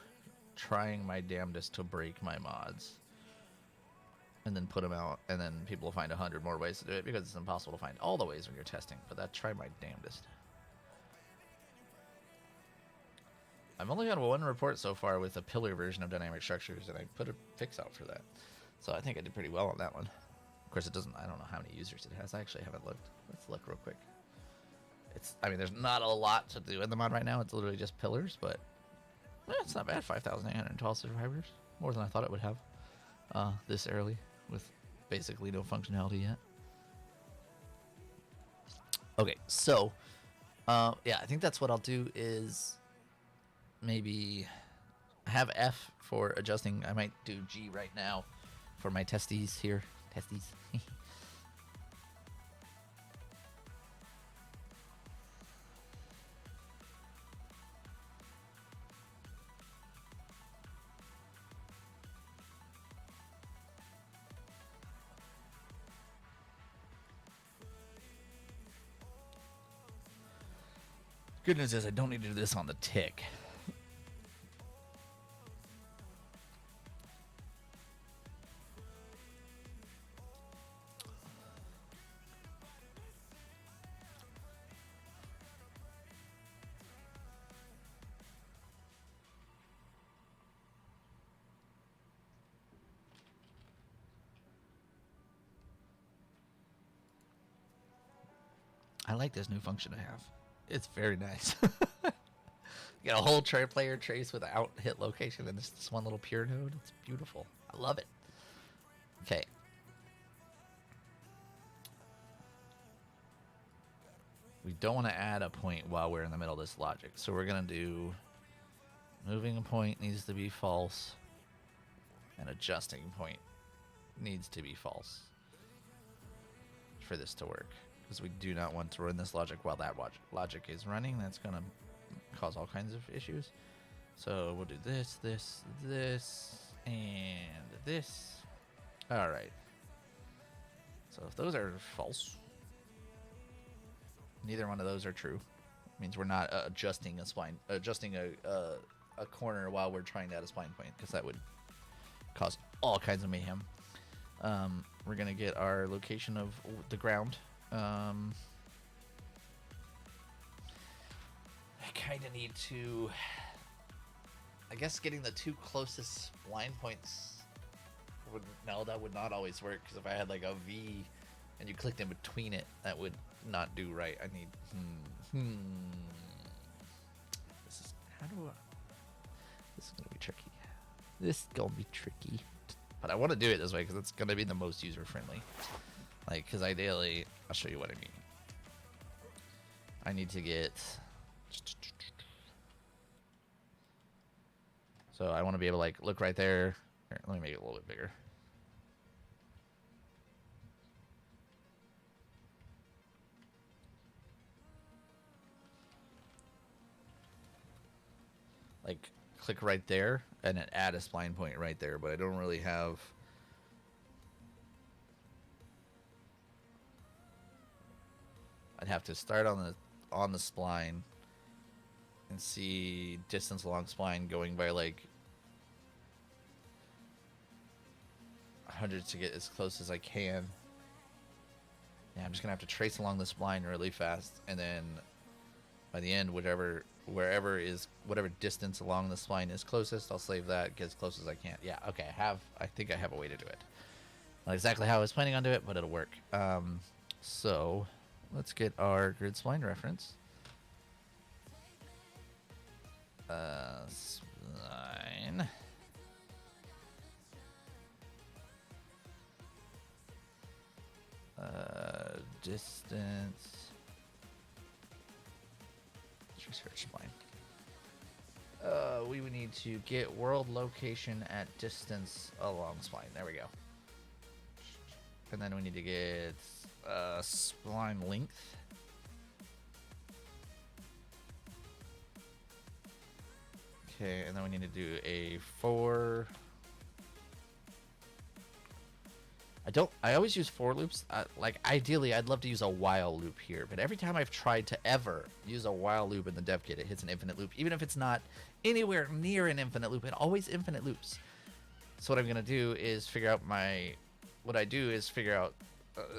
Speaker 3: trying my damnedest to break my mods. And then put them out, and then people will find 100 more ways to do it because it's impossible to find all the ways when you're testing, but I try my damnedest. I've only got one report so far with a pillar version of dynamic structures, and I put a fix out for that. So I think I did pretty well on that one. Of course, it doesn't, I don't know how many users it has. I actually haven't looked. Let's look real quick. I mean, there's not a lot to do in the mod right now. It's literally just pillars, but it's not bad. 5,812 survivors. More than I thought it would have this early with basically no functionality yet. Okay, so yeah, I think that's what I'll do is maybe have F for adjusting. I might do G right now for my testes here. Testes. Good news is I don't need to do this on the tick. I like this new function to have. It's very nice. You got a whole player trace without hit location and this one little pure node. It's beautiful. I love it. Okay. we don't want to add a point while we're in the middle of this logic. So we're going to do moving a point needs to be false, and adjusting point needs to be false for this to work. Because we do not want to run this logic while that logic is running. That's going to cause all kinds of issues. So we'll do this, this, this, and this. All right. So if those are false, neither one of those are true. Means we're not adjusting a spline, adjusting a corner while we're trying to add a spline point, because that would cause all kinds of mayhem. We're gonna get our location of the ground. I kind of need to, I guess, getting the two closest spline points would, no, that would not always work, because if I had like a V and you clicked in between it, that would not do right. I need this is, how do I, this is gonna be tricky. This is gonna be tricky, but I want to do it this way because it's gonna be the most user friendly. Like, because ideally, I'll show you what I mean. I need to get, so I want to be able to like look right there. Here, let me make it a little bit bigger. Like, click right there and then add a spline point right there, but I don't really have. I'd have to start on the spline and see distance along spline going by like 100 to get as close as I can. Yeah, I'm just gonna have to trace along the spline really fast, and then by the end, whatever distance along the spline is closest, I'll save that, get as close as I can. Yeah, okay, I think I have a way to do it. Not exactly how I was planning on doing it, but it'll work. So let's get our grid spline reference. Spline. Distance. Research spline. We would need to get world location at distance along spline. There we go. And then we need to get spline length. Okay, and then we need to do a for. I always use for loops. Like, ideally, I'd love to use a while loop here, but every time I've tried to ever use a while loop in the dev kit, it hits an infinite loop. Even if it's not anywhere near an infinite loop, it always infinite loops. So what I'm gonna do is figure out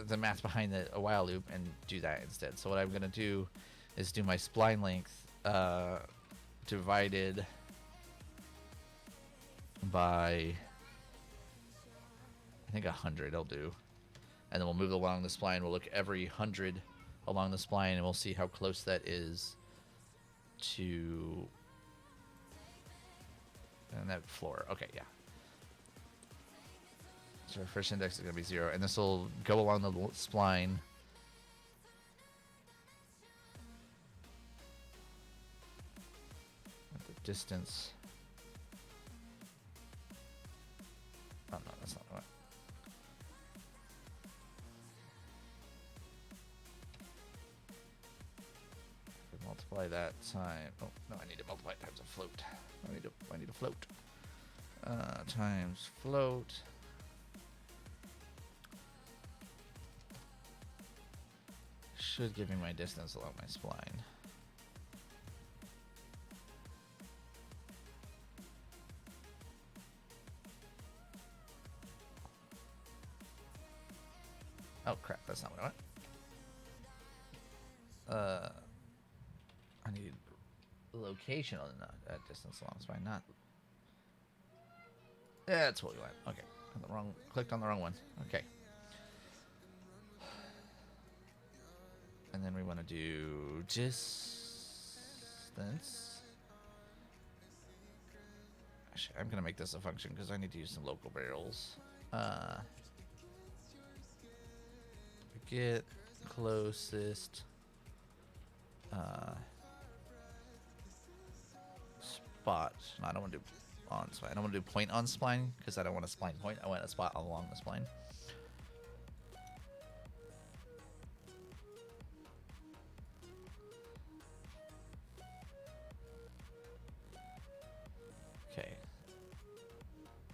Speaker 3: the math behind a while loop and do that instead. So what I'm gonna do is do my spline length divided by, I think 100 will do. And then we'll move along the spline. We'll look every 100 along the spline, and we'll see how close that is to, and that floor. Okay, yeah. So our first index is going to be 0, and this will go along the spline. At the distance. Oh, no, that's not what. Multiply that time. Oh no, I need to multiply it times a float. I need a float. Times float. Should give me my distance along my spline. Oh crap, that's not what I want. I need location on that distance along spine, not. Yeah, that's what we want. Okay, clicked on the wrong one. Okay. And then we want to do distance. Actually, I'm gonna make this a function because I need to use some local variables. Get closest spot. No, I don't want to do on spline. I don't want to do point on spline because I don't want a spline point. I want a spot along the spline. Okay.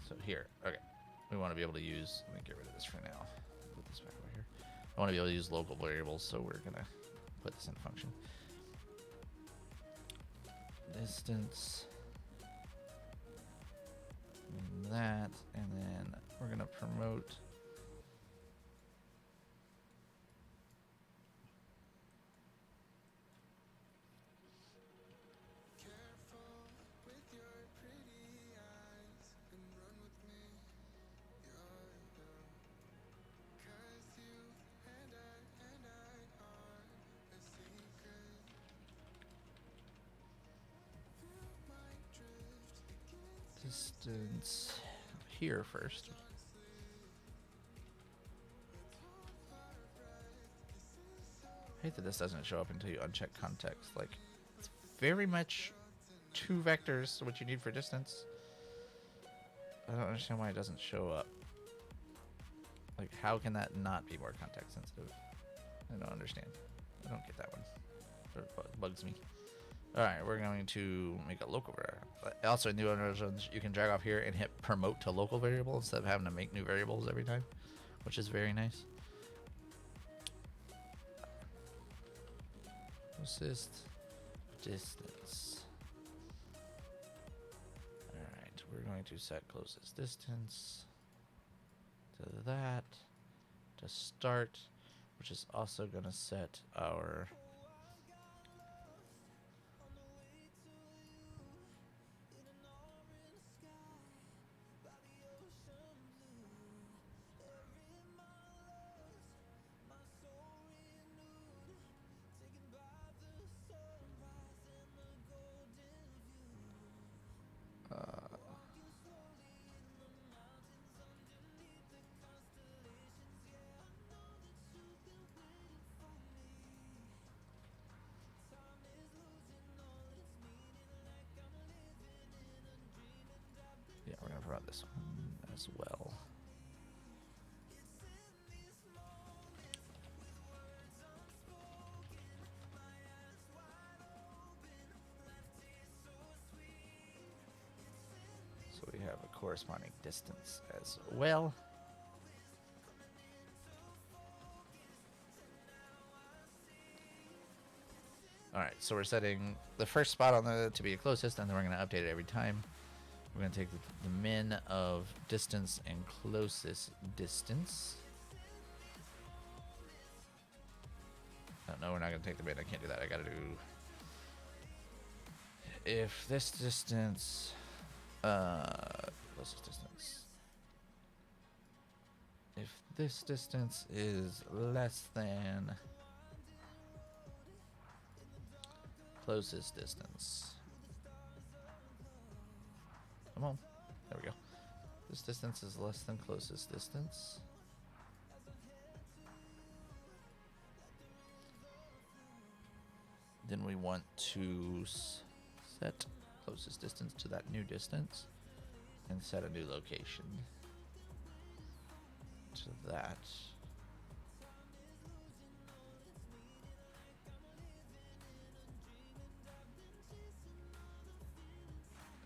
Speaker 3: So here, okay. We want to be able to use, let me get rid of this for now. Put this back over here. I want to be able to use local variables, so we're going to put this in function. Distance. And that, and then we're going to promote. Distance here first. I hate that this doesn't show up until you uncheck context. Like, it's very much 2 vectors, what you need for distance. I don't understand why it doesn't show up. Like, how can that not be more context sensitive? I don't understand. I don't get that one. It bugs me. Alright, we're going to make a local variable. Also, in new versions, you can drag off here and hit promote to local variable instead of having to make new variables every time, which is very nice. Assist distance. Alright, we're going to set closest distance to that to start, which is also going to set our yeah, we're going to run this one as well. So we have a corresponding distance as well. Alright, so we're setting the first spot on the to be a closest, and then we're going to update it every time. We're going to take the min of distance and closest distance. Oh, no, we're not going to take the min. I can't do that. I got to do... If this distance... closest distance. If this distance is less than... closest distance. Come on. There we go. This distance is less than closest distance. Then we want to set closest distance to that new distance and set a new location to that.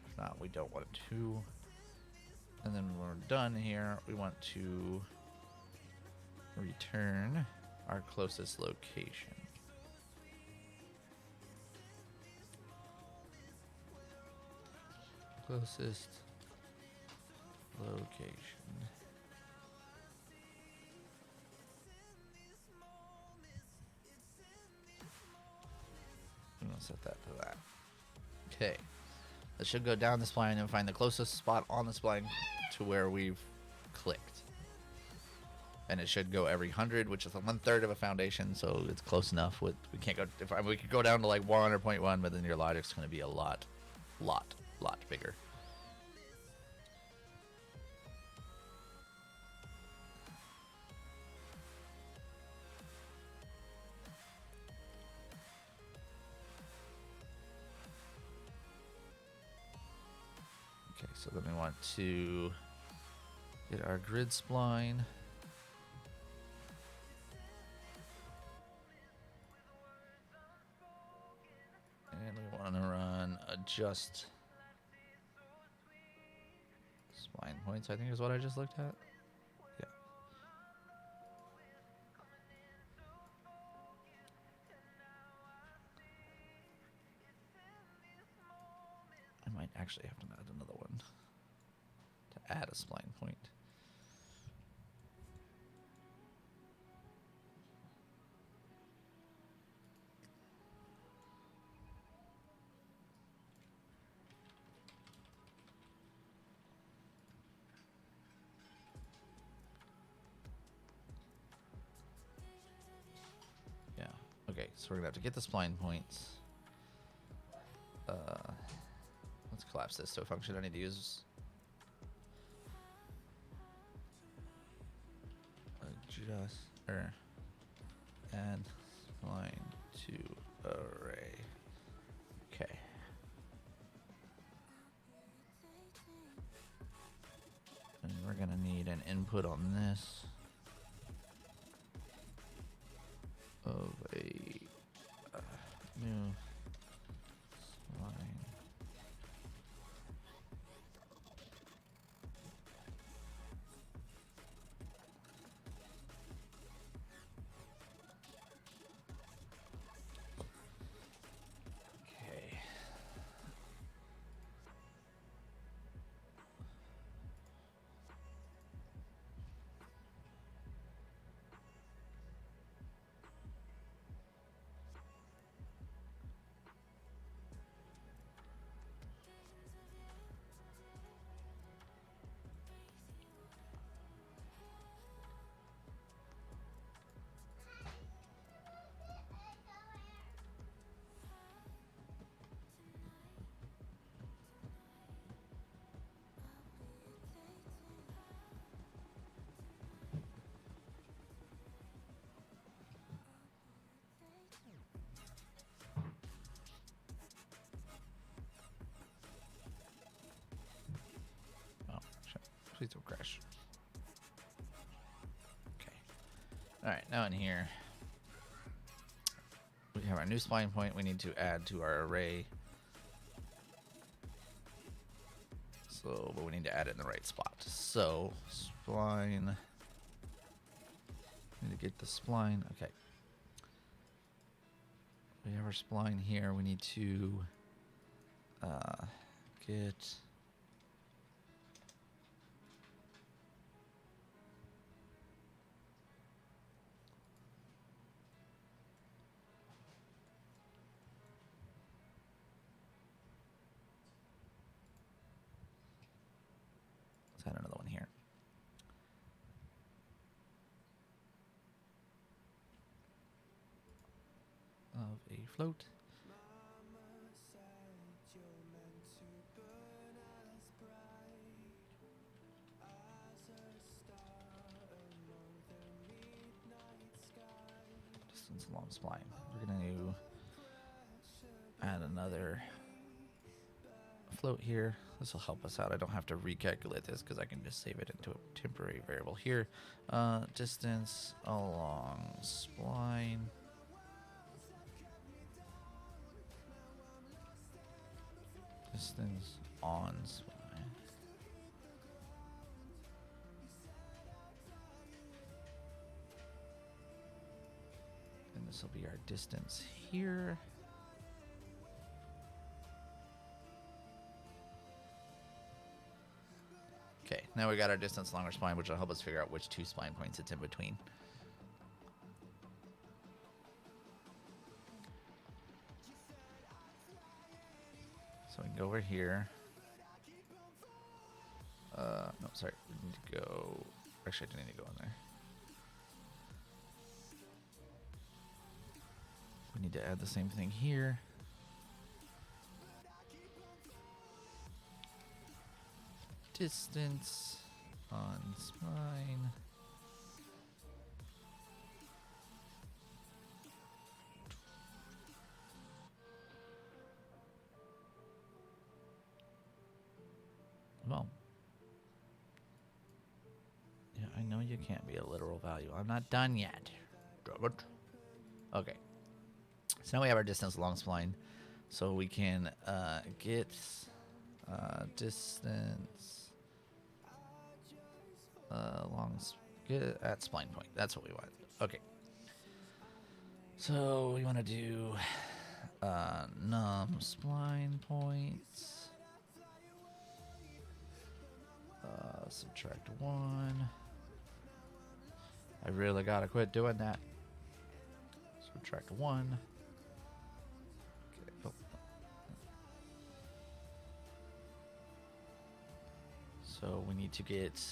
Speaker 3: If not, we don't want to. And then when we're done here, we want to return our closest location. Closest location. I'm gonna set that to that. Okay. That should go down the spline and find the closest spot on the spline to where we've clicked. And it should go every 100, which is 1/3 of a foundation, so it's close enough. We can't go. We could go down to like 1 or 0.1, but then your logic's going to be a lot bigger. so then we want to get our grid spline. And we want to run adjust spline points, I think is what I just looked at. Yeah. I might actually have to add another one to add a spline point. Yeah. Okay, so we're gonna have to get the spline points. Let's collapse this to a function I need to use. Adjust or add spline to array. Okay. And we're gonna need an input on this of a new spline. Okay. Oh, shit. Please don't crash. Okay. Alright, now in here, we have our new spline point we need to add to our array. So, but we need to add it in the right spot. So, spline. Need to get the spline. Okay. We have our spline here. We need to get. Let's add another one here. Of a float. Distance along spline. We're going to add another float here. This will help us out. I don't have to recalculate this because I can just save it into a temporary variable here. Distance along spline. Distance on spline. And this will be our distance here. Okay, now we got our distance along our spline, which will help us figure out which two spline points it's in between. So we can go over here. No, sorry. We need to go. Actually, I didn't need to go in there. We need to add the same thing here. Distance on spline. Come it can't be a literal value. I'm not done yet. Damn it. Okay. So now we have our distance along spline. So we can get distance get it at spline point. That's what we want. Okay. So we want to do num spline points. Subtract 1. I really gotta quit doing that. Subtract 1. Okay. Oh. So we need to get,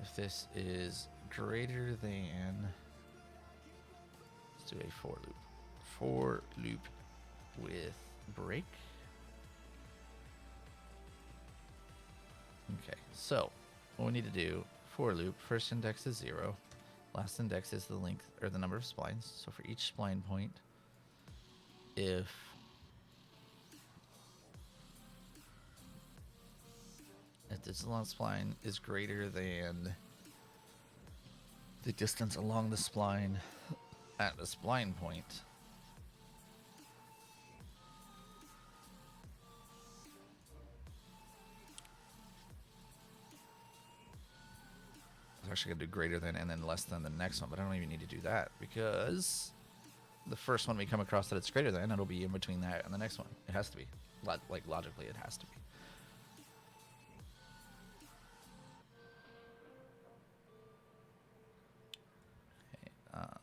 Speaker 3: if this is greater than, let's do a for loop. For loop with break. Okay, so what we need to do, for loop, first index is 0, last index is the length or the number of splines. So for each spline point, if distance along spline is greater than the distance along the spline at the spline point, I was actually going to do greater than and then less than the next one, but I don't even need to do that because the first one we come across that it's greater than, it'll be in between that and the next one. It has to be. Like, logically, it has to be. Okay,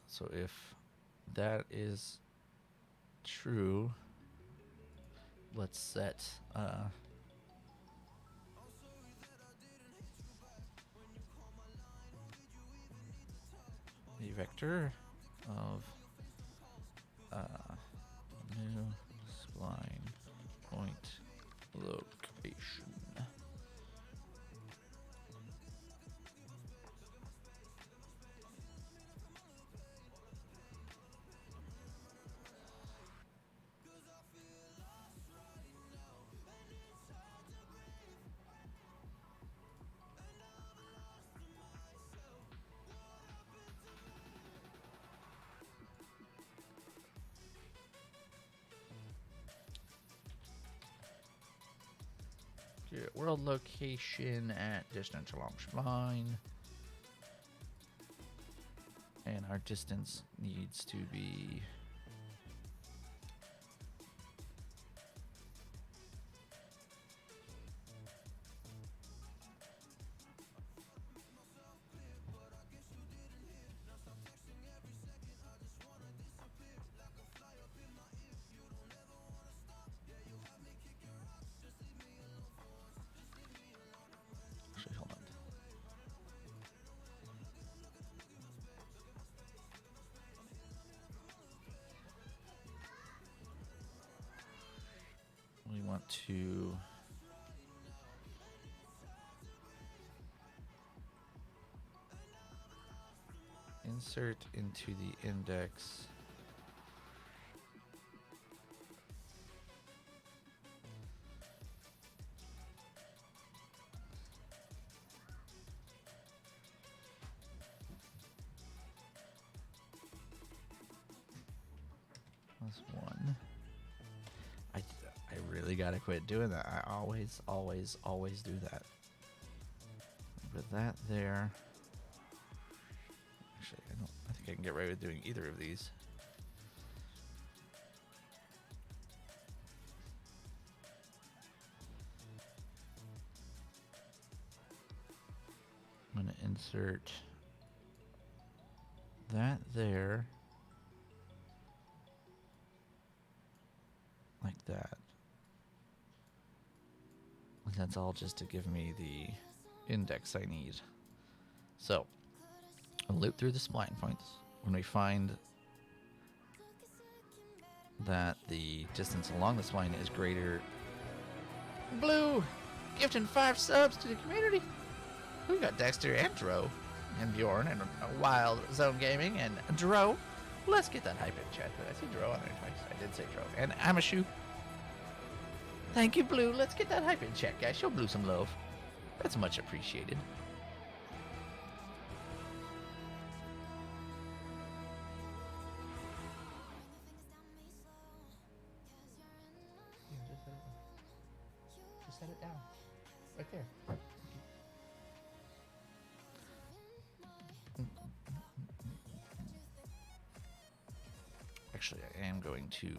Speaker 3: so if that is true, let's set the vector of new spline point location. World location at distance along spline, and our distance needs to be we want to insert into the index +1. I really gotta quit doing that. I always do that. Put that there. Actually, I think I can get away with doing either of these. I'm gonna insert that there. Like that. And that's all just to give me the index I need. So, I'll loop through the spline points. When we find that the distance along the spline is greater... Blue! Gifting 5 subs to the community! We got Dexter and Dro, and Bjorn, and Wild Zone Gaming, and Dro. Let's get that hype in chat. Did I say Dro on there twice? I did say Dro. And Amashu. Thank you, Blue. Let's get that hype in chat, guys. Show Blue some love. That's much appreciated. Just set it down. Right there. Actually, I am going to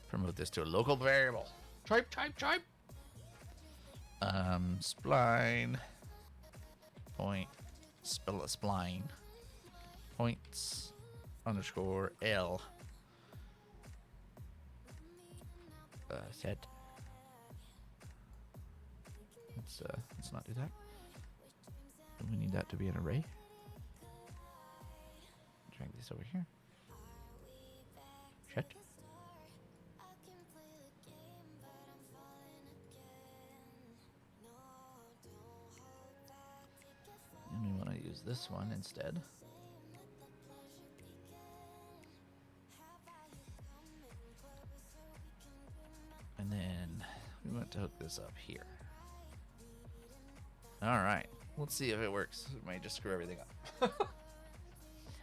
Speaker 3: promote this to a local variable. Tripe. Spline. Point. Spline. Points. Underscore L. Set. Let's not do that. We need that to be an array. Drag this over here. Shut. And we want to use this one instead. And then we want to hook this up here. Alright, let's see if it works. We might just screw everything up.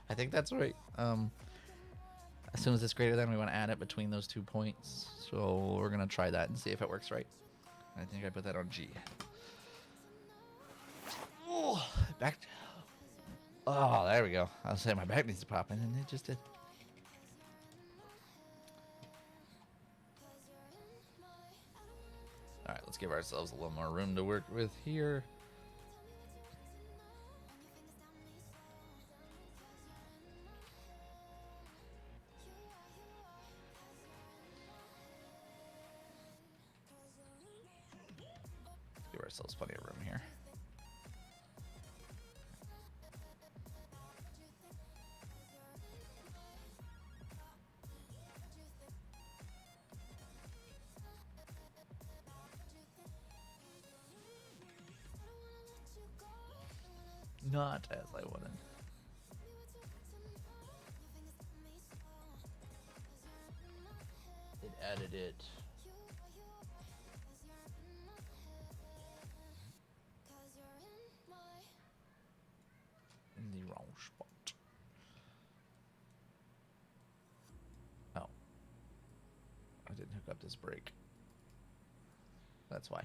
Speaker 3: I think that's right. As soon as it's greater than, we want to add it between those 2 points. So we're going to try that and see if it works right. I think I put that on G. Oh, back. Oh, there we go. I was saying my back needs to pop in, and it just did. Alright, let's give ourselves a little more room to work with here. Give ourselves plenty of room here. Not as I wanted. It added it. In the wrong spot. Oh. I didn't hook up this brake. That's why.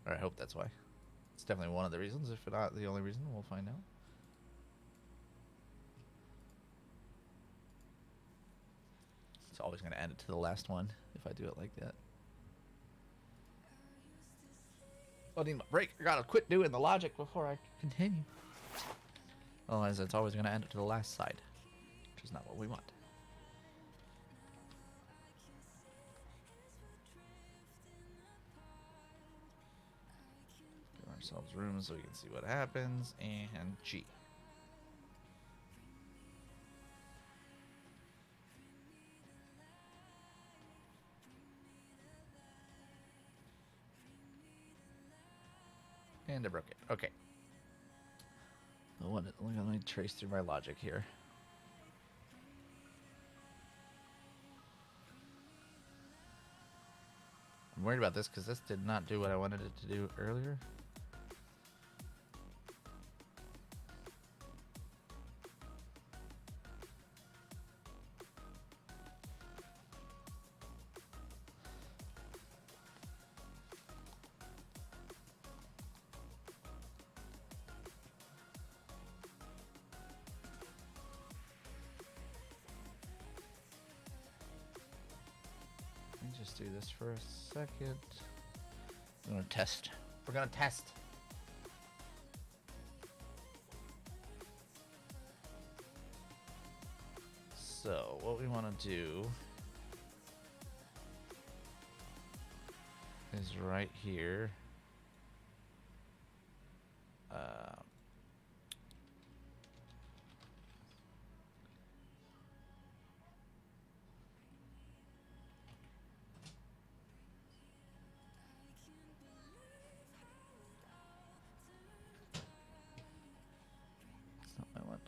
Speaker 3: Or I hope that's why. It's definitely one of the reasons, if not the only reason. We'll find out. It's always going to add it to the last one if I do it like that. I need my break. I gotta quit doing the logic before I continue. Otherwise, it's always going to add it to the last side, which is not what we want. Ourselves room so we can see what happens, and G. And I broke it. Okay. Let me trace through my logic here. I'm worried about this because this did not do what I wanted it to do earlier. Just do this for a second. I'm gonna test. We're gonna test. So what we want to do is right here.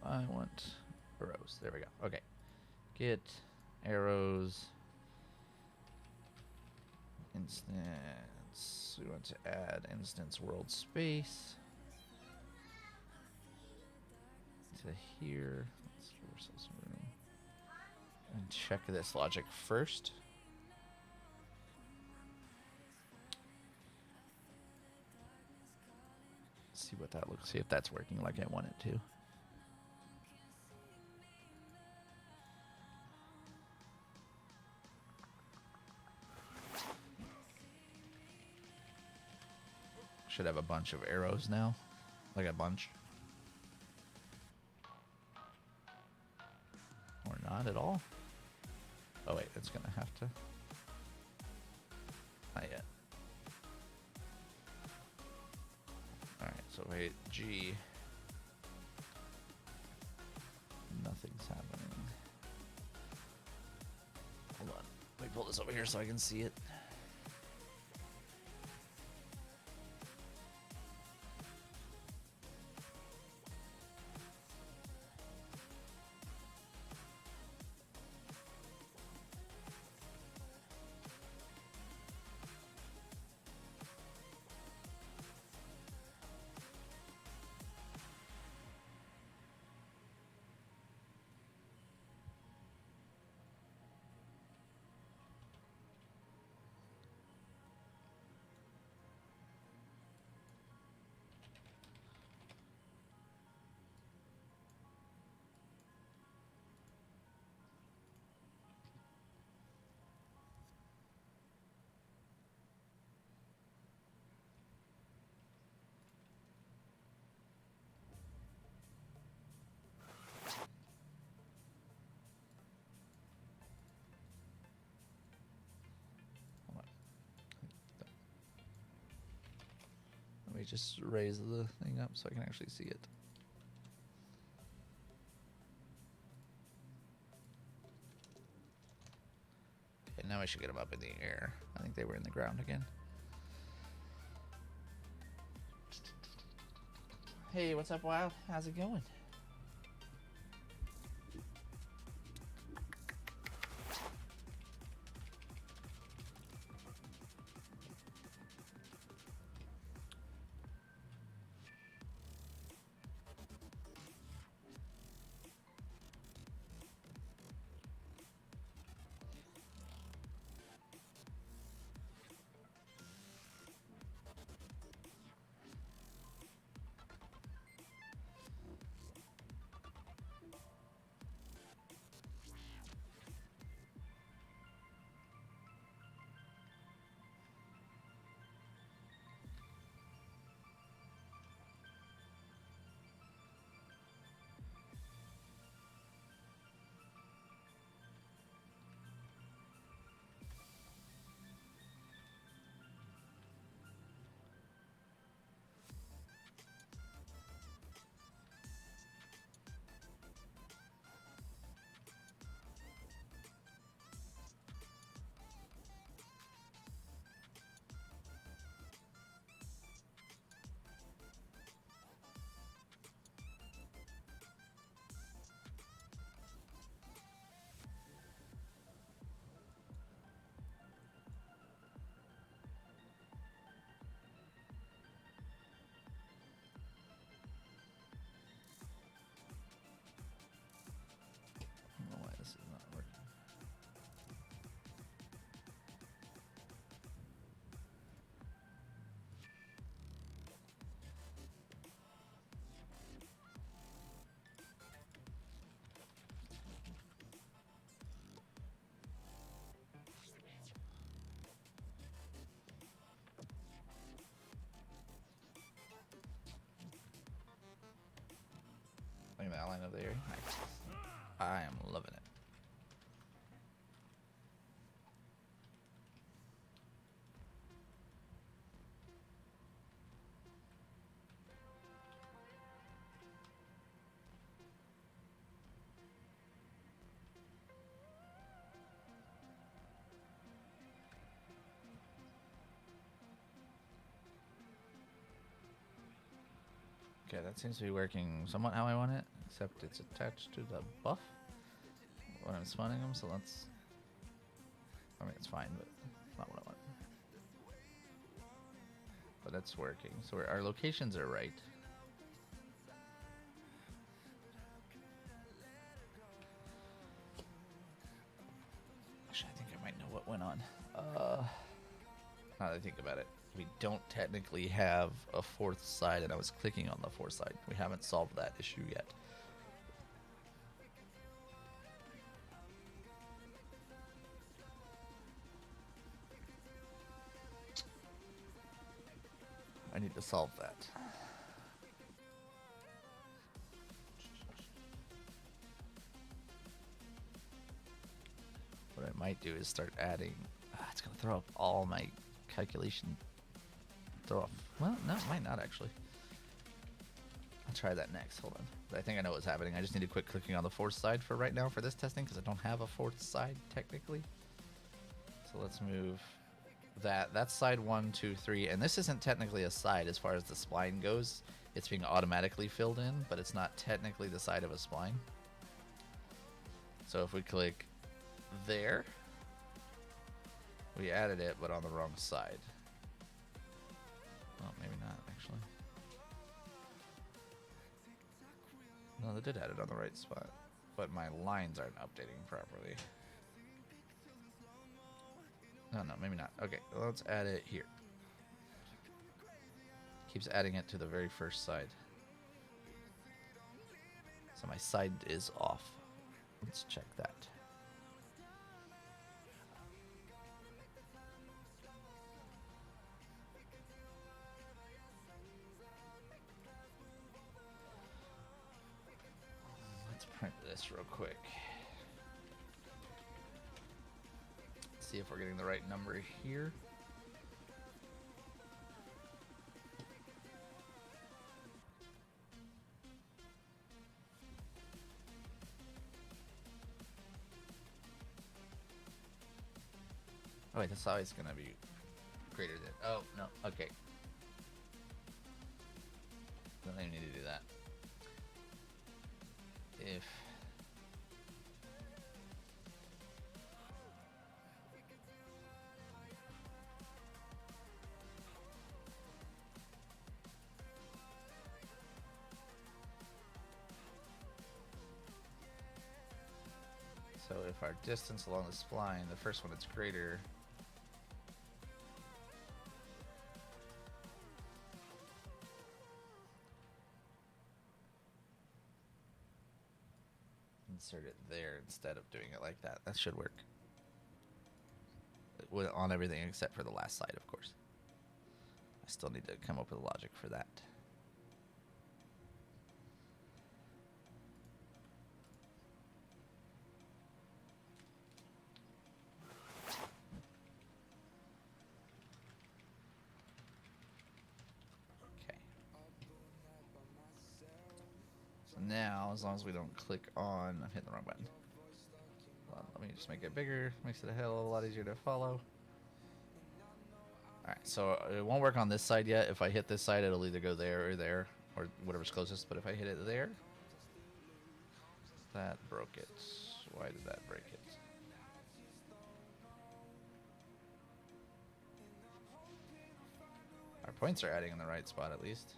Speaker 3: I want arrows. There we go. Okay. Get arrows. Instance So we want to add instance world space to here. Let's give ourselves some room. And check this logic first. See what that looks. See if that's working like I want it to. Should have a bunch of arrows now. Like a bunch. Or not at all. Oh wait, it's gonna have to. Not yet. Alright, so wait, G. Nothing's happening. Hold on. Let me pull this over here so I can see it. Let me just raise the thing up so I can actually see it. Okay, now I should get them up in the air. I think they were in the ground again. Hey, what's up, Wild? How's it going? I don't know why this is not working. Look at that outline of the area. Nice. I am loving it. Okay, that seems to be working somewhat how I want it, except it's attached to the buff when I'm spawning them, so let's... I mean, it's fine, but it's not what I want. but it's working. So our locations are right. Actually, I think I might know what went on. Now that I think about it, we don't technically have a fourth side, and I was clicking on the fourth side. We haven't solved that issue yet. I need to solve that. What I might do is start adding. It's gonna throw up all my calculation. Throw off. Well, no, it might not actually. I'll try that next. Hold on. But I think I know what's happening. I just need to quit clicking on the fourth side for right now for this testing because I don't have a fourth side technically. So let's move that. That's side 1, 2, 3, and this isn't technically a side as far as the spline goes. It's being automatically filled in, but it's not technically the side of a spline. So if we click there, we added it, but on the wrong side. Oh, maybe not actually. No, they did add it on the right spot, but my lines aren't updating properly. No, maybe not. Okay, well, let's add it here. Keeps adding it to the very first side. So my side is off. Let's check that. Let's print this real quick. See if we're getting the right number here. Oh wait, that's always gonna be greater than. Oh no, okay. Don't even need to do that. If so, if our distance along the spline, the first one is greater. Insert it there instead of doing it like that. That should work. On everything except for the last side, of course. I still need to come up with logic for that. Okay. So now, as long as we don't click on... I'm hitting the wrong button. Hold on, let me just make it bigger. Makes it a hell of a lot easier to follow. Alright, so it won't work on this side yet. If I hit this side, it'll either go there, or whatever's closest. But if I hit it there, that broke it. Why did that break it? Our points are adding in the right spot at least.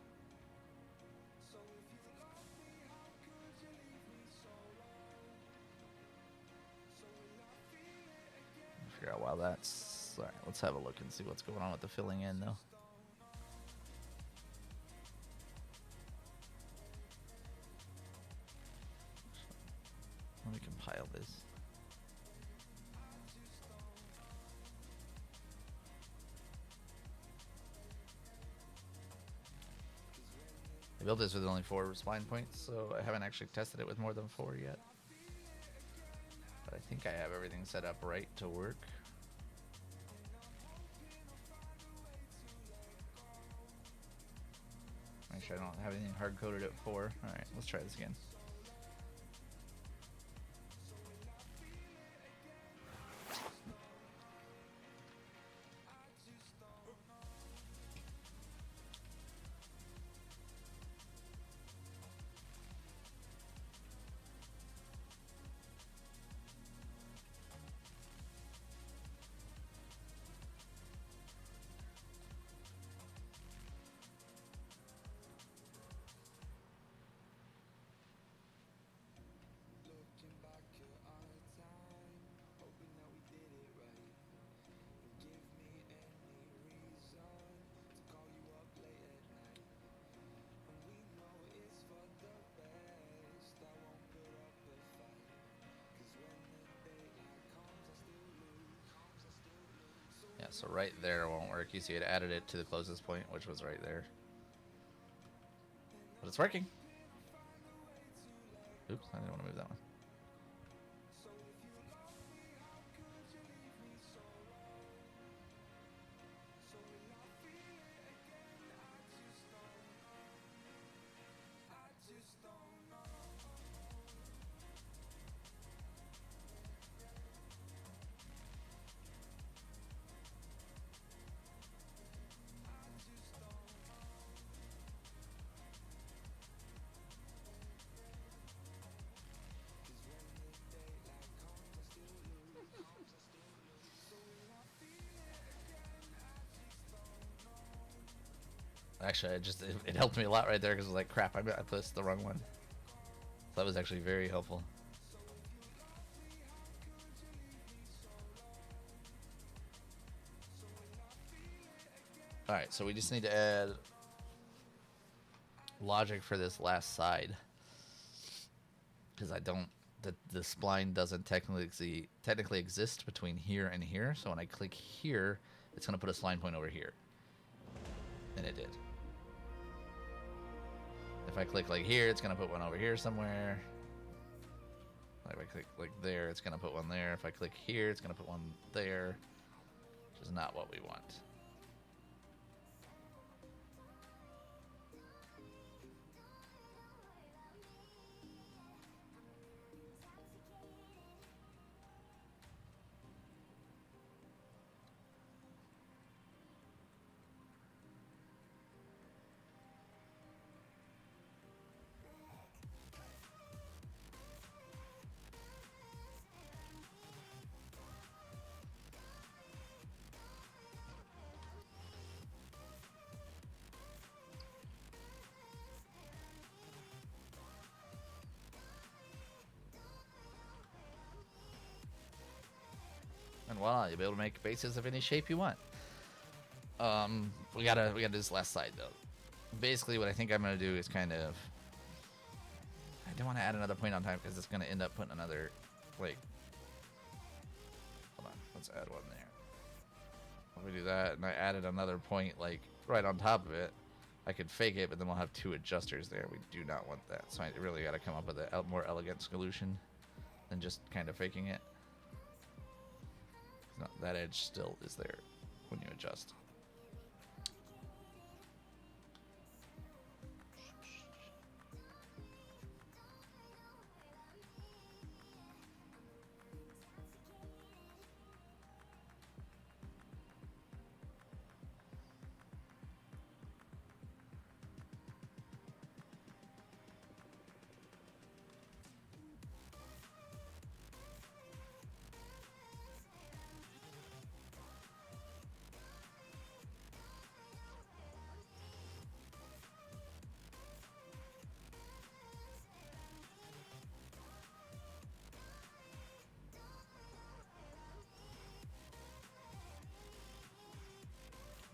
Speaker 3: Figure out why that's... Alright, let's have a look and see what's going on with the filling in though. Let me compile this. I built this with only 4 spline points, so I haven't actually tested it with more than 4 yet. But I think I have everything set up right to work. Make sure I don't have anything hard-coded at 4. Alright, let's try this again. So right there won't work. You see it added it to the closest point, which was right there. But it's working. Oops, I didn't want to move that one. Actually, it helped me a lot right there because I was like, crap, I pressed the wrong one. So that was actually very helpful. Alright, so we just need to add logic for this last side. Because the spline doesn't technically exist between here and here. So when I click here, it's going to put a spline point over here. And it did. If I click like here, it's going to put one over here somewhere. Like if I click like there, it's going to put one there. If I click here, it's going to put one there. Which is not what we want. And voila, you'll be able to make bases of any shape you want. We gotta do this last side though. Basically, what I think I'm gonna do is kind of. I don't want to add another point on time because it's gonna end up putting another, like. Hold on, let's add one there. If we do that, and I added another point like right on top of it, I could fake it, but then we'll have two adjusters there. We do not want that, so I really gotta come up with a more elegant solution than just kind of faking it. No, that edge still is there when you adjust.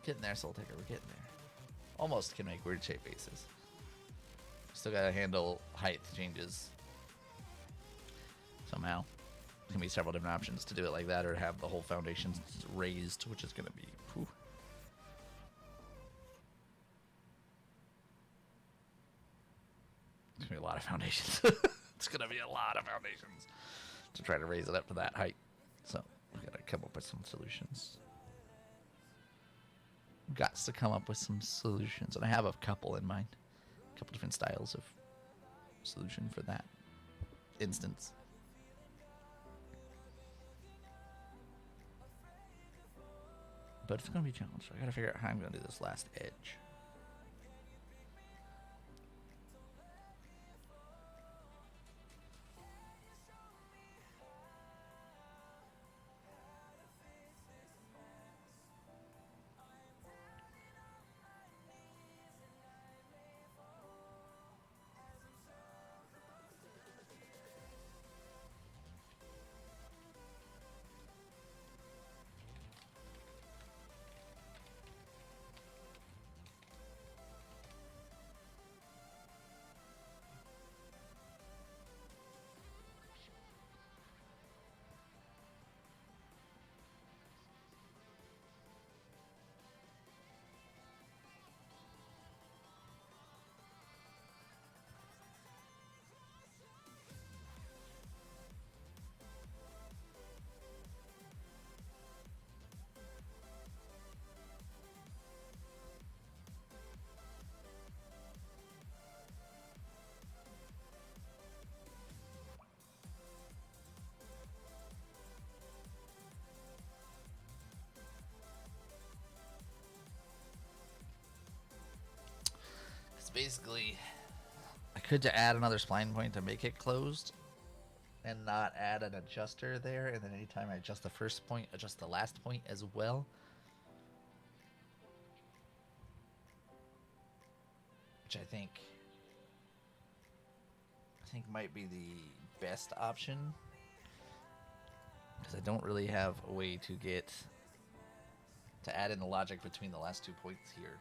Speaker 3: Getting there, Soul Taker. We're getting there. Almost can make weird shape bases. Still gotta handle height changes somehow. There's gonna be several different options to do it like that, or have the whole foundation raised, which is gonna be. Whew. It's gonna be a lot of foundations. It's gonna be a lot of foundations to try to raise it up to that height. So we gotta come up with some solutions. Got to come up with some solutions, and I have a couple in mind. A couple different styles of solution for that instance. But it's gonna be a challenge. So I gotta figure out how I'm gonna do this last edge. basically, I could to add another spline point to make it closed and not add an adjuster there, and then anytime I adjust the first point, adjust the last point as well. Which I think might be the best option, because I don't really have a way to get to add in the logic between the last 2 points here.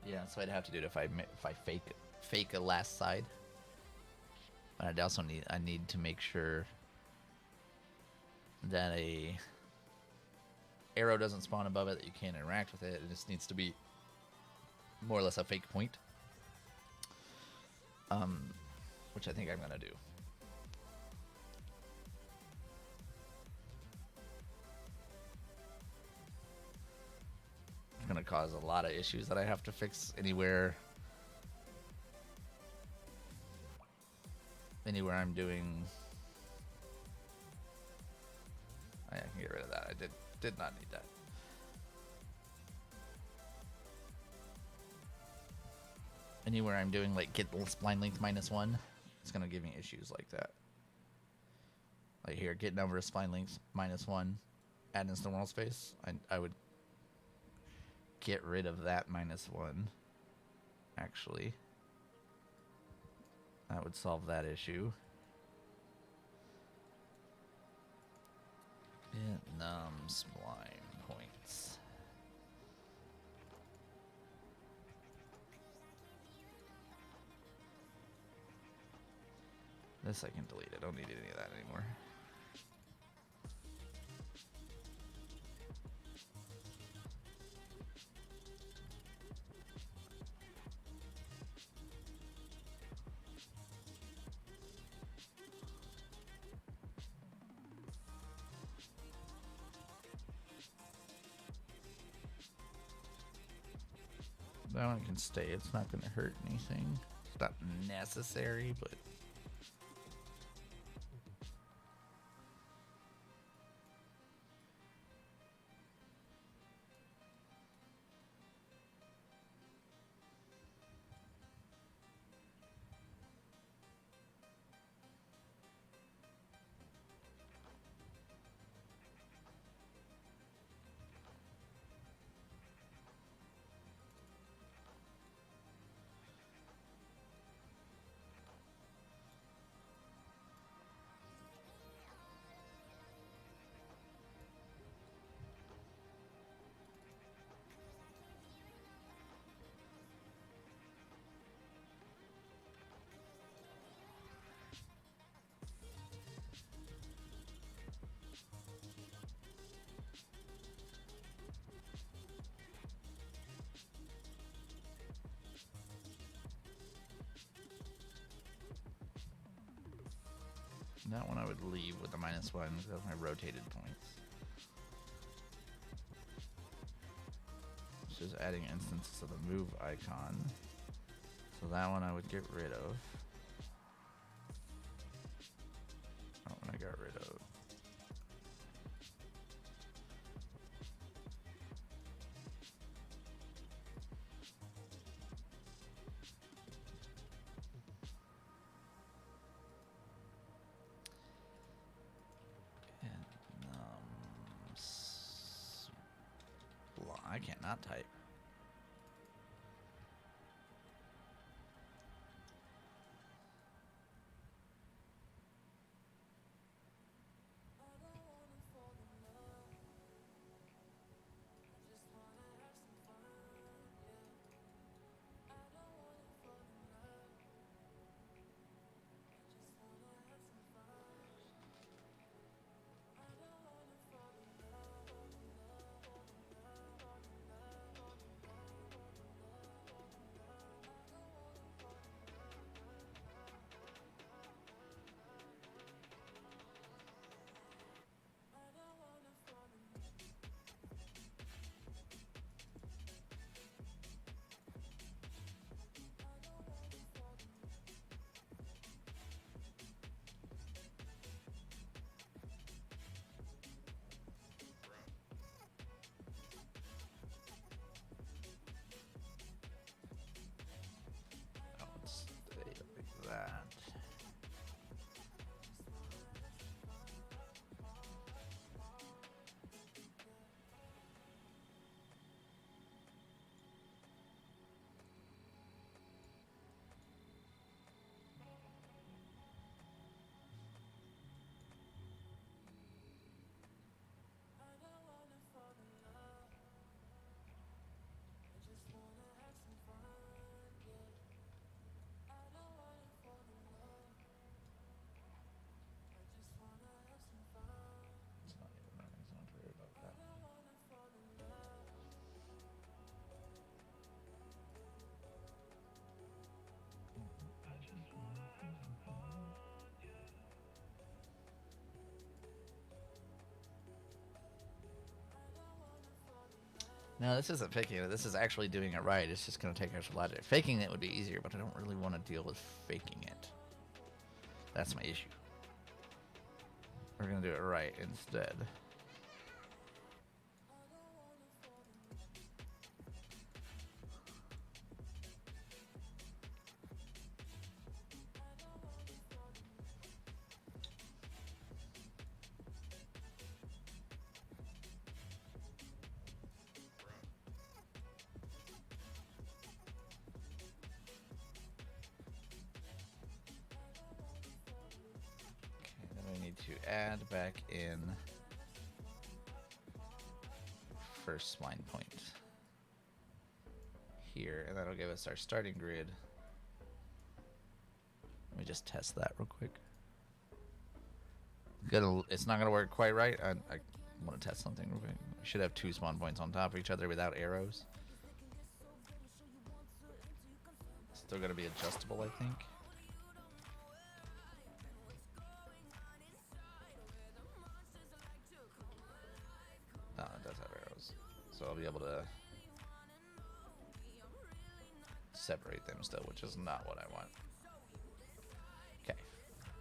Speaker 3: Yeah, so I'd have to do it if I fake a last side. But I'd also need to make sure that a arrow doesn't spawn above it, that you can't interact with it. It just needs to be more or less a fake point. Which I think I'm gonna do. It's gonna cause a lot of issues that I have to fix anywhere I'm doing. I can get rid of that. I did not need that. Anywhere I'm doing like get spline length -1, it's gonna give me issues like that. Like here, get number of spline lengths -1, add instant world space. I would get rid of that -1. Actually, that would solve that issue. Vietnam spline points. This I can delete. I don't need any of that anymore. That one can stay. It's not going to hurt anything. It's not necessary, but... That one I would leave with the -1 because of my rotated points. It's just adding instances of the move icon. So that one I would get rid of. That one I got rid of. I cannot type. No, this isn't faking it. This is actually doing it right. It's just going to take extra logic. Faking it would be easier, but I don't really want to deal with faking it. That's my issue. We're going to do it right instead. To add back in first spline point here, and that'll give us our starting grid. Let me just test that real quick. It's not gonna work quite right. I want to test something real quick. We should have 2 spawn points on top of each other without arrows. Still gonna be adjustable, I think. No, it does have arrows. So I'll be able to separate them still, which is not what I want. Okay.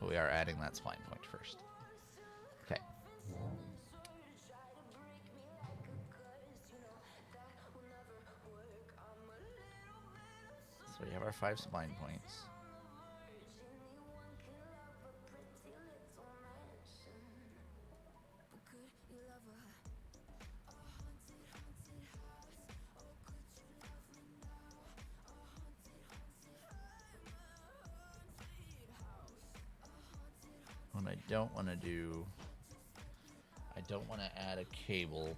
Speaker 3: But we are adding that spline point first. Okay. So we have our 5 spline points. What I don't want to do, I don't want to add a cable.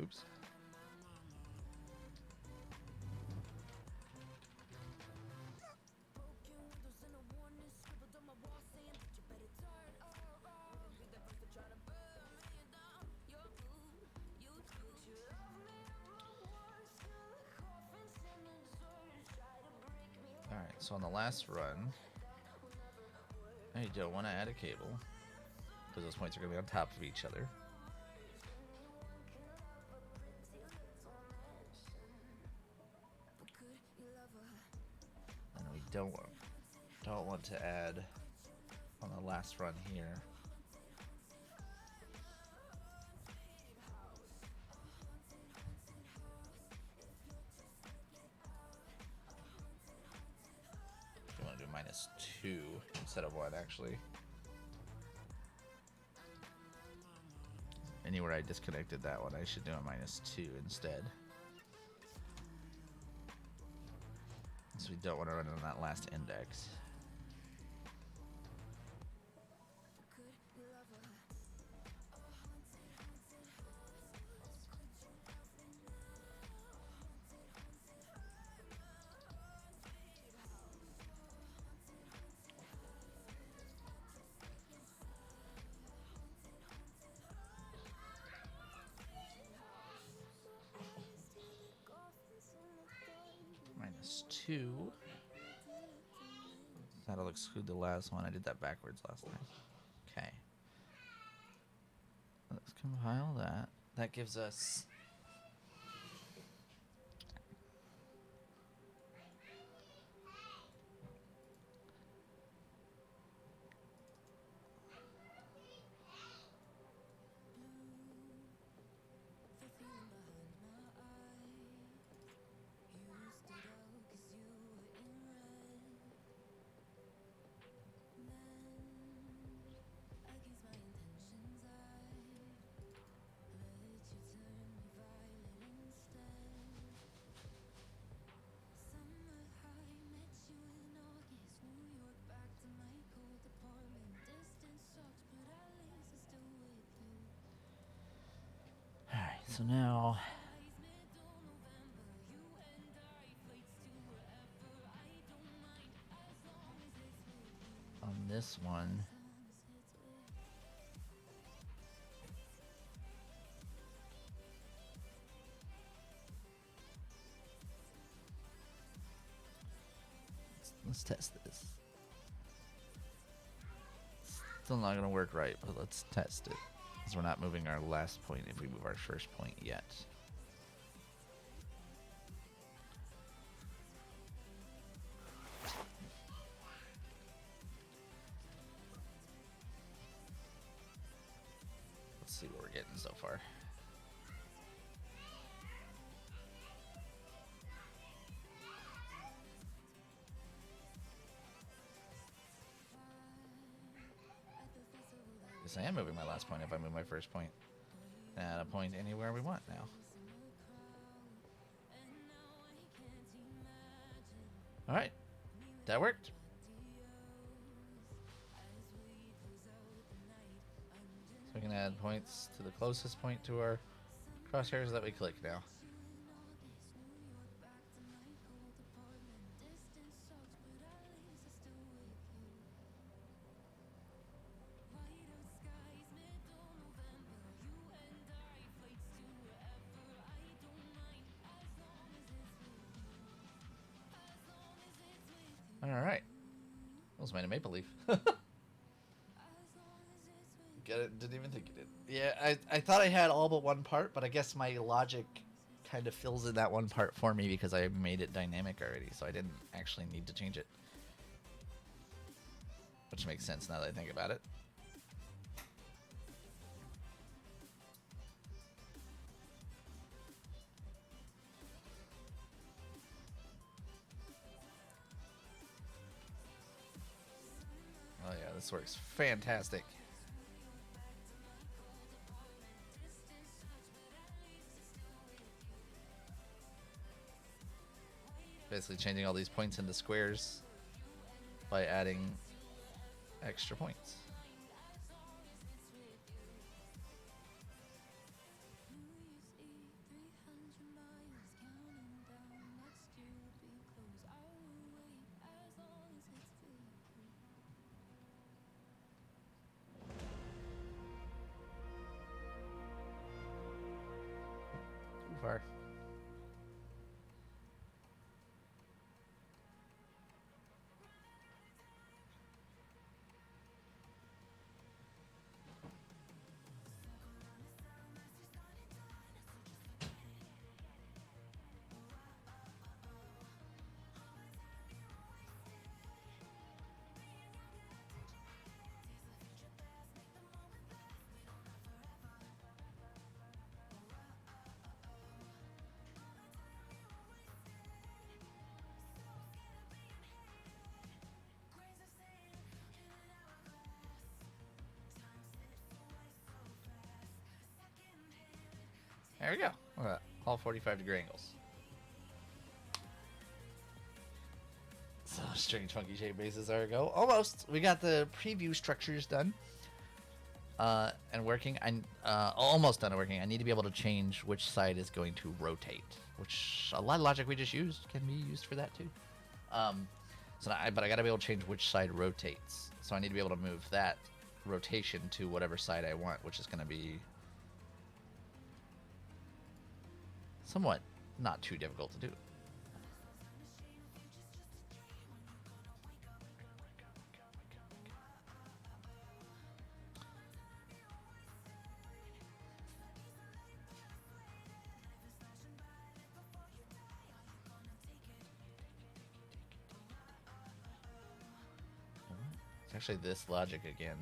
Speaker 3: Oops. Alright, so on the last run, I don't want to add a cable, because those points are going to be on top of each other. And we don't want to add on the last run here. -2 instead of 1 actually. Anywhere I disconnected that one, I should do a -2 instead. So we don't want to run on that last index. -2. That'll exclude the last one. I did that backwards last time. Okay. Let's compile that. That gives us so now on this one, let's test this. Still not gonna work right, but let's test it. Because we're not moving our last point if we move our first point yet. Let's see what we're getting so far. Guess I am moving my last point if I move my first point. Add a point anywhere we want now. Alright. That worked. So we can add points to the closest point to our crosshairs that we click now. Alright. Almost made a maple leaf. Get it? Didn't even think you did. Yeah, I thought I had all but one part, but I guess my logic kind of fills in that one part for me because I made it dynamic already, so I didn't actually need to change it. Which makes sense now that I think about it. Oh yeah, this works fantastic. Basically changing all these points into squares by adding extra points. Too far. There we go. Look at that. All 45-degree angles. So strange, funky shape bases. There we go. Almost. We got the preview structures done. And working. I'm almost done working. I need to be able to change which side is going to rotate. Which a lot of logic we just used can be used for that too. But I got to be able to change which side rotates. So I need to be able to move that rotation to whatever side I want, which is going to be somewhat not too difficult to do. It's actually this logic again.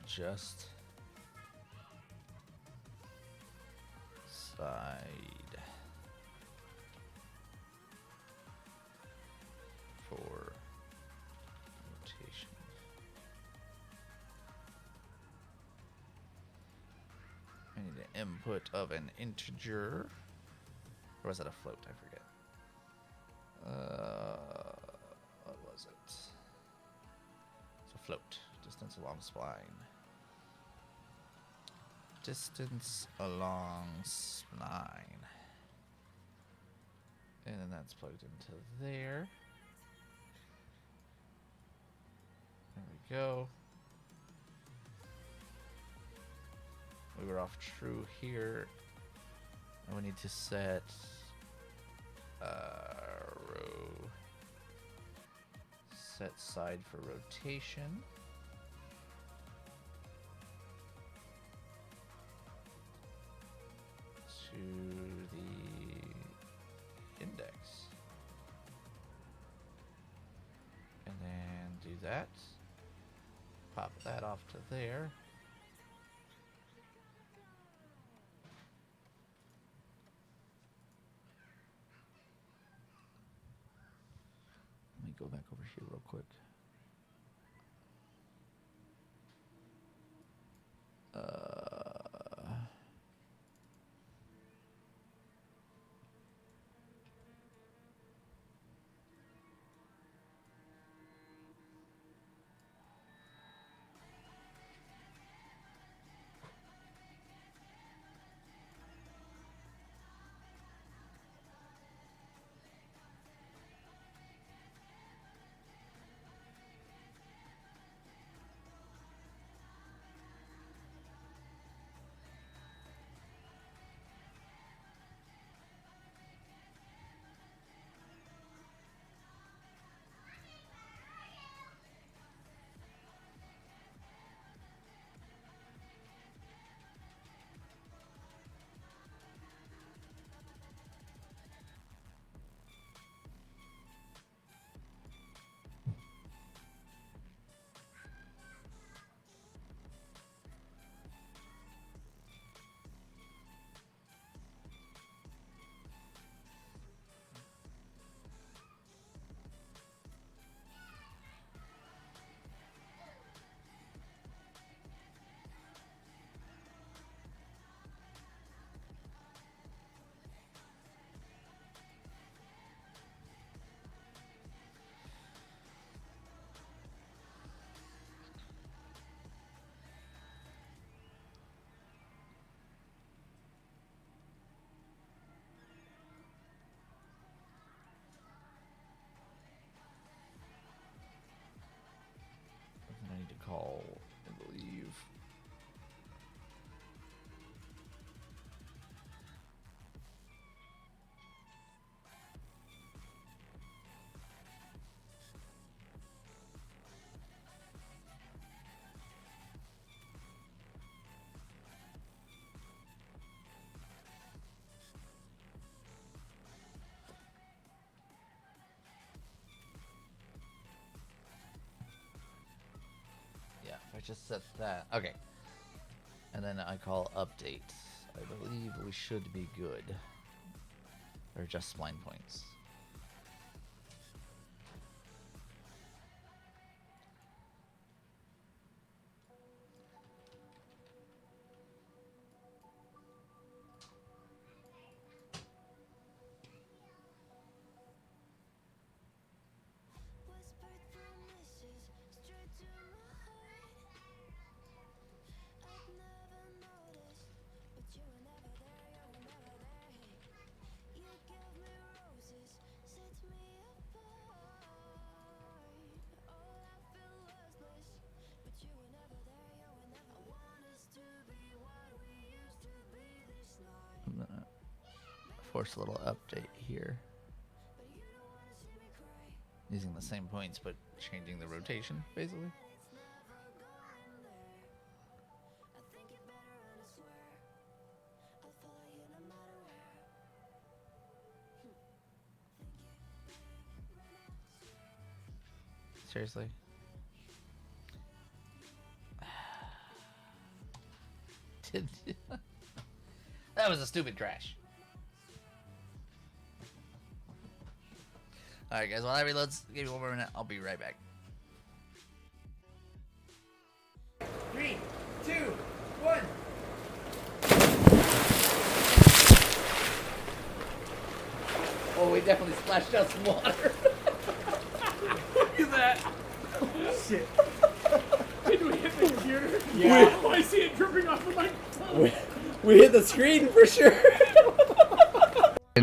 Speaker 3: Adjust side for rotation. I need an input of an integer, or was that a float? I forget. What was it? It's a float. Distance along spline. Distance along spline. And then that's plugged into there. There we go. We were off true here. And we need to set set side for rotation. To the index. And then do that. Pop that off to there. Let me go back over here real quick. I need to call, I believe. Yeah, if I just set that. Okay. And then I call update. I believe we should be good. They're just spline points.
Speaker 1: Whispered promises straight to my heart. I'd never noticed, but you were never there, you were never there. You gave me roses, set me apart. All I feel worthless, but you were never there, you were never. I want us to be what we used to be this night.
Speaker 3: I'm gonna force a little update here.
Speaker 1: But you don't wanna see me cry.
Speaker 3: Using the same points, but changing the rotation, basically.
Speaker 1: It's never going there. I think it better and I swear I'll follow you no matter where.
Speaker 3: Seriously. Did that was a stupid crash. Alright guys, while that reloads, give me 1 more minute, I'll be right back.
Speaker 10: 3, 2, 1.
Speaker 3: Oh, we definitely splashed out some water.
Speaker 10: Look at that. Shit. Did we hit the computer?
Speaker 6: Yeah.
Speaker 10: Oh, I see it dripping off of my phone.
Speaker 6: We hit the screen for sure.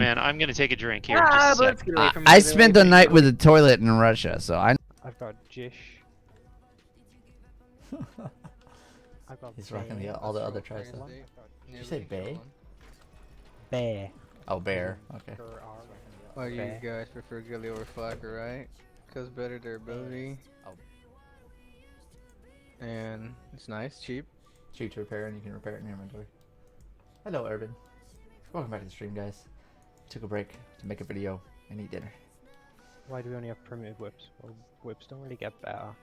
Speaker 8: man, I'm gonna take a drink here. Just a
Speaker 7: let's
Speaker 8: sec.
Speaker 7: get away from
Speaker 3: I
Speaker 7: each other,
Speaker 3: spent
Speaker 7: wait,
Speaker 3: the night
Speaker 7: wait,
Speaker 3: with
Speaker 7: wait.
Speaker 3: a toilet in Russia, so I.
Speaker 6: I've got Jish. I've got
Speaker 3: He's rocking
Speaker 6: Bear.
Speaker 3: all the other
Speaker 7: Let's roll
Speaker 3: tricep.
Speaker 7: for it.
Speaker 3: Did you
Speaker 7: Yeah,
Speaker 3: say
Speaker 7: we can
Speaker 3: Bay?
Speaker 7: roll
Speaker 6: Bear.
Speaker 3: Oh, bear. Okay.
Speaker 7: Oh, you
Speaker 6: Bear.
Speaker 7: guys prefer Gilly over Flapper, right? Cause better durability.
Speaker 3: Oh.
Speaker 7: And it's nice, cheap.
Speaker 3: Cheap to repair, and you can repair it in your inventory. Hello, Urban. Welcome back to the stream, guys. Took a break to make a video and eat dinner.
Speaker 6: Why do we only have primitive whips? Well, whips don't really get better.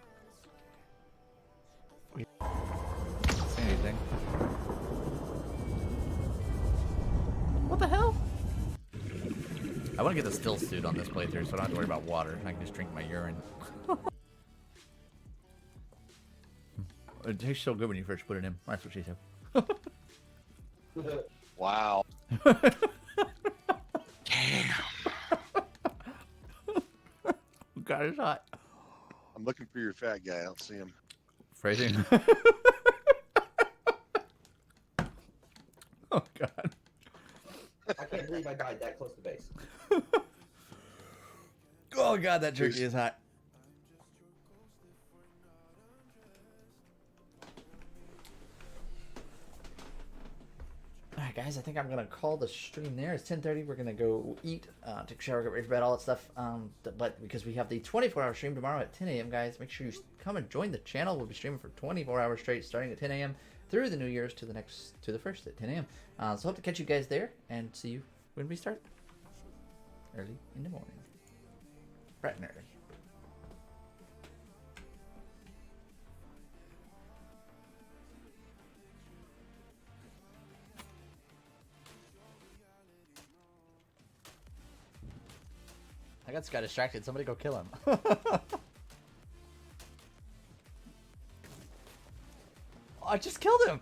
Speaker 3: Anything. What the hell? I want to get the still suit on this playthrough, so I don't have to worry about water. I can just drink my urine. It tastes so good when you first put it in. That's what she said.
Speaker 9: Wow.
Speaker 3: God, it's hot.
Speaker 9: I'm looking for your fat guy. I don't see him.
Speaker 3: Phrasing. Oh God. I can't believe I died that close to base. Oh God, that turkey is hot. Alright guys, I think I'm gonna call the stream there. It's 10:30. We're gonna go eat, take a shower, get ready for bed, all that stuff. But because we have the 24-hour stream tomorrow at 10 a.m., guys, make sure you come and join the channel. We'll be streaming for 24 hours straight, starting at 10 a.m. through the New Year's to the first at 10 a.m. So hope to catch you guys there and see you when we start early in the morning, bright and early. I got this guy distracted. Somebody go kill him. I just killed him.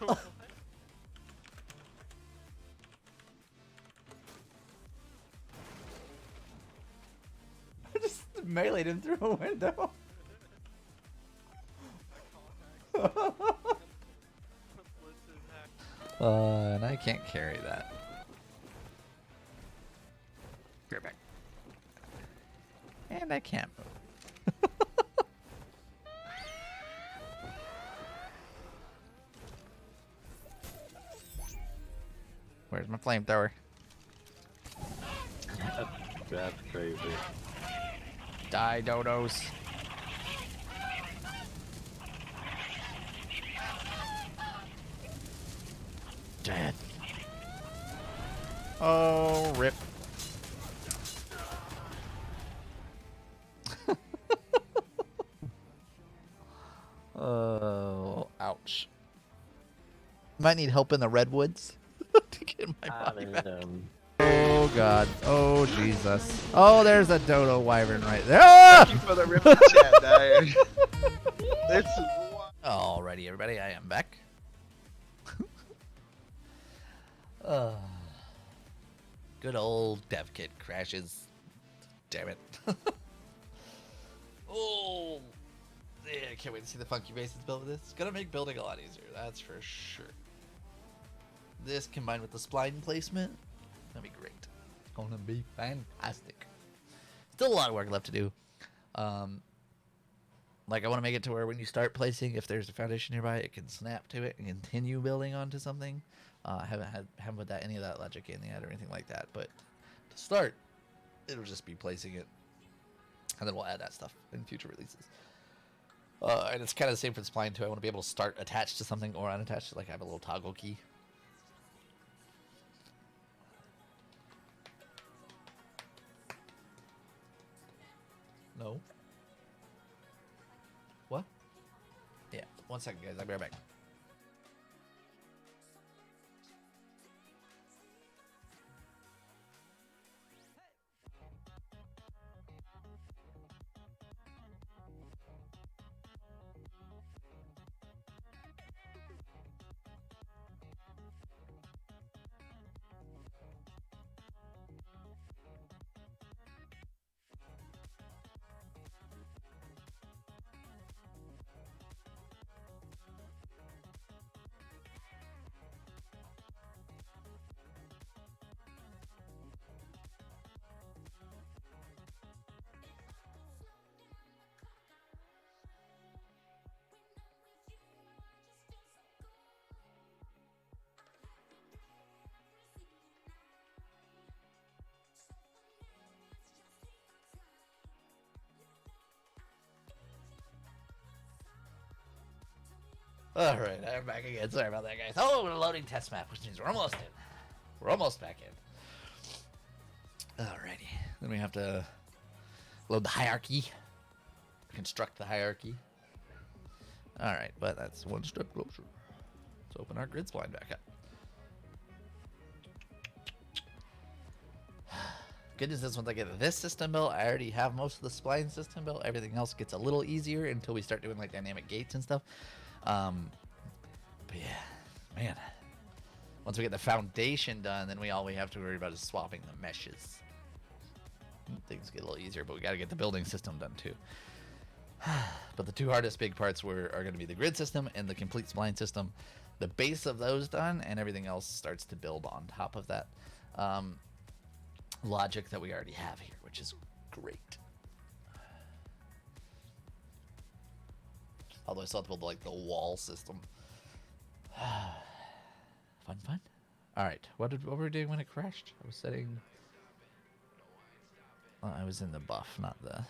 Speaker 3: I just meleeed him through a window. And I can't carry that. Be right back. And I can't move. Where's my flamethrower?
Speaker 9: That's crazy.
Speaker 3: Die, dodos. Dead. Oh, rip. Oh, ouch. Might need help in the redwoods to get my body back. Oh god. Oh Jesus. Oh, there's a dodo wyvern right there. Ah!
Speaker 9: Thank you for the rip in chat, Dyer. This is wild.
Speaker 3: Alrighty, everybody, I am back. Good old dev kit crashes. Damn it. Oh, yeah, I can't wait to see the funky bases built with this. It's gonna make building a lot easier, that's for sure. This combined with the spline placement, that'd be great. It's gonna be fantastic. Still a lot of work left to do. Like I want to make it to where when you start placing, if there's a foundation nearby, it can snap to it and continue building onto something. I haven't put any of that logic in yet or anything like that. But to start, it'll just be placing it, and then we'll add that stuff in future releases. And it's kind of the same for the spline too. I want to be able to start attached to something or unattached. Like I have a little toggle key. No. What? Yeah. 1 second, guys. I'll be right back. All right, I'm back again. Sorry about that, guys. Oh, we're loading test map, which means we're almost in. We're almost back in. Alrighty. Then we have to load the hierarchy. Construct the hierarchy. Alright, but that's one step closer. Let's open our grid spline back up. Good news is once I get this system built, I already have most of the spline system built. Everything else gets a little easier until we start doing like dynamic gates and stuff. But yeah, man. Once we get the foundation done, then all we have to worry about is swapping the meshes. Things get a little easier, but we got to get the building system done too. But the two hardest big parts are going to be the grid system and the complete spline system. The base of those done, and everything else starts to build on top of that logic that we already have here, which is great. Although I still have to build like the wall system. Fun. All right, what were we doing when it crashed? I was setting. Oh, I was in the buff, not the.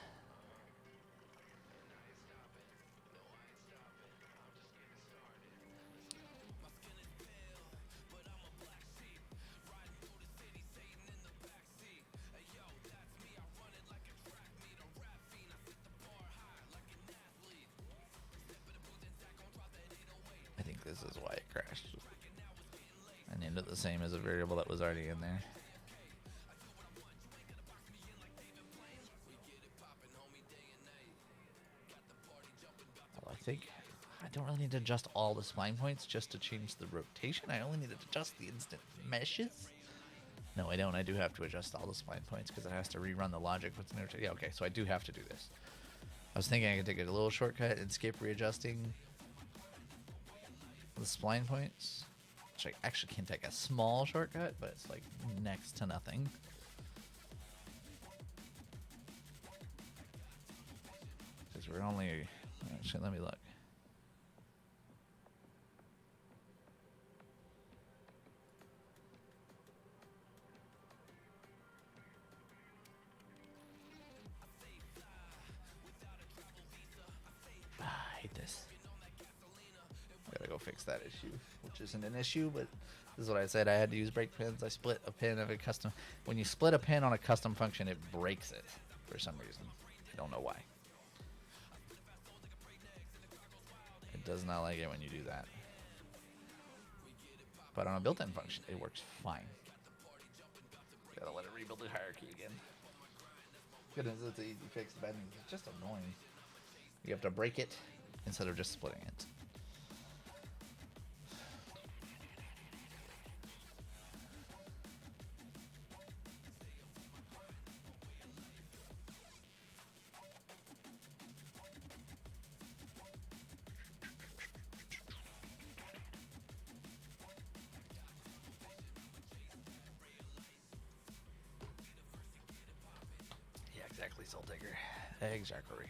Speaker 3: I think this is why it crashed. I named it the same as a variable that was already in there. Well, I think I don't really need to adjust all the spline points just to change the rotation. I only need to adjust the instant meshes. No, I don't. I do have to adjust all the spline points because it has to rerun the logic with the rotation. Yeah, okay, so I do have to do this. I was thinking I could take a little shortcut and skip readjusting the spline points. Which I actually can take a small shortcut, but it's like next to nothing. Because we're only... Actually, let me look. I hate this. I gotta go fix that issue, which isn't an issue, but this is what I said. I had to use break pins. I split a pin of a custom. When you split a pin on a custom function, it breaks it for some reason. I don't know why. It does not like it when you do that. But on a built-in function, it works fine. Gotta let it rebuild the hierarchy again. Goodness, it's an easy fix. But it's just annoying. You have to break it instead of just splitting it. Yeah, exactly, Soul Digger. Exactly.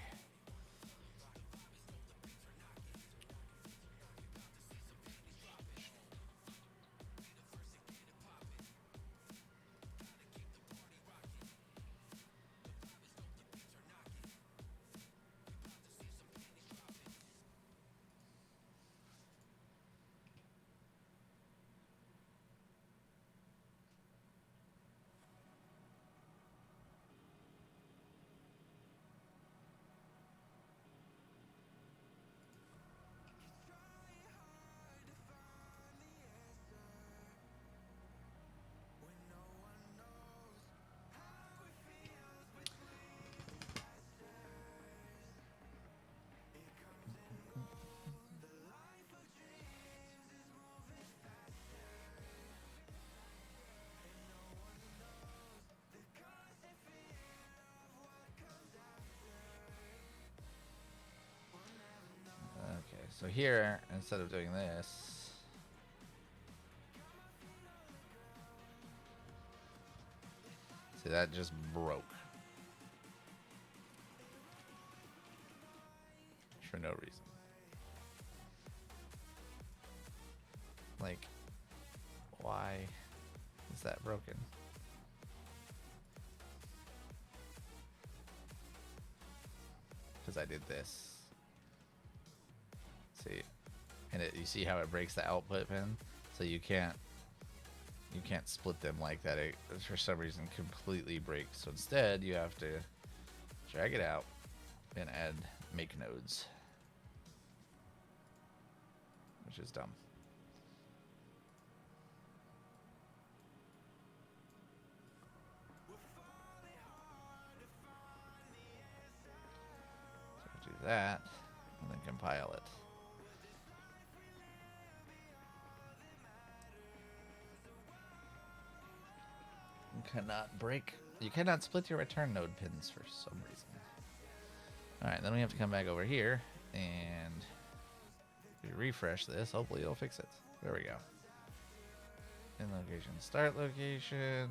Speaker 3: Okay, so here, instead of doing this, see, that just broke. For no reason. Like, why is that broken? Because I did this. See, and and you see how it breaks the output pin, so you can't split them like that. It for some reason completely breaks. So instead, you have to drag it out and add make nodes, which is dumb. So do that, and then compile it. You cannot split your return node pins for some reason. Alright, then we have to come back over here and if we refresh this, hopefully it'll fix it. There we go. In location, start location.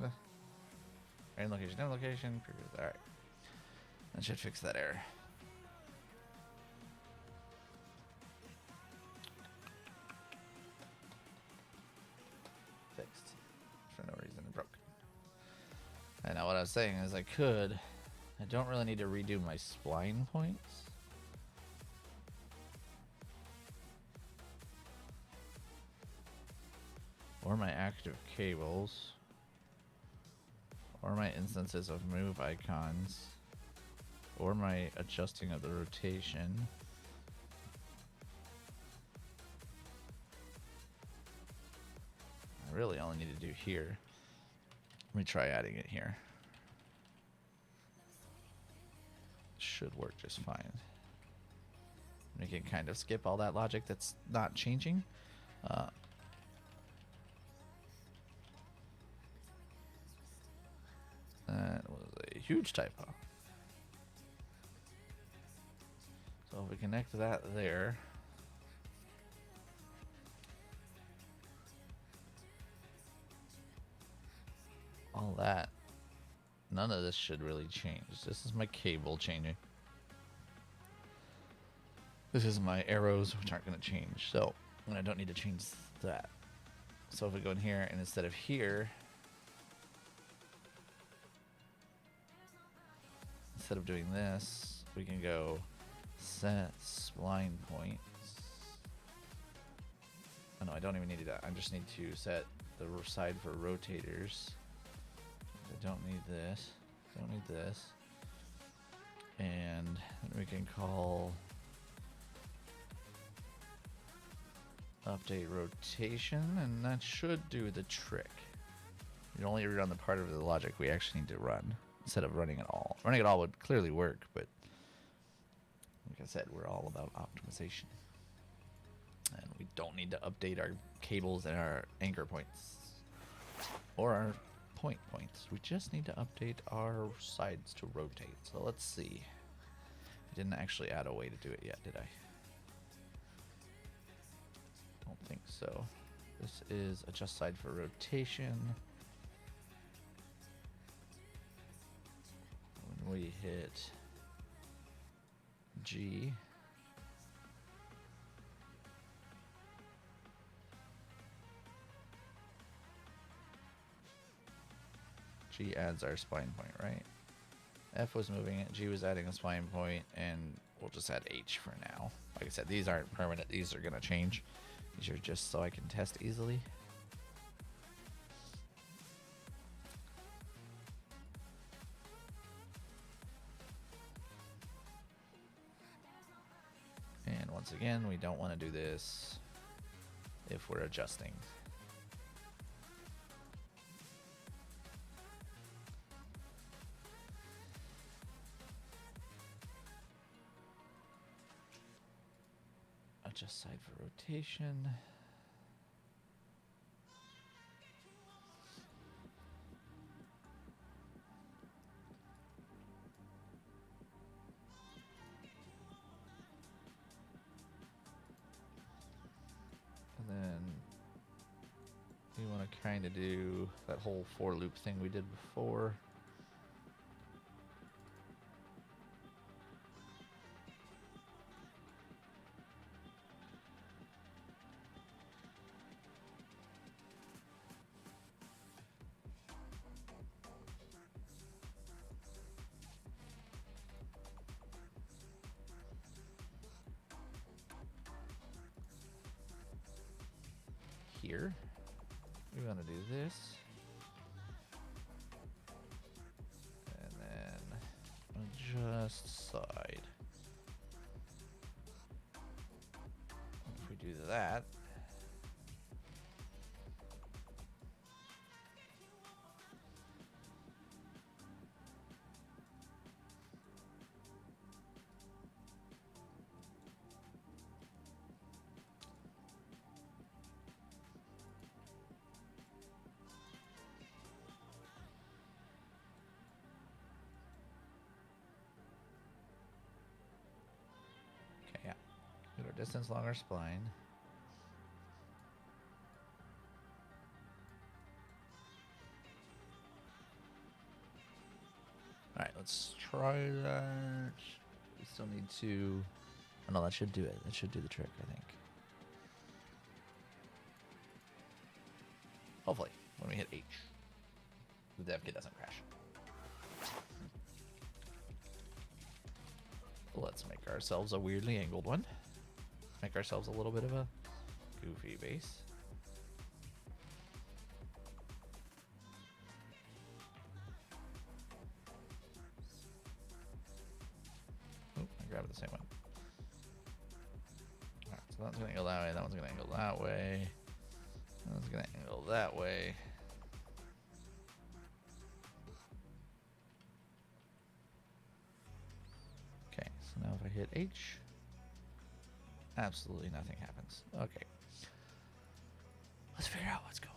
Speaker 3: In location, end location. Alright. That should fix that error. Fixed. For no reason it broke. And now what I was saying is I don't really need to redo my spline points. Or my active cables. Or my instances of move icons. Or my adjusting of the rotation. I really only need to do here. Let me try adding it here. Should work just fine. We can kind of skip all that logic that's not changing. That was a huge typo. So if we connect that there. All that. None of this should really change. This is my cable changing. This is my arrows, which aren't going to change. So, and I don't need to change that. So if we go in here, and instead of here, instead of doing this, we can go set spline points. Oh no, I don't even need that. I just need to set the side for rotators. I don't need this. Don't need this. And we can call update rotation, and that should do the trick. You only run the part of the logic we actually need to run instead of running it all. Running it all would clearly work, but like I said, we're all about optimization. And we don't need to update our cables and our anchor points or our points. We just need to update our sides to rotate. So let's see. I didn't actually add a way to do it yet, did I? Don't think so. This is adjust side for rotation. When we hit G, G adds our spline point, right? F was moving it, G was adding a spline point, and we'll just add H for now. Like I said, these aren't permanent, these are gonna change. These are just so I can test easily. And once again, we don't want to do this if we're adjusting. Adjust side for rotation. And then we want to kind of do that whole for loop thing we did before. here. We want to do this. And then adjust side. If we do that, okay, yeah. Get our distance along our spline. Alright, let's try that. We still need to... Oh no, that should do it. That should do the trick, I think. Hopefully, when we hit H, the dev kit doesn't crash. Let's make ourselves a weirdly angled one. Make ourselves a little bit of a goofy base. Oh, I grabbed the same one. Alright, so that's gonna angle that way, that one's gonna angle that way. That one's gonna angle that way. Okay, so now if I hit H, absolutely nothing happens. Okay. Let's figure out what's going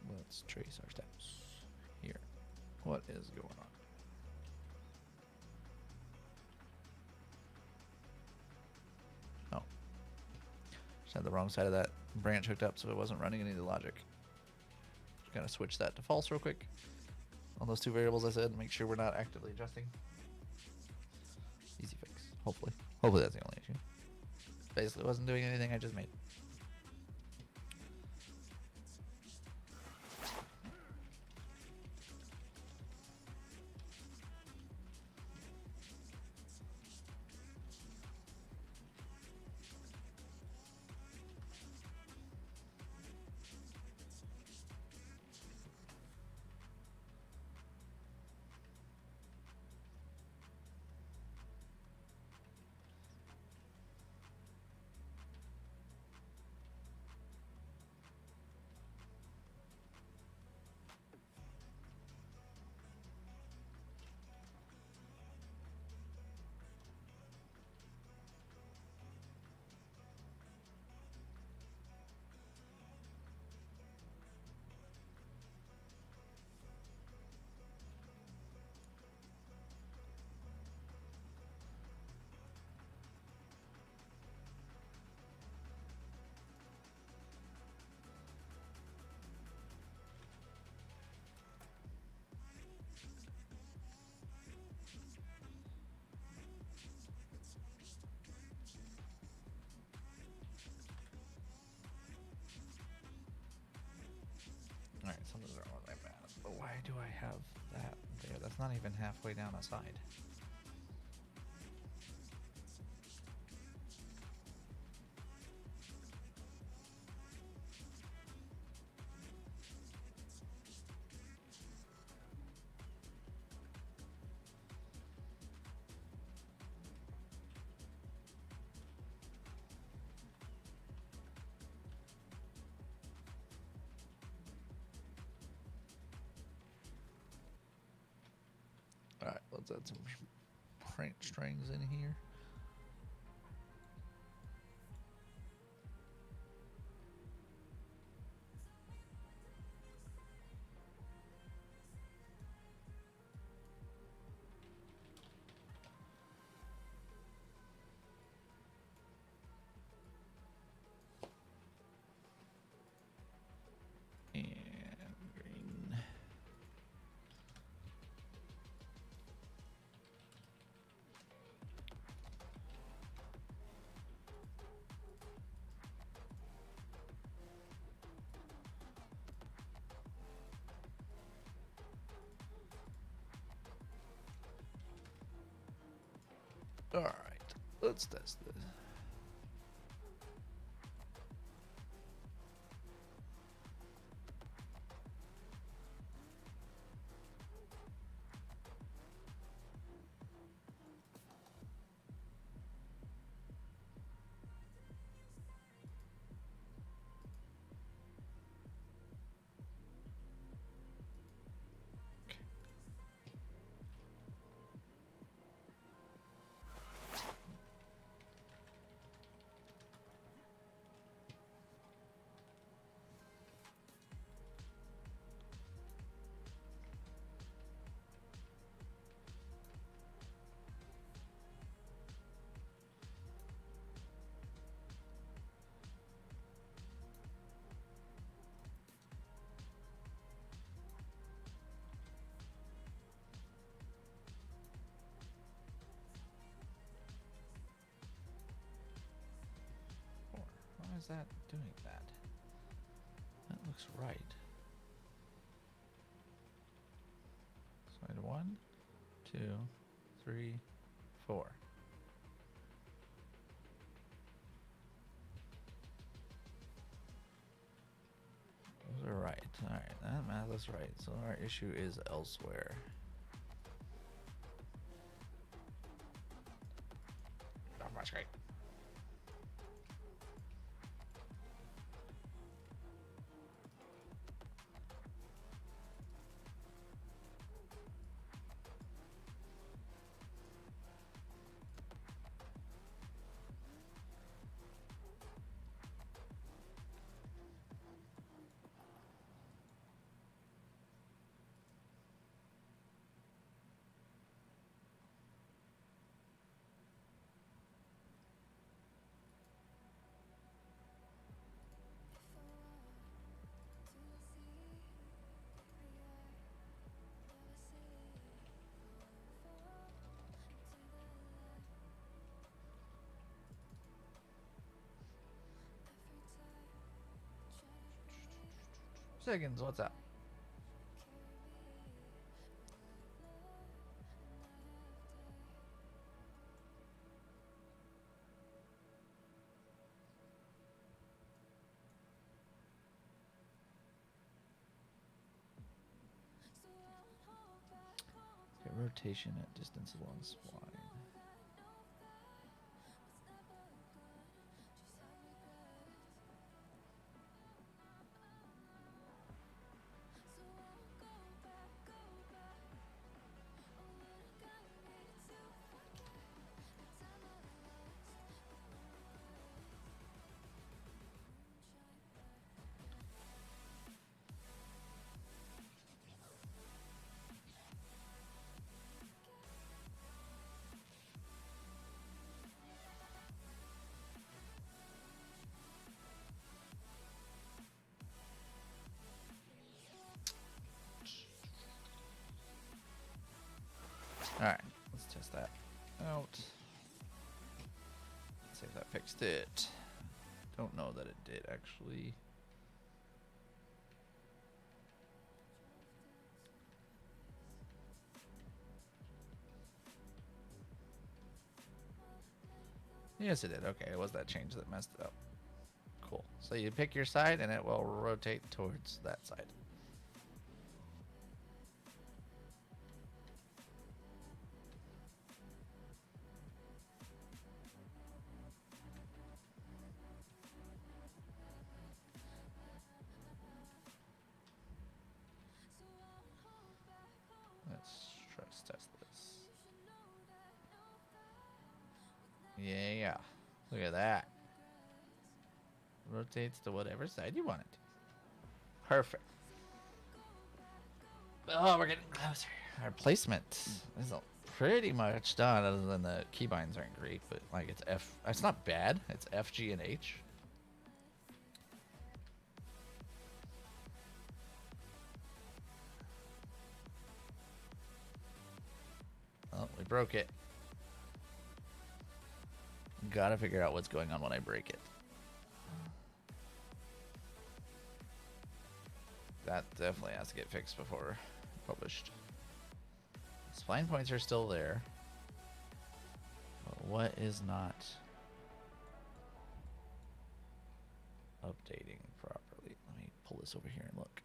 Speaker 3: on. Let's trace our steps here. What is going on? Oh. Just had the wrong side of that branch hooked up so it wasn't running any of the logic. Just gotta switch that to false real quick. On those two variables I said, make sure we're not actively adjusting. Easy fix, hopefully. Hopefully that's the only issue. Basically wasn't doing anything I just made. Alright, something's wrong with my math. But why do I have that there? That's not even halfway down a side. Alright, let's add some print strings in here. And green. Alright, Let's test this. Why is that doing that? That looks right. Slide 1, 2, 3, 4. Those are right. Alright, that math is right. So our issue is elsewhere. Not much great. Seconds, what's up? Okay, rotation at distance along spline. Alright, let's test that out. Let's see if that fixed it. Don't know that it did actually. Yes, it did. Okay, it was that change that messed it up. Cool. So you pick your side and it will rotate towards that side. Let's test this. Yeah. Look at that. Rotates to whatever side you want it. Perfect. Oh, we're getting closer. Our placement is pretty much done, other than the keybinds aren't great, but like it's F. It's not bad. It's F, G, and H. Oh, we broke it. Gotta figure out what's going on when I break it. That definitely has to get fixed before published. Spline points are still there. But what is not updating properly? Let me pull this over here and look.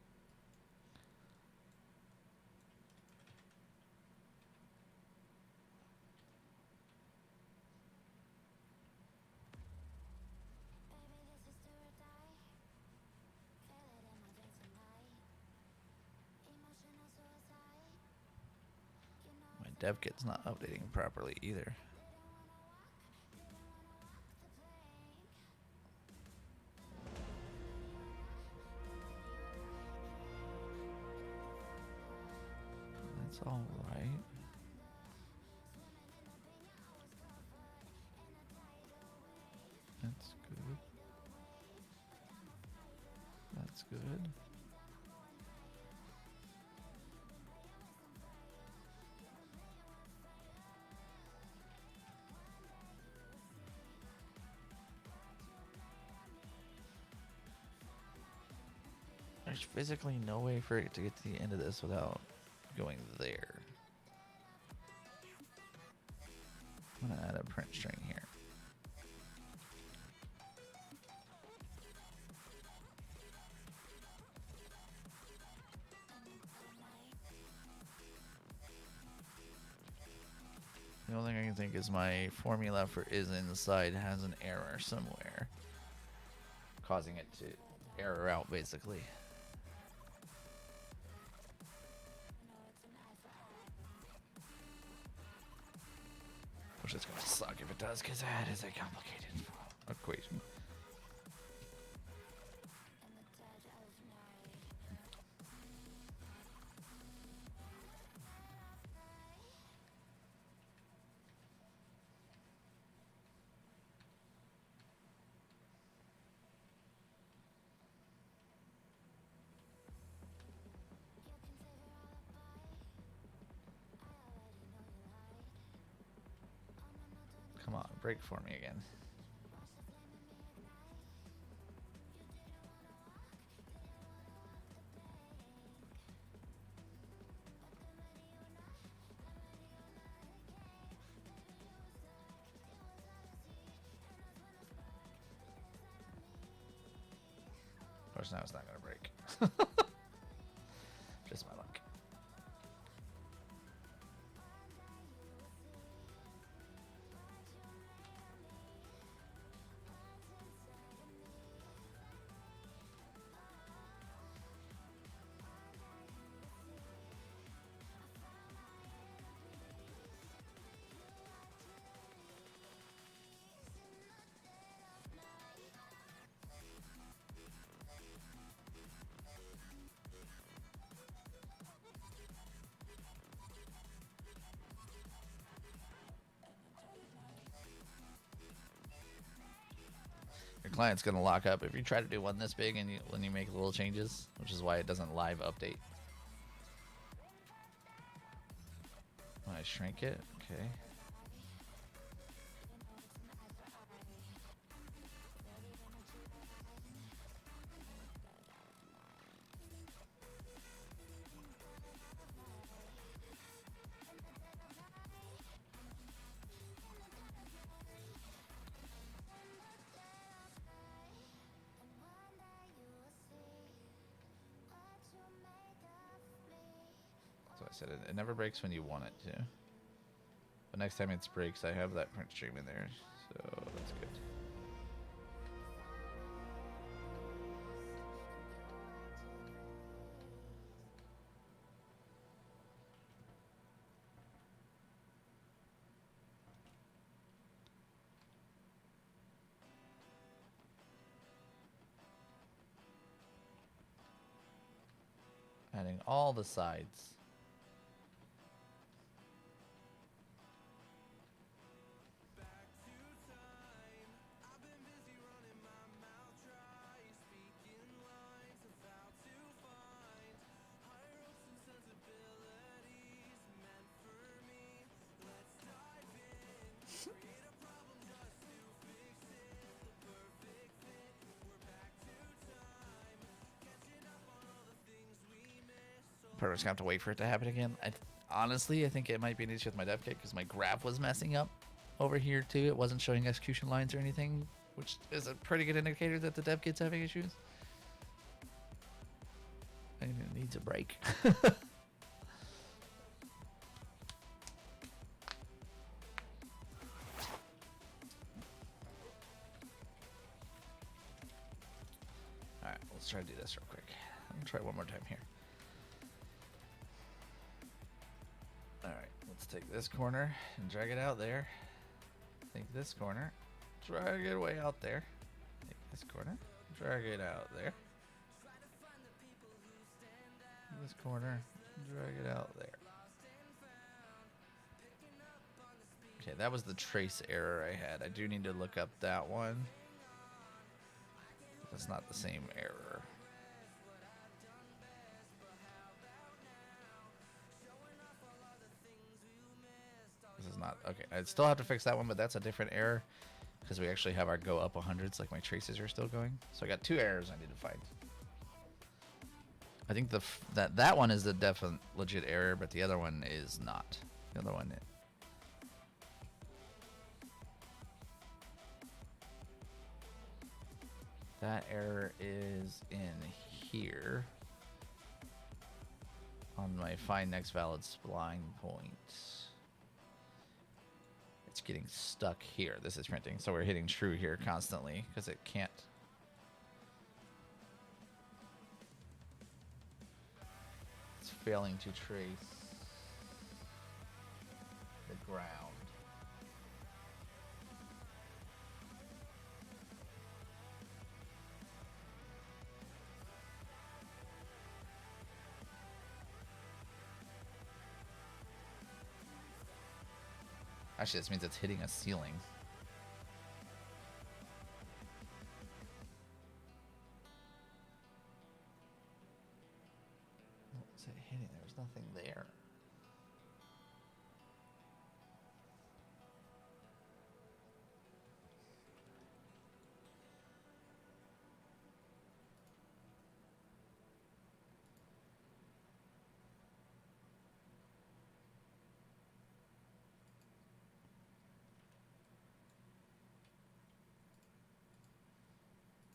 Speaker 3: My dev kit's not updating properly either. That's all right. That's good. That's good. There's physically no way for it to get to the end of this without going there. I'm gonna add a print string here. The only thing I can think is my formula for is inside has an error somewhere, causing it to error out basically. Which is gonna suck if it does, because that is a complicated equation. Come on, break for me again. Of course, now it's not gonna break. Just my luck. Your client's gonna lock up if you try to do one this big and when you make little changes, which is why it doesn't live update. When I shrink it, okay. So I said it never breaks when you want it to. But next time it breaks, I have that print stream in there, so that's good. Adding all the sides. Probably just gonna have to wait for it to happen again. Honestly, I think it might be an issue with my dev kit because my graph was messing up over here too. It wasn't showing execution lines or anything, which is a pretty good indicator that the dev kit's having issues. And it needs a break. Alright, let's try to do this real quick. Let me try one more time here. Alright, let's take this corner and drag it out there. Take this corner, drag it way out there. Take this corner, drag it out there. This corner, drag it out there. Okay, that was the trace error I had. I do need to look up that one. That's not the same error. This is not, okay, I still have to fix that one, but that's a different error because we actually have our go up 100s, like my traces are still going. So I got two errors I need to find. I think that one is the definite legit error, but the other one is not. The other one. That error is in here on my find next valid spline point. It's getting stuck here. This is printing, so we're hitting true here constantly because it can't. Failing to trace the ground. Actually, this means it's hitting a ceiling. Hitting, there was nothing there.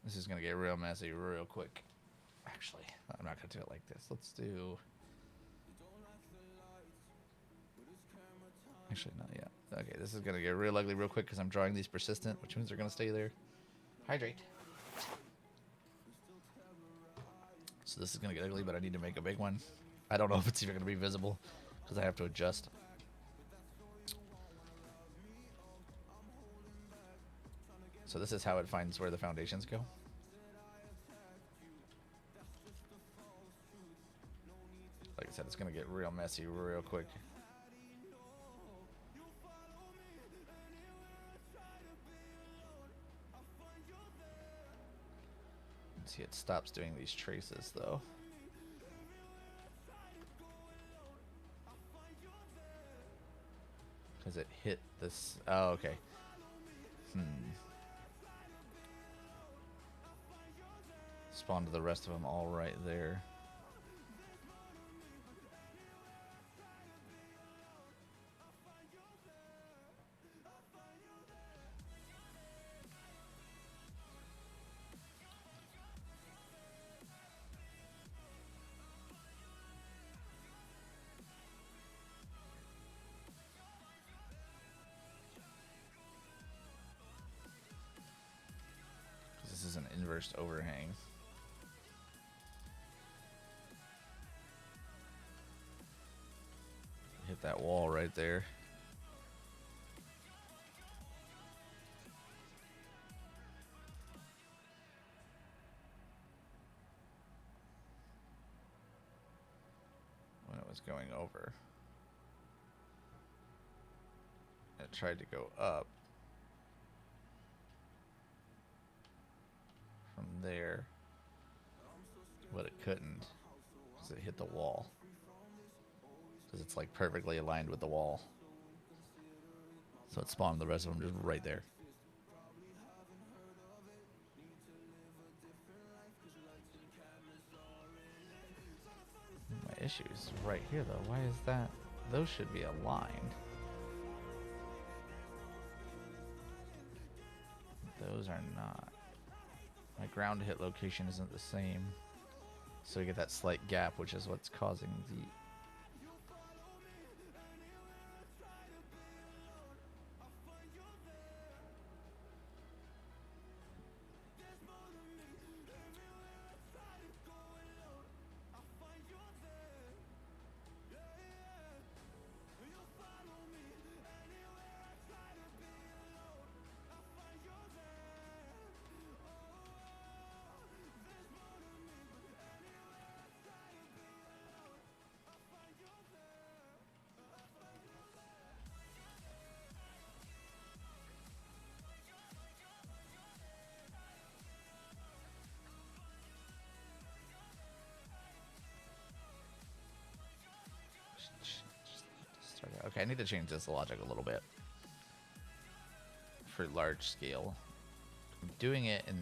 Speaker 3: This is gonna get real messy real quick. Actually, I'm not gonna do it like this. Let's do. Actually, not yet. Okay, this is gonna get real ugly real quick because I'm drawing these persistent, which means they're gonna stay there. Hydrate. So this is gonna get ugly, but I need to make a big one. I don't know if it's even gonna be visible because I have to adjust. So this is how it finds where the foundations go. Like I said, it's gonna get real messy real quick. See, it stops doing these traces though. Because it hit this. Oh, okay. Spawned the rest of them all right there. This is an inverse overhang. Hit that wall right there. When it was going over, it tried to go up from there, but it couldn't because it hit the wall. Because it's like perfectly aligned with the wall. So it spawned the rest of them just right there. My issue is right here though. Why is that? Those should be aligned. those are not. My ground hit location isn't the same. So we get that slight gap, which is what's causing the... Okay, I need to change this logic a little bit for large scale. I'm doing it in...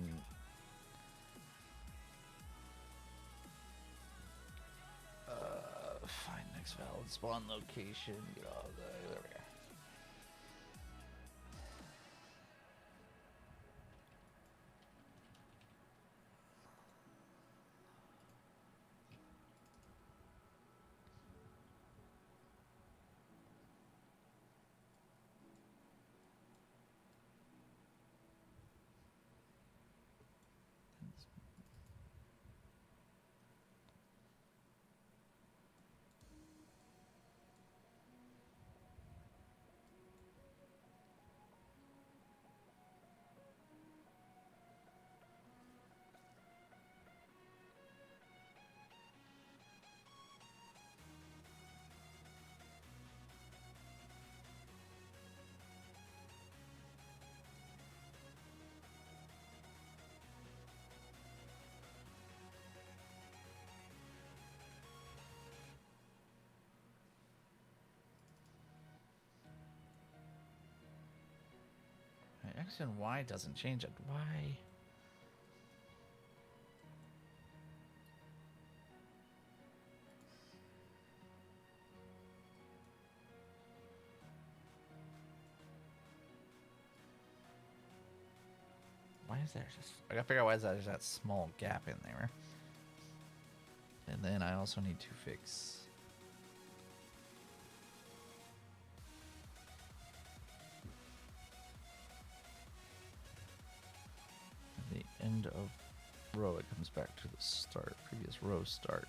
Speaker 3: find next valid spawn location. Get all the... There we go. X and Y doesn't change it. Why? Why is there just... I gotta figure out why there's that small gap in there. And then I also need to fix... the end of row, it comes back to the start, previous row start.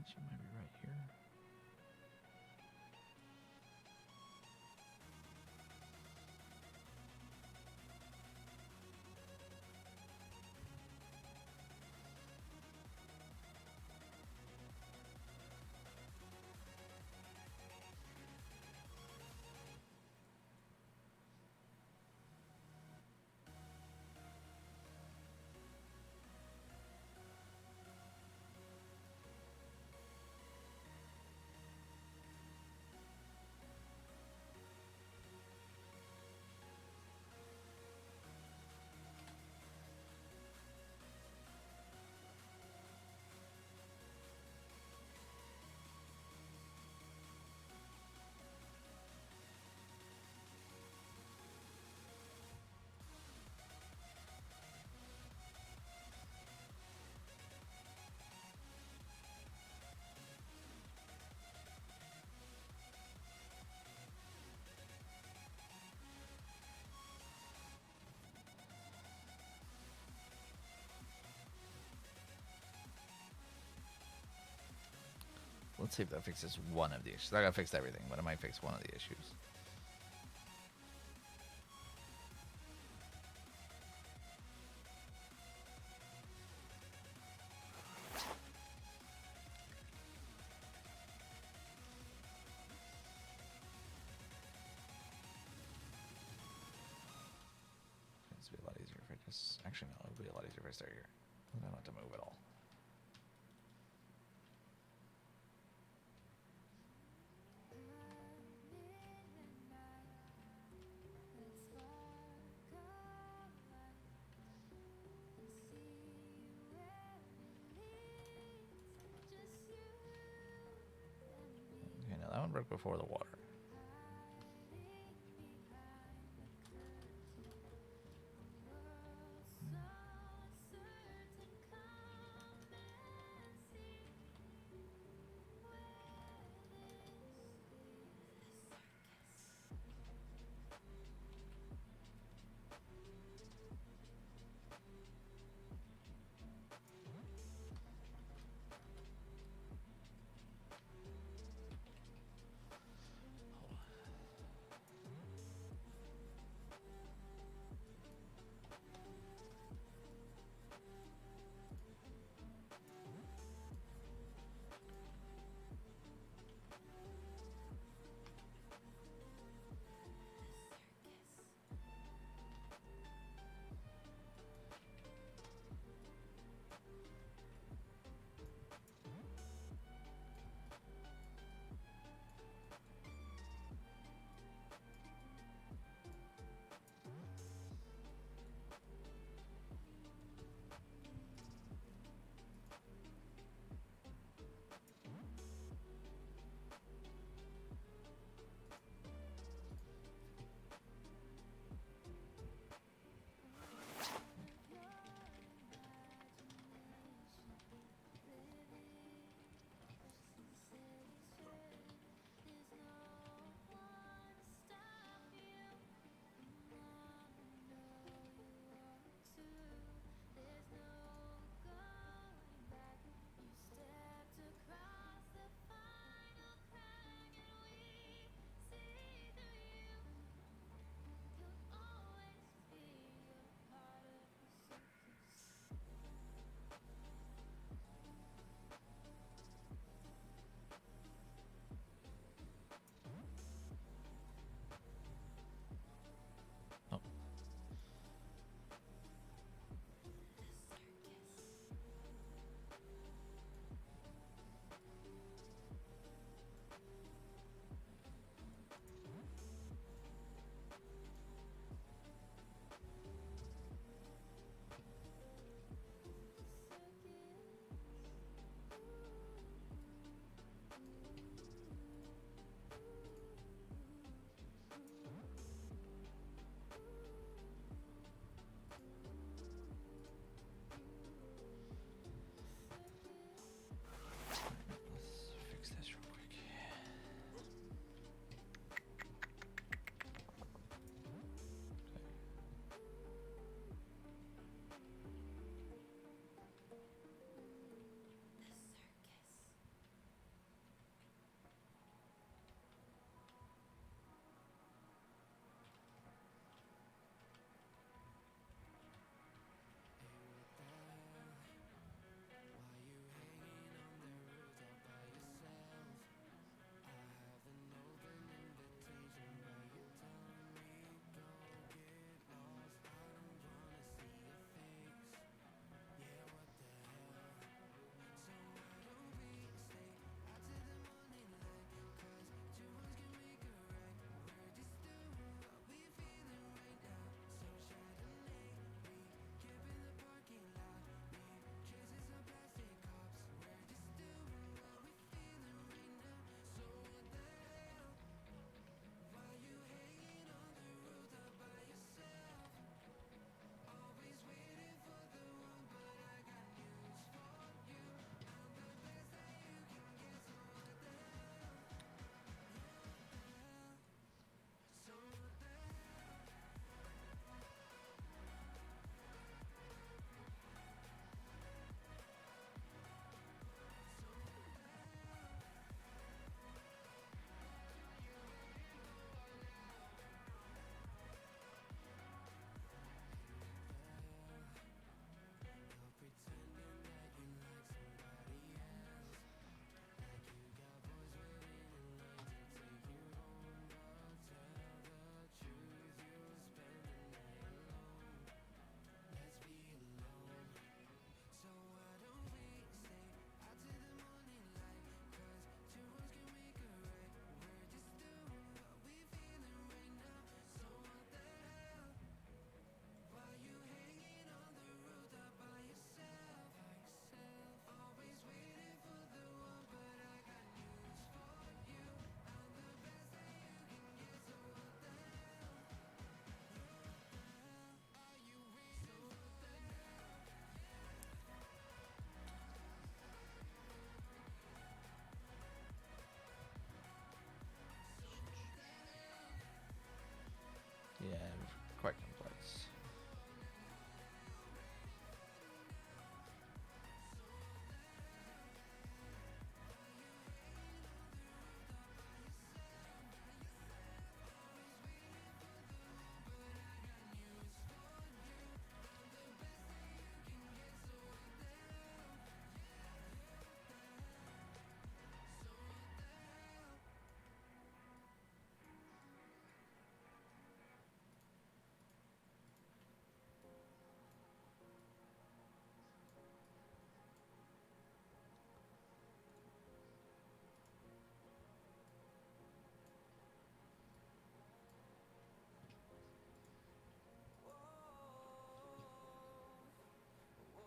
Speaker 3: She might be right here. Let's see if that fixes one of the issues. I gotta fix everything, but it might fix one of the issues. Actually, no, it would be a lot easier if I start here. I don't have to move at all. Okay, now that one broke before the water.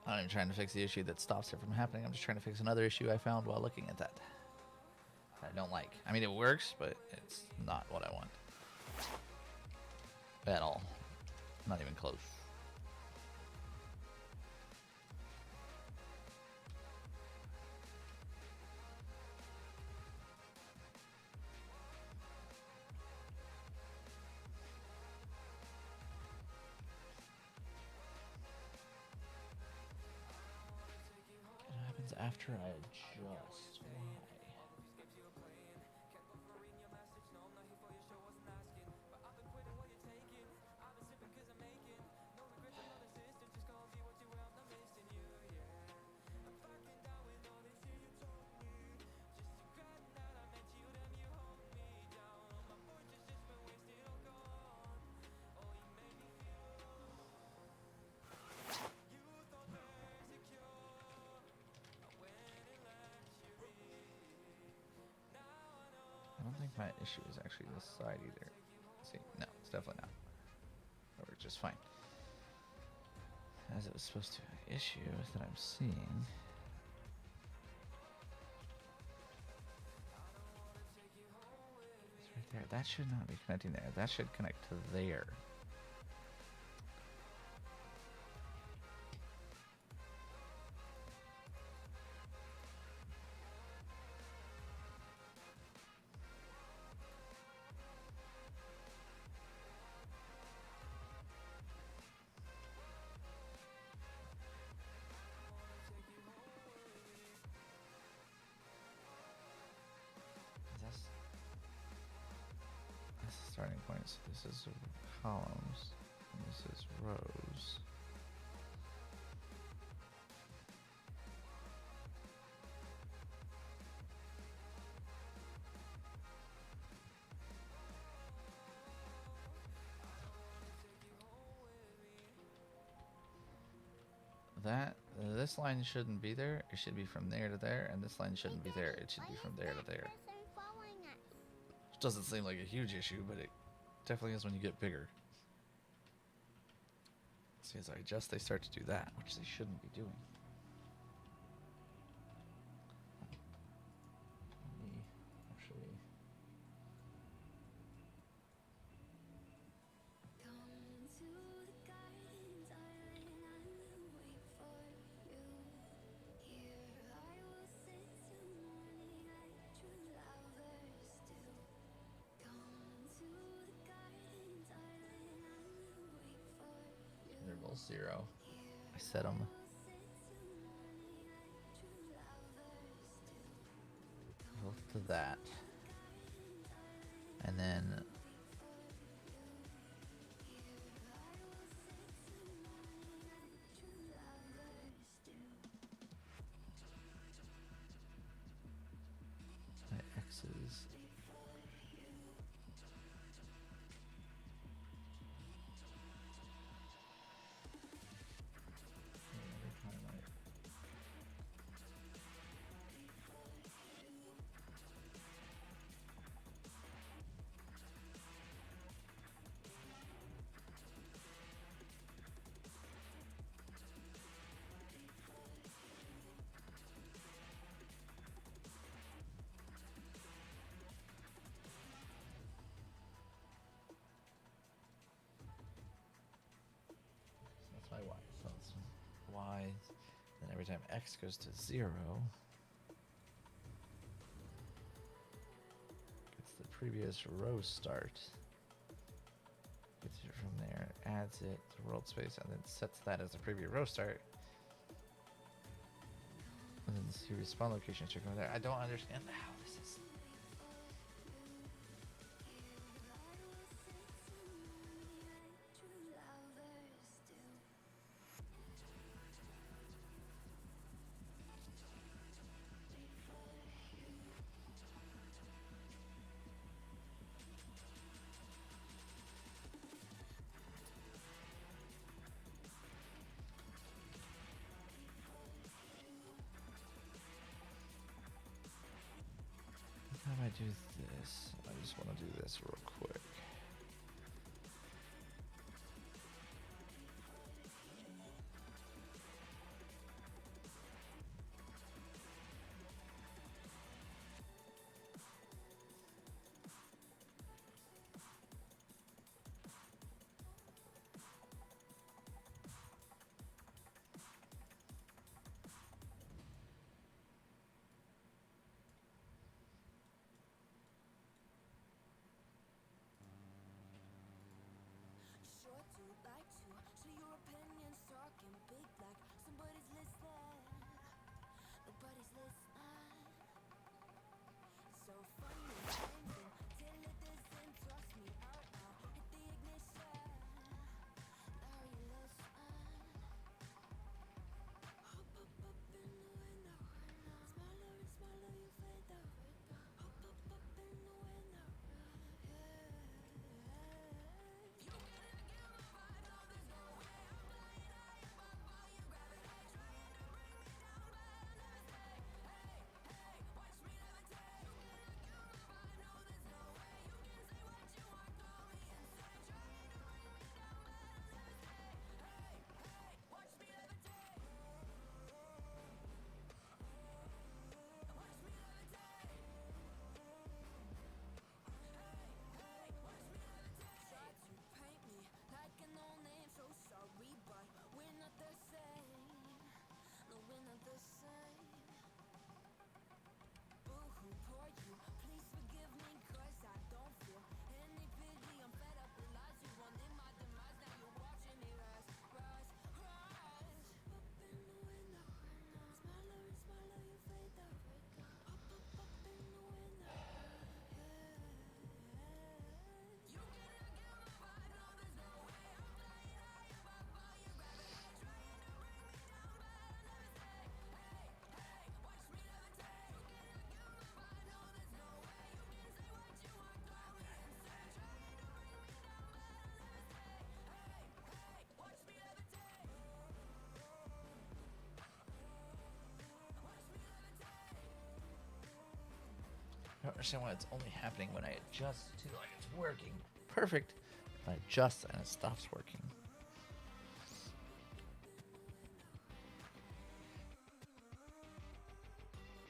Speaker 3: I'm not even trying to fix the issue that stops it from happening. I'm just trying to fix another issue I found while looking at that. I don't like. I mean, it works, but it's not what I want. At all. Not even close. What happens after I adjust? Why? I don't think my issue is actually this side either. See, no, it's definitely not. That works just fine. As it was supposed to. Issue that I'm seeing. It's right there. That should not be connecting there. That should connect to there. That's the starting point. So this is columns, and this is rows. This line shouldn't be there. It should be from there to there, and this line shouldn't be there. It should be from there to there. Which doesn't seem like a huge issue, but it definitely is when you get bigger. See, as I adjust, they start to do that, which they shouldn't be doing. Let me actually. They're both 0. I set them. Both to that. And then my X's. That's my Y. So it's Y. Then every time X goes to 0, gets the previous row start. Gets it from there, adds it to world space, and then sets that as the previous row start. And then the series spawn location should go there. I don't understand how this is. How do I do this? I just want to do this real quick.
Speaker 1: Nobody's listening. Nobody's listening. So funny games until it doesn't trust me out now. Hit the ignition. Now you listen. Hop up in the window. Smaller and smaller you fade out. Hop up in the window. Yeah. You gotta get my vibe. No, there's no way I'm flying high above all your gravity. Trying to bring me down, but I'll never stay. Hey, hey, watch me levitate. You gotta get my vibe. No, there's no way. You can say what you want, throw me inside. Trying to bring me down, but I'll never stay. Hey, hey, watch me levitate. Watch me levitate. Try to paint me like a no-name, so sorry, but we're not the same. No, we're not the same. Boo-hoo, poor you, please forgive me, 'cause I don't feel any pity. I'm fed up with lies, you wanted my demise, now you're watching me rise, rise, rise. Up in the window, smaller and smaller you fade out. Up in the window, yeah. You gotta get my vibe, no, there's no way I'm flying high above all your gravity. Trying to bring me down, but I'll never stay. Hey, hey, watch me levitate. You gotta get my vibe, no, there's no way. You can say what you want, throw me inside. Trying to bring me down, but I'll never stay. Hey, hey, watch me levitate. Watch me levitate.
Speaker 3: I don't understand why it's only happening when I adjust to like it's working. Perfect. If I adjust and it stops working.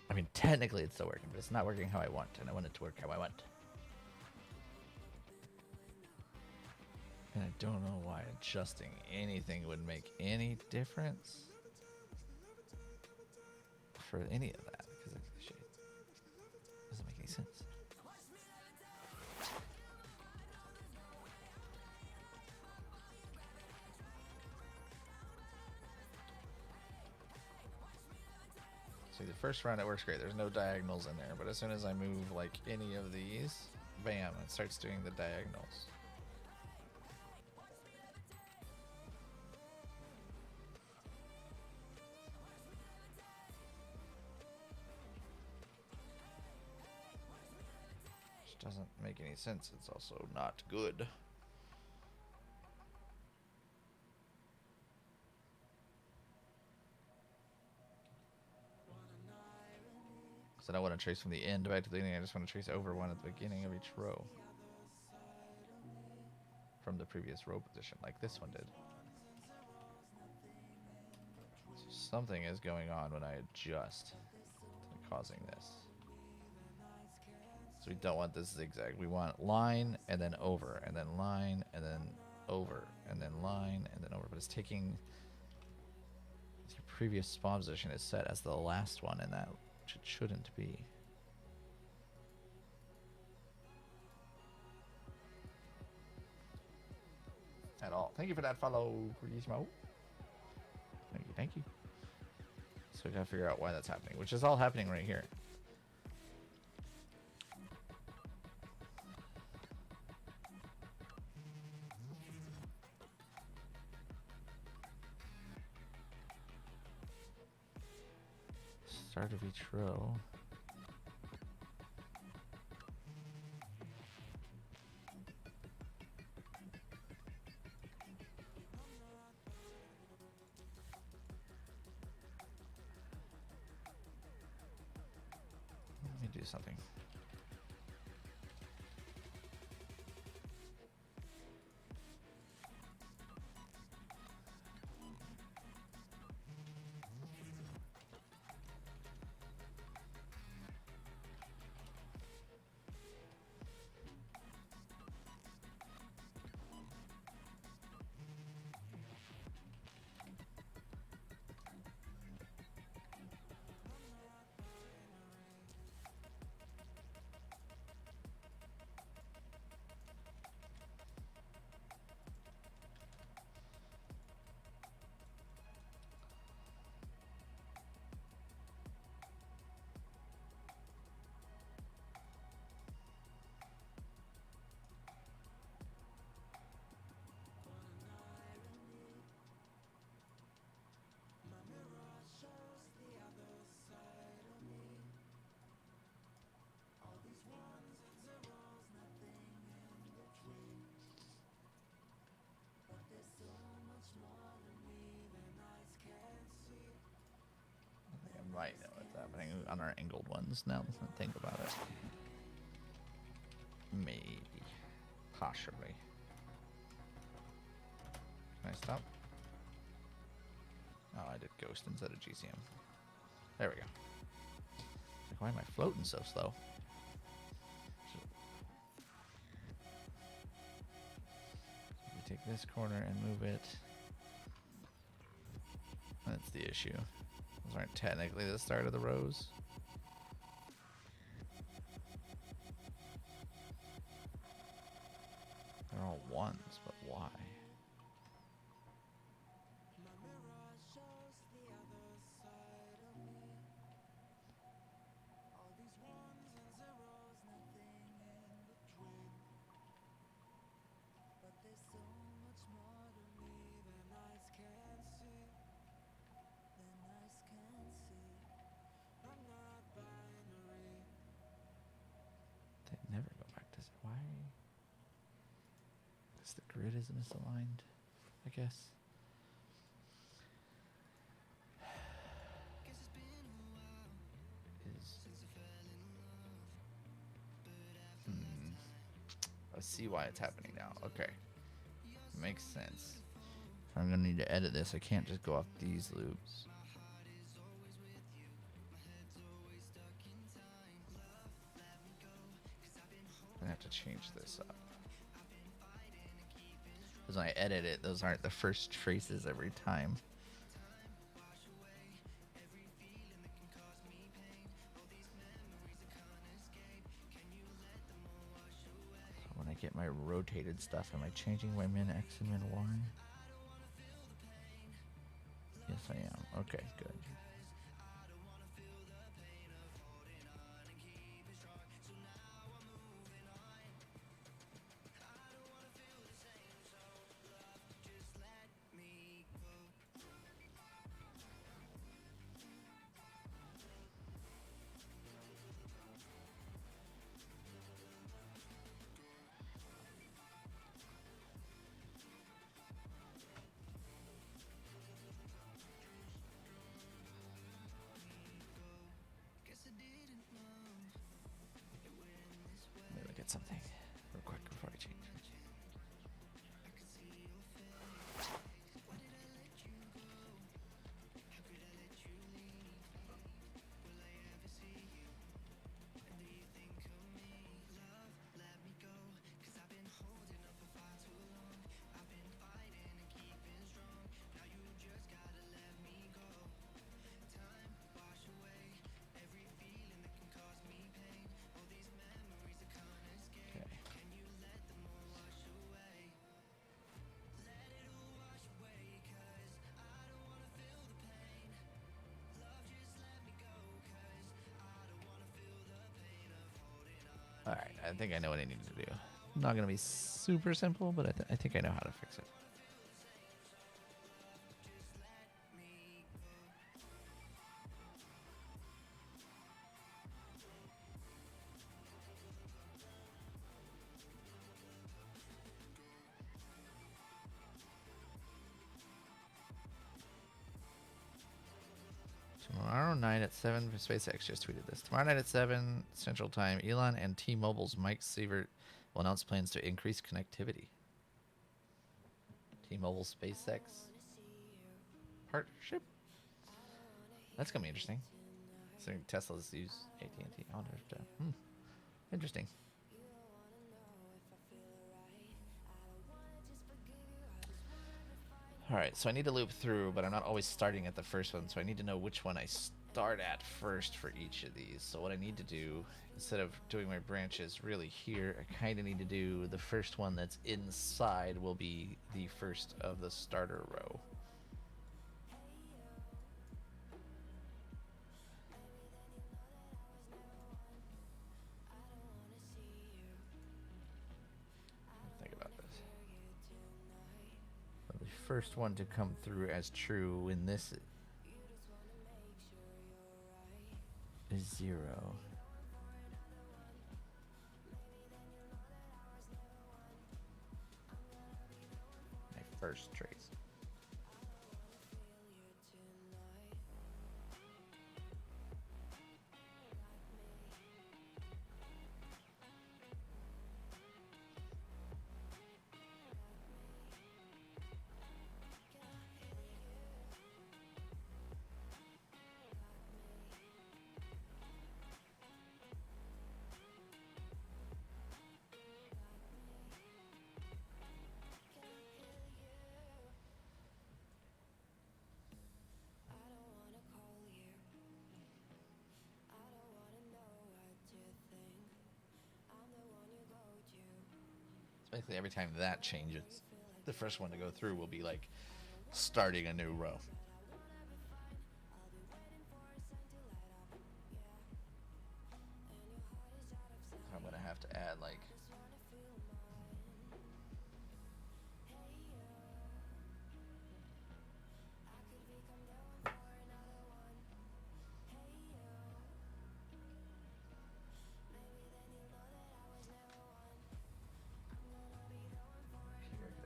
Speaker 3: I mean, technically it's still working, but it's not working how I want, and I want it to work how I want. And I don't know why adjusting anything would make any difference for any of that, because it doesn't make any sense. See, the first round it works great. There's no diagonals in there, but as soon as I move like any of these, bam, it starts doing the diagonals. Which doesn't make any sense. It's also not good. So I don't want to trace from the end back to the beginning. I just want to trace over one at the beginning of each row from the previous row position, like this one did. So something is going on when I adjust, causing this. So we don't want this zigzag. We want line and then over, and then line and then over, and then line and then over. But it's taking your previous spawn position is set as the last one in that, which it shouldn't be. At all. Thank you for that follow, Grismo. Thank you, thank you. So we gotta figure out why that's happening, which is all happening right here. Start of each row. Let me do something. might know what's happening on our angled ones now that I think about it. Maybe. Possibly. Can I stop? Oh, I did Ghost instead of GCM. There we go. Like, why am I floating so slow? So we take this corner and move it. That's the issue. Those aren't technically the start of the rows. They're all ones, but why? They never go back to why? Because the grid is misaligned, I guess. I see why it's happening now. Okay. Makes sense. If I'm gonna need to edit this, I can't just go off these loops. I'm gonna have to change this up. Because when I edit it, those aren't the first traces every time. When I get my rotated stuff, am I changing my min X and min Y? Yes, I am. Okay, good. Let me look at something real quick before I change. Alright, I think I know what I need to do. Not going to be super simple, but I think I know how to fix it. Tomorrow night at 7, SpaceX just tweeted this. Tomorrow night at 7 Central Time, Elon and T-Mobile's Mike Sievert will announce plans to increase connectivity. T-Mobile SpaceX partnership? That's going to be interesting. So Tesla's use AT&T. I wonder if interesting. Alright, so I need to loop through, but I'm not always starting at the first one, so I need to know which one I start at first for each of these. So what I need to do, instead of doing my branches really here, I kind of need to do the first one that's inside will be the first of the starter row. Think about this. The first one to come through as true when this is 0. My first trace. Basically, every time that changes, the first one to go through will be like starting a new row. I'm gonna have to add like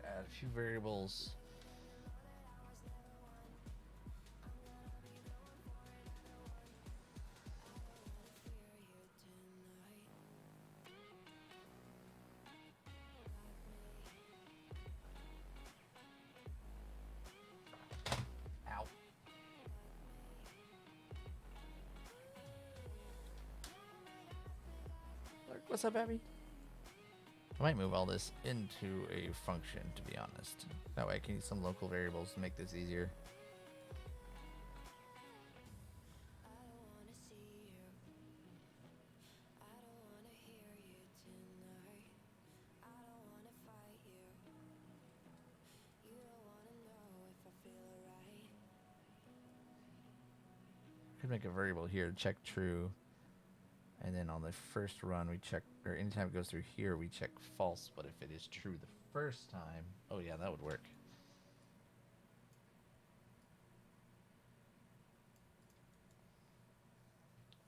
Speaker 3: add a few variables. Ow. What's up, Abby? I might move all this into a function, to be honest. That way I can use some local variables to make this easier. Could make a variable here, check true. And then on the first run, we check, or anytime it goes through here, we check false. But if it is true the first time, oh yeah, that would work.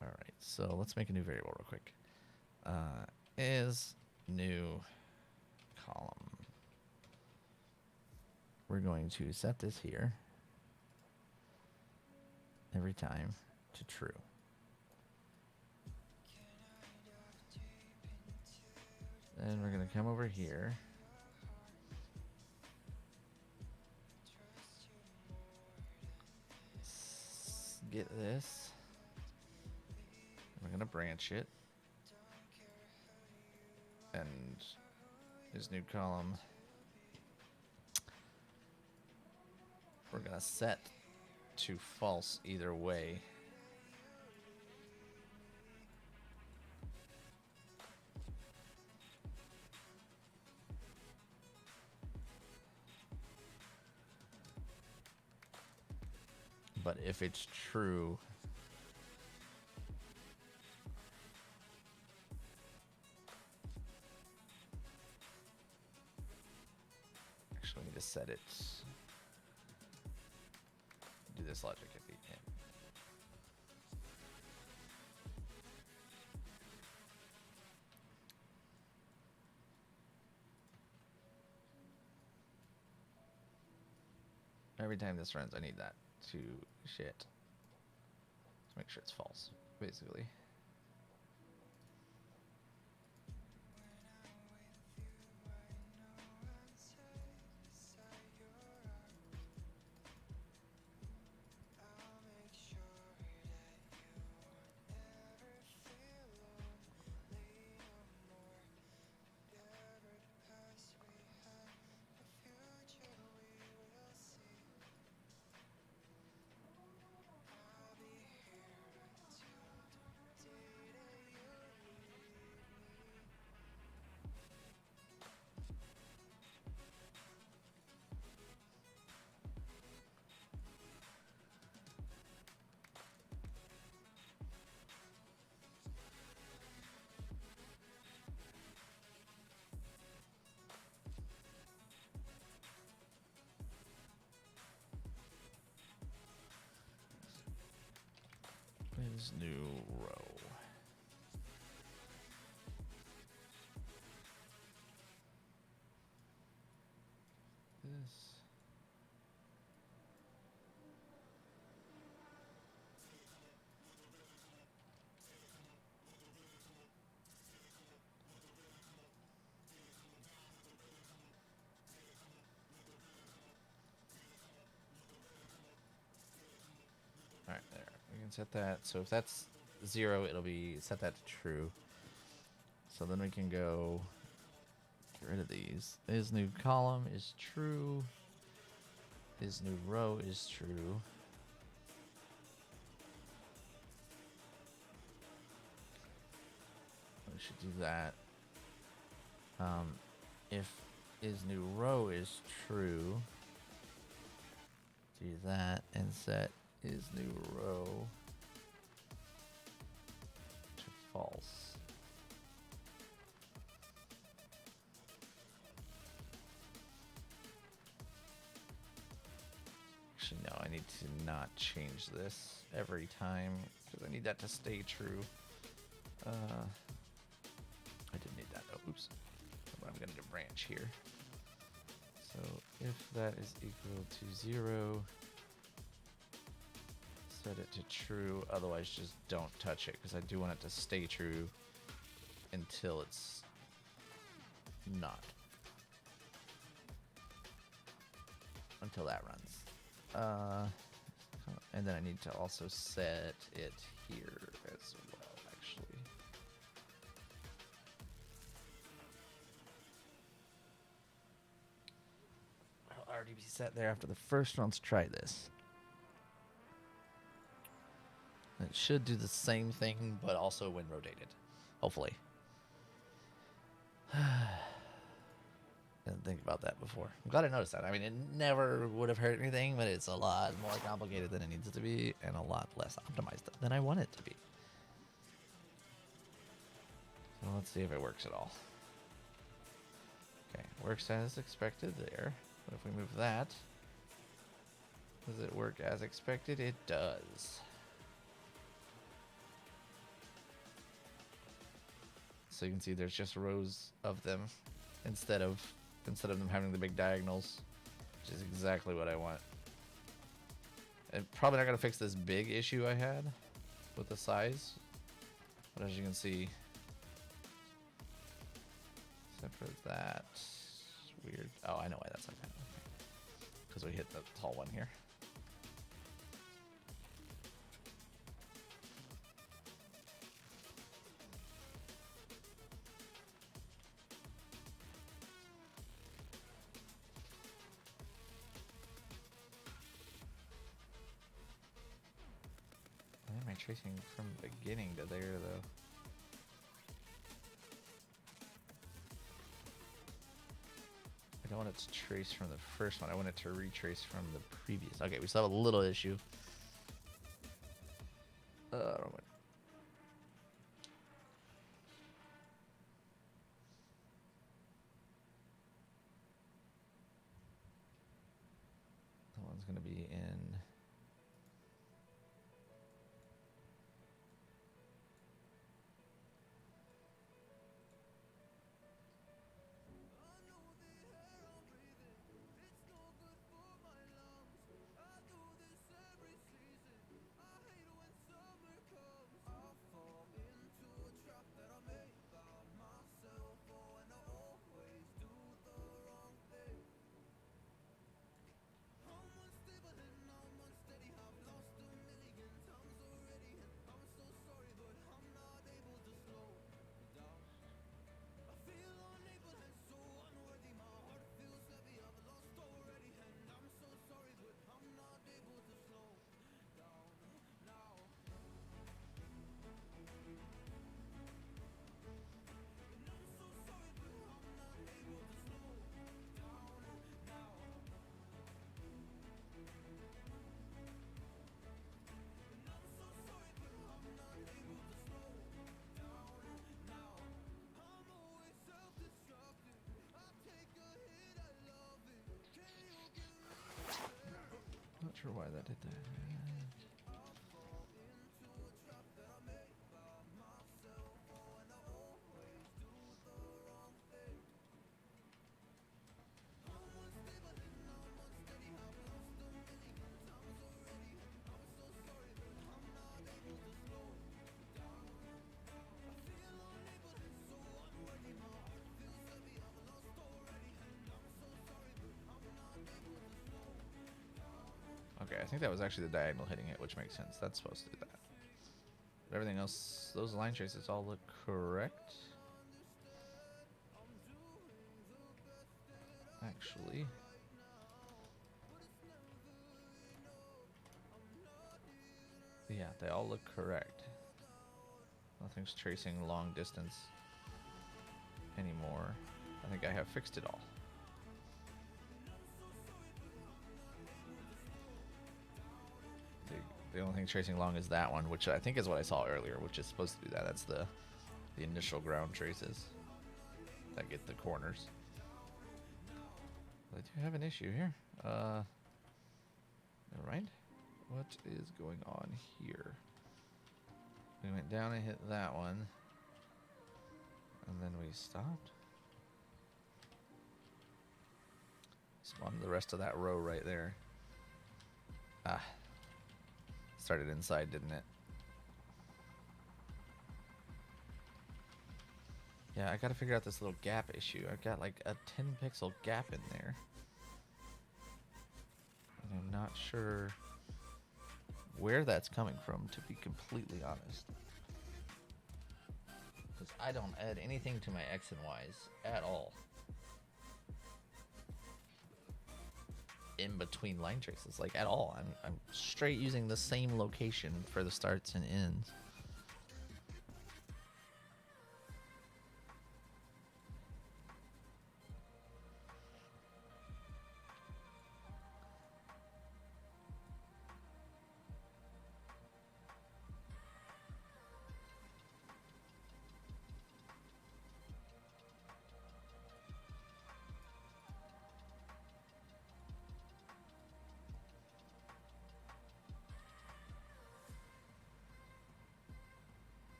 Speaker 3: All right, so let's make a new variable real quick. Is new column. We're going to set this here every time to true. Then we're going to come over here. Get this. We're going to branch it. And this new column, we're going to set to false either way. But if it's true, actually, we need to set it. Do this logic at the end. Every time this runs, I need that to shit. Let's make sure it's false, basically. Is new row. This. All right, there. We can set that. So if that's 0, it'll be set that to true. So then we can go get rid of these. His new column is true. His new row is true. We should do that. if is new row is true, do that and set is new row to false. Actually, no, I need to not change this every time because I need that to stay true. I didn't need that. Oh, oops. But I'm going to branch here. So if that is equal to 0, set it to true. Otherwise, just don't touch it because I do want it to stay true until it's not. Until that runs. And then I need to also set it here as well, actually. I'll already be set there after the first one. Let's try this. It should do the same thing, but also when rotated. Hopefully. Didn't think about that before. I'm glad I noticed that. I mean, it never would have hurt anything, but it's a lot more complicated than it needs to be, and a lot less optimized than I want it to be. So let's see if it works at all. Okay, works as expected there. But if we move that, does it work as expected? It does. So you can see there's just rows of them instead of them having the big diagonals, which is exactly what I want. And probably not gonna fix this big issue I had with the size, but as you can see, except for that weird. Oh, I know why that's like that. Because we hit the tall one here. Why am I tracing from beginning to there, though? I don't want it to trace from the first one. I want it to retrace from the previous. Okay, we still have a little issue. I don't know. That one's going to be in... Not sure why that did that. Okay, I think that was actually the diagonal hitting it, which makes sense. That's supposed to do that. But everything else, those line traces all look correct. Actually. Yeah, they all look correct. Nothing's tracing long distance anymore. I I think I have fixed it all. The only thing tracing along is that one, which I think is what I saw earlier, which is supposed to do that. That's the initial ground traces that get the corners. But I do have an issue here. Never mind. What is going on here? We went down and hit that one. And then we stopped. Spawned the rest of that row right there. Ah. Started inside, didn't it? Yeah, I gotta figure out this little gap issue. I've got like a 10 pixel gap in there. And I'm not sure where that's coming from, to be completely honest. Because I don't add anything to my X and Y's at all. In between line traces, like at all. I'm straight using the same location for the starts and ends.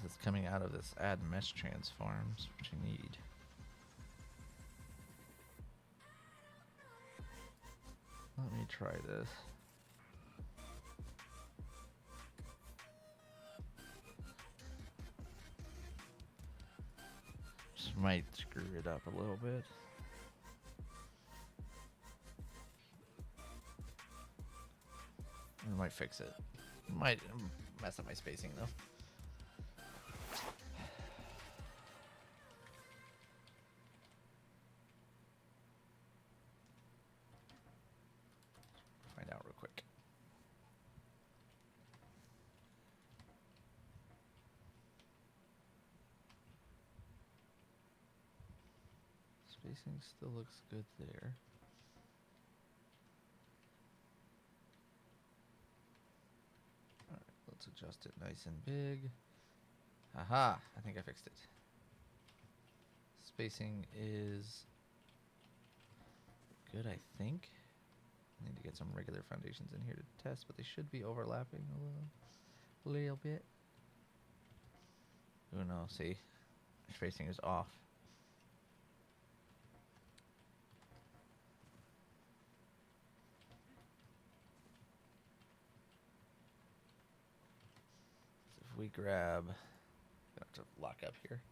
Speaker 3: It's coming out of this add mesh transforms, which I need. Let me try this. Just might screw it up a little bit. I might fix it. Might mess up my spacing though. Find out real quick. Spacing still looks good there. Alright, let's adjust it nice and big. Aha! I think I fixed it. Spacing is good, I think. I need to get some regular foundations in here to test, but they should be overlapping a little bit. Oh no, see? Spacing is off. So if we grab, I have to lock up here.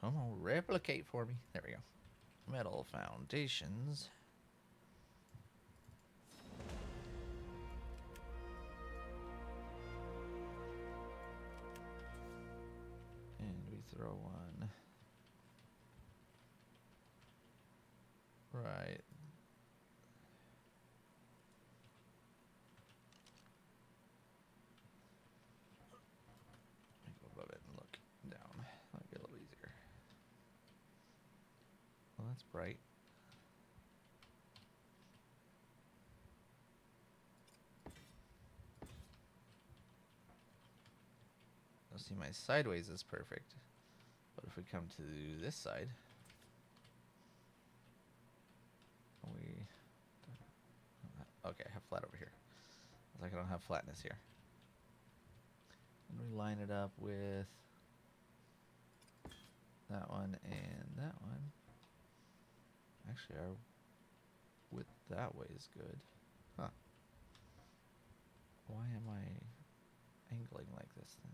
Speaker 3: Come on, replicate for me. There we go. Metal foundations. And we throw one right. Go above it and look down. Might be a little easier. Well, that's bright. You'll see my sideways is perfect. But if we come to this side, we... Okay, I have flat over here. It's like I don't have flatness here. And we line it up with that one and that one. Actually, our width that way is good. Huh. Why am I angling like this then?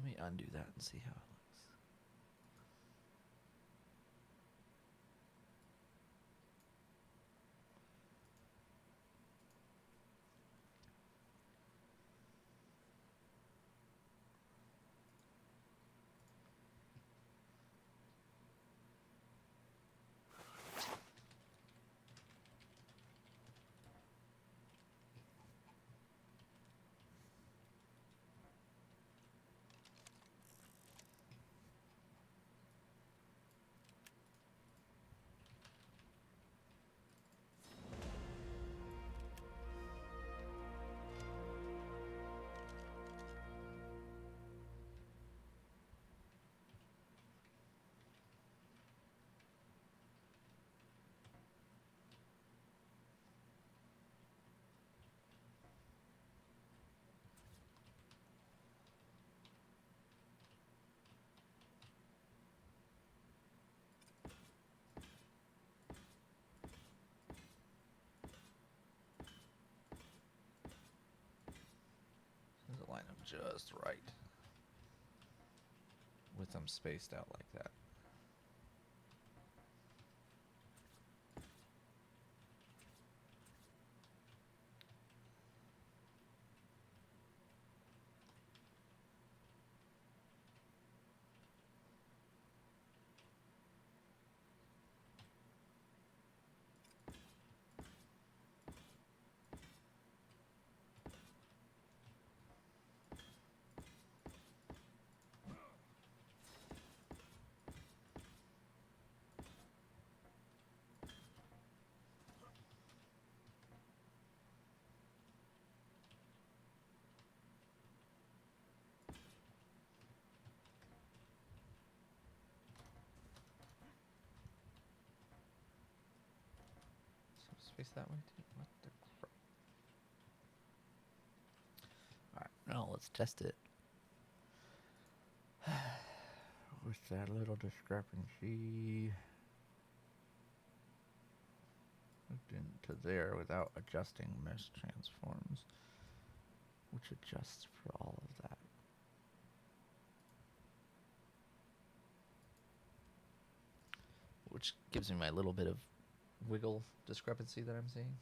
Speaker 3: Let me undo that and see how it looks. Does it line up just right with them spaced out like that? So space that way too. What the crap? Alright, now let's test it. With that little discrepancy. Hooked into there without adjusting mesh transforms, which adjusts for all of that. Which gives me my little bit of wiggle discrepancy that I'm seeing.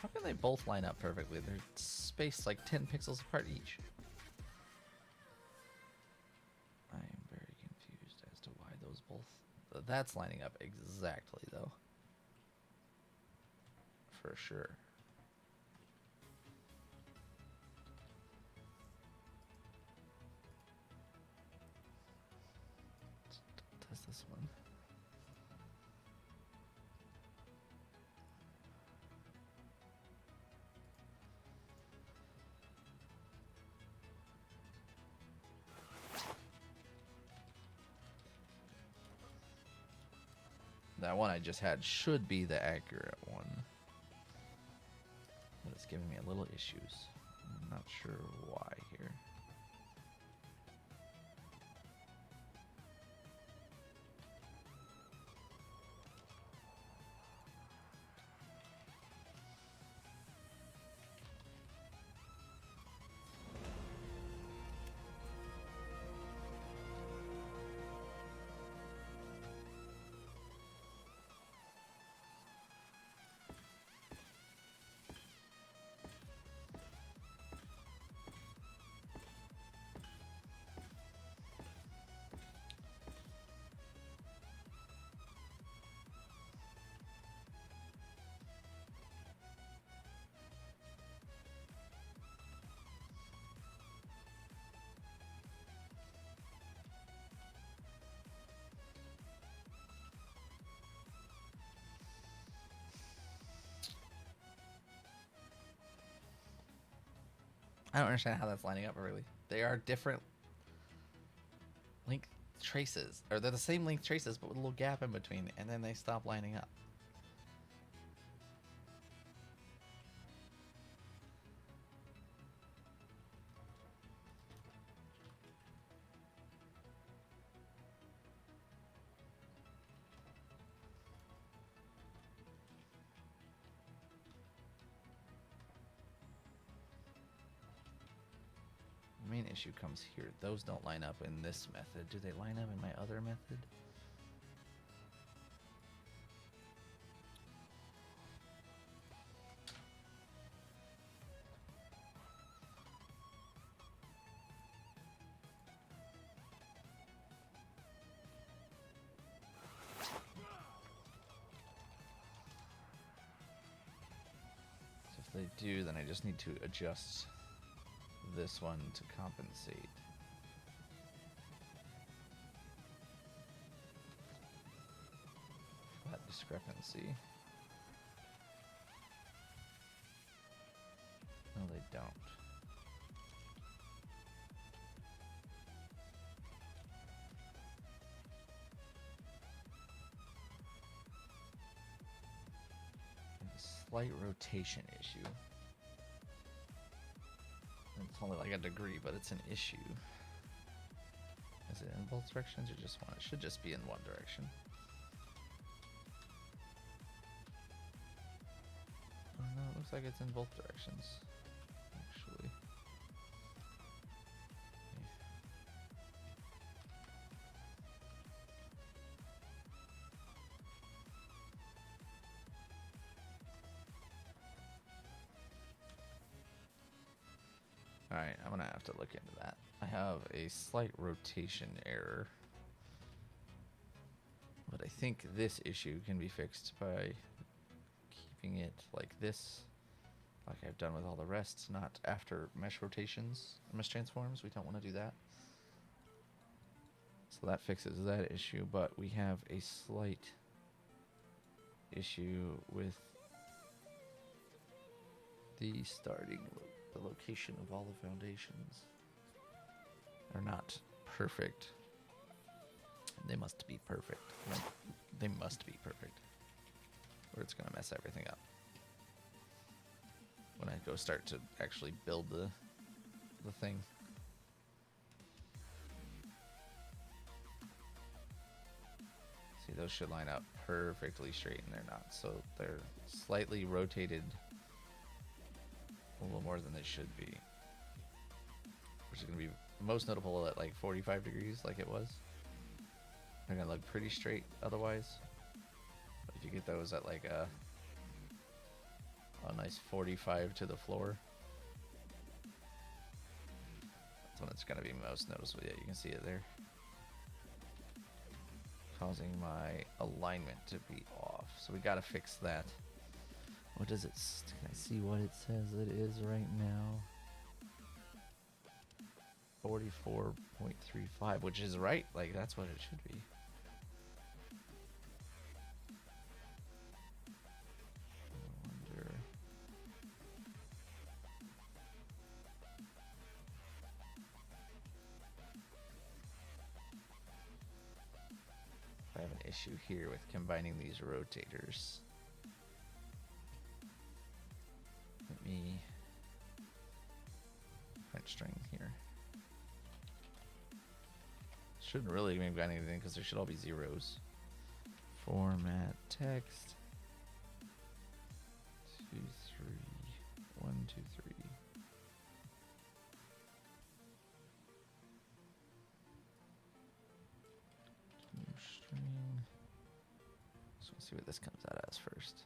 Speaker 3: How can they both line up perfectly? They're spaced like 10 pixels apart each. I am very confused as to why those both... That's lining up exactly, though. For sure. Let's test this one. That one I just had should be the accurate one. But it's giving me a little issues. I'm not sure why here. I don't understand how that's lining up really. They are different link traces. Or they're the same link traces but with a little gap in between, and then they stop lining up. The main issue comes here. Those don't line up in this method. Do they line up in my other method? So if they do, then I just need to adjust this one to compensate. That discrepancy. No, they don't. A slight rotation issue. It's only like a degree, but it's an issue. Is it in both directions or just one? It should just be in one direction. Oh no, it looks like it's in both directions, actually. Alright, I'm gonna have to look into that. I have a slight rotation error. But I think this issue can be fixed by keeping it like this, like I've done with all the rest, not after mesh rotations, mesh transforms. We don't want to do that. So that fixes that issue, but we have a slight issue with the the location of all the foundations. They're not perfect. They must be perfect. They must be perfect, or it's gonna mess everything up when I go start to actually build the thing. See, those should line up perfectly straight, and they're not. So they're slightly rotated a little more than they should be, which is going to be most notable at like 45 degrees like it was. They're going to look pretty straight otherwise. But if you get those at like a nice 45 to the floor, that's when it's going to be most noticeable. Yeah, you can see it there, causing my alignment to be off. So we got to fix that. What does it, can I see what it says it is right now? 44.35, which is right, like that's what it should be. I wonder. If I have an issue here with combining these rotators. Let me French string here. Shouldn't really be got anything because there should all be zeros. Format text 2 3 1 2 3. String. So let's see what this comes out as first.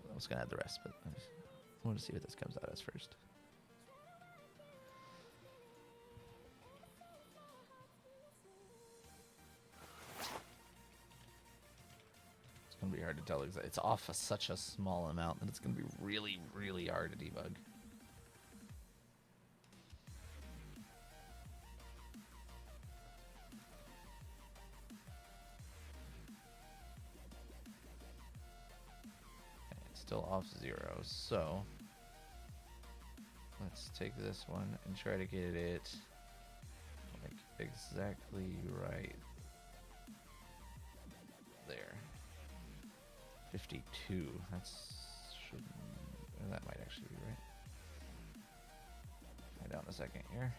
Speaker 3: I was gonna add the rest, but I want to see what this comes out as first. It's gonna be hard to tell exactly. It's off such a small amount that it's gonna be really, really hard to debug. Still off 0, so let's take this one and try to get it like exactly right there. 52. That might actually be right. Find out in a second here.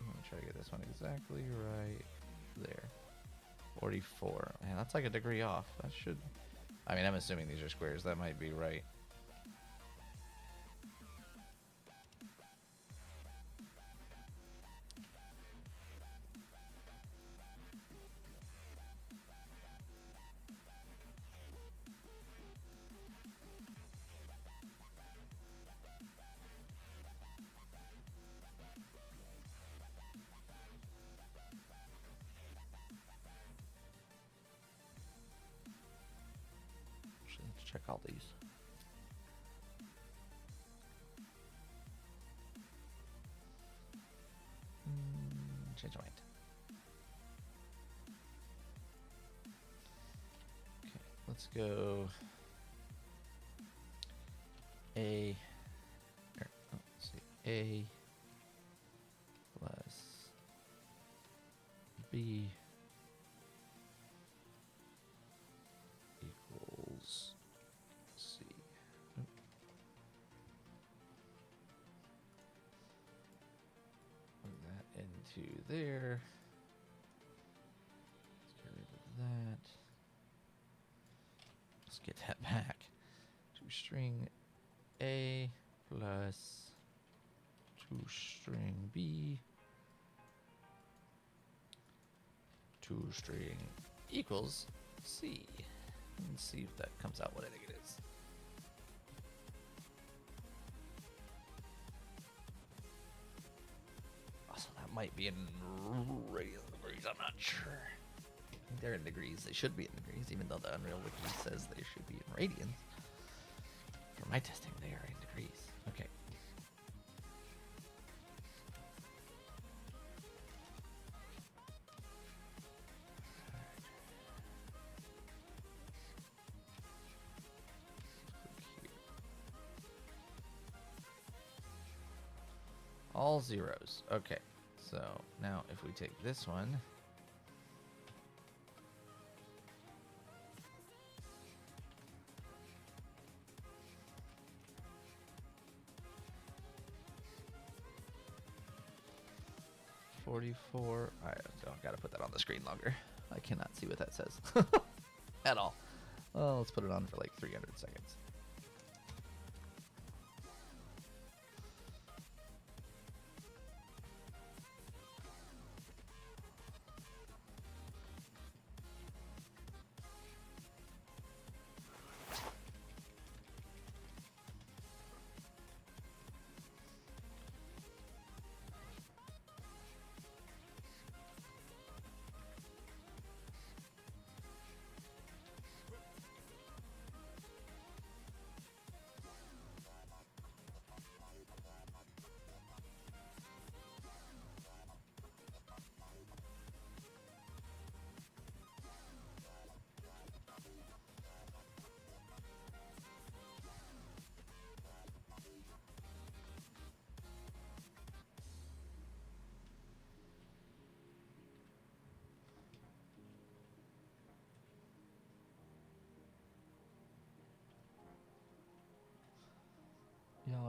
Speaker 3: I'm gonna try to get this one exactly right there. 44. Man, that's like a degree off. That should. I mean, I'm assuming these are squares. That might be right. Let's check all these. Change my mind. Okay, let's go A. Let's see, A plus B equals C. Put that into there. Let's get rid of that. Let's get that back to string A plus to string B to string equals C. And see if that comes out what I think it is. Also, that might be in radian degrees. I'm not sure. I think they're in degrees. They should be in degrees, even though the Unreal Wiki says they should be in radians. For my testing, they are in degrees. Okay. All zeros. Okay. So now if we take this one. $44. I gotta put that on the screen longer. I cannot see what that says at all. Well, let's put it on for like 300 seconds.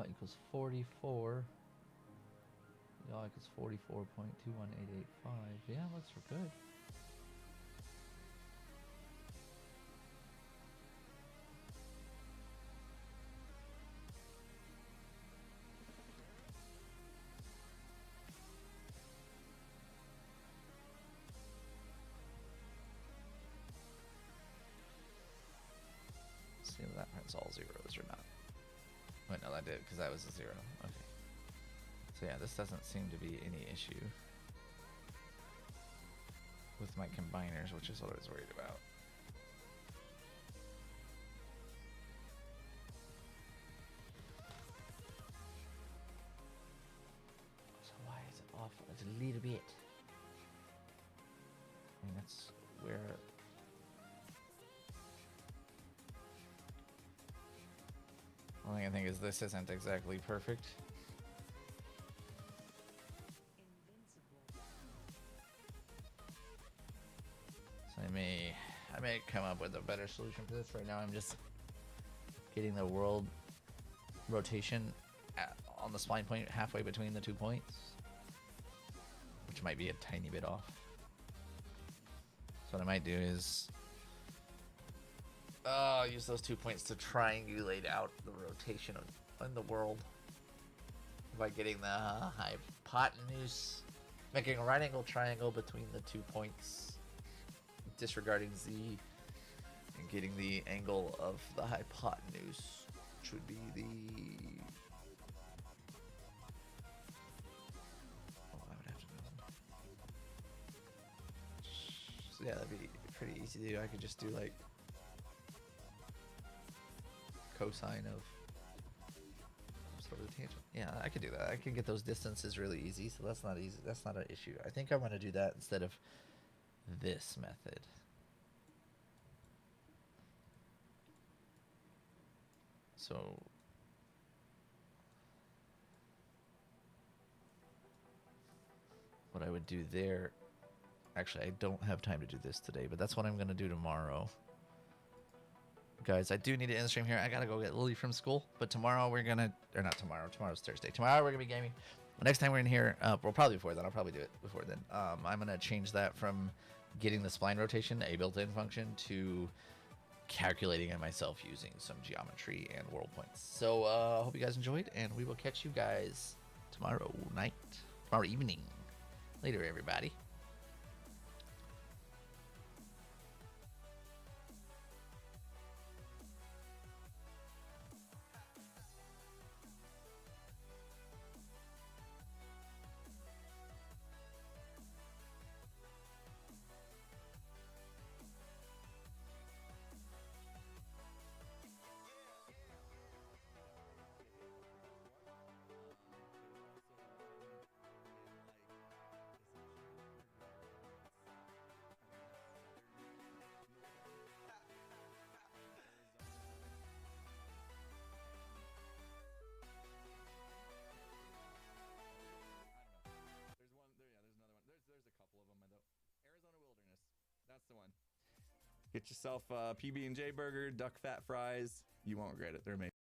Speaker 3: equals 44. Yaw equals 44.21885. Yeah, looks good. See if that prints all zeros or not. Wait, no, that did, because that was a 0. Okay. So yeah, this doesn't seem to be any issue with my combiners, which is what I was worried about. So why is it off a little bit? I mean, that's where... Only thing I think is this isn't exactly perfect. So I may come up with a better solution for this. Right now I'm just getting the world rotation on the spline point halfway between the 2 points, which might be a tiny bit off. So what I might do is use those 2 points to triangulate out the rotation in the world by getting the hypotenuse, making a right angle triangle between the 2 points, disregarding Z, and getting the angle of the hypotenuse, which would be the... Oh, I would have to know. So yeah, that'd be pretty easy to do. I could just do like cosine of sort of tangent. Yeah, I could do that. I can get those distances really easy, so that's not easy. That's not an issue. I think I'm going to do that instead of this method. So what I would do there, actually I don't have time to do this today, but that's what I'm going to do tomorrow. Guys, I do need to end the stream here. I gotta go get Lily from school, but tomorrow we're gonna, or not tomorrow, tomorrow's Thursday. Tomorrow we're gonna be gaming. Next time we're in here, well, probably before then, I'll probably do it before then. I'm gonna change that from getting the spline rotation, a built-in function, to calculating it myself using some geometry and world points. So, I hope you guys enjoyed, and we will catch you guys tomorrow evening. Later, everybody.
Speaker 11: Get yourself a PB&J burger, duck fat fries. You won't regret it. They're amazing.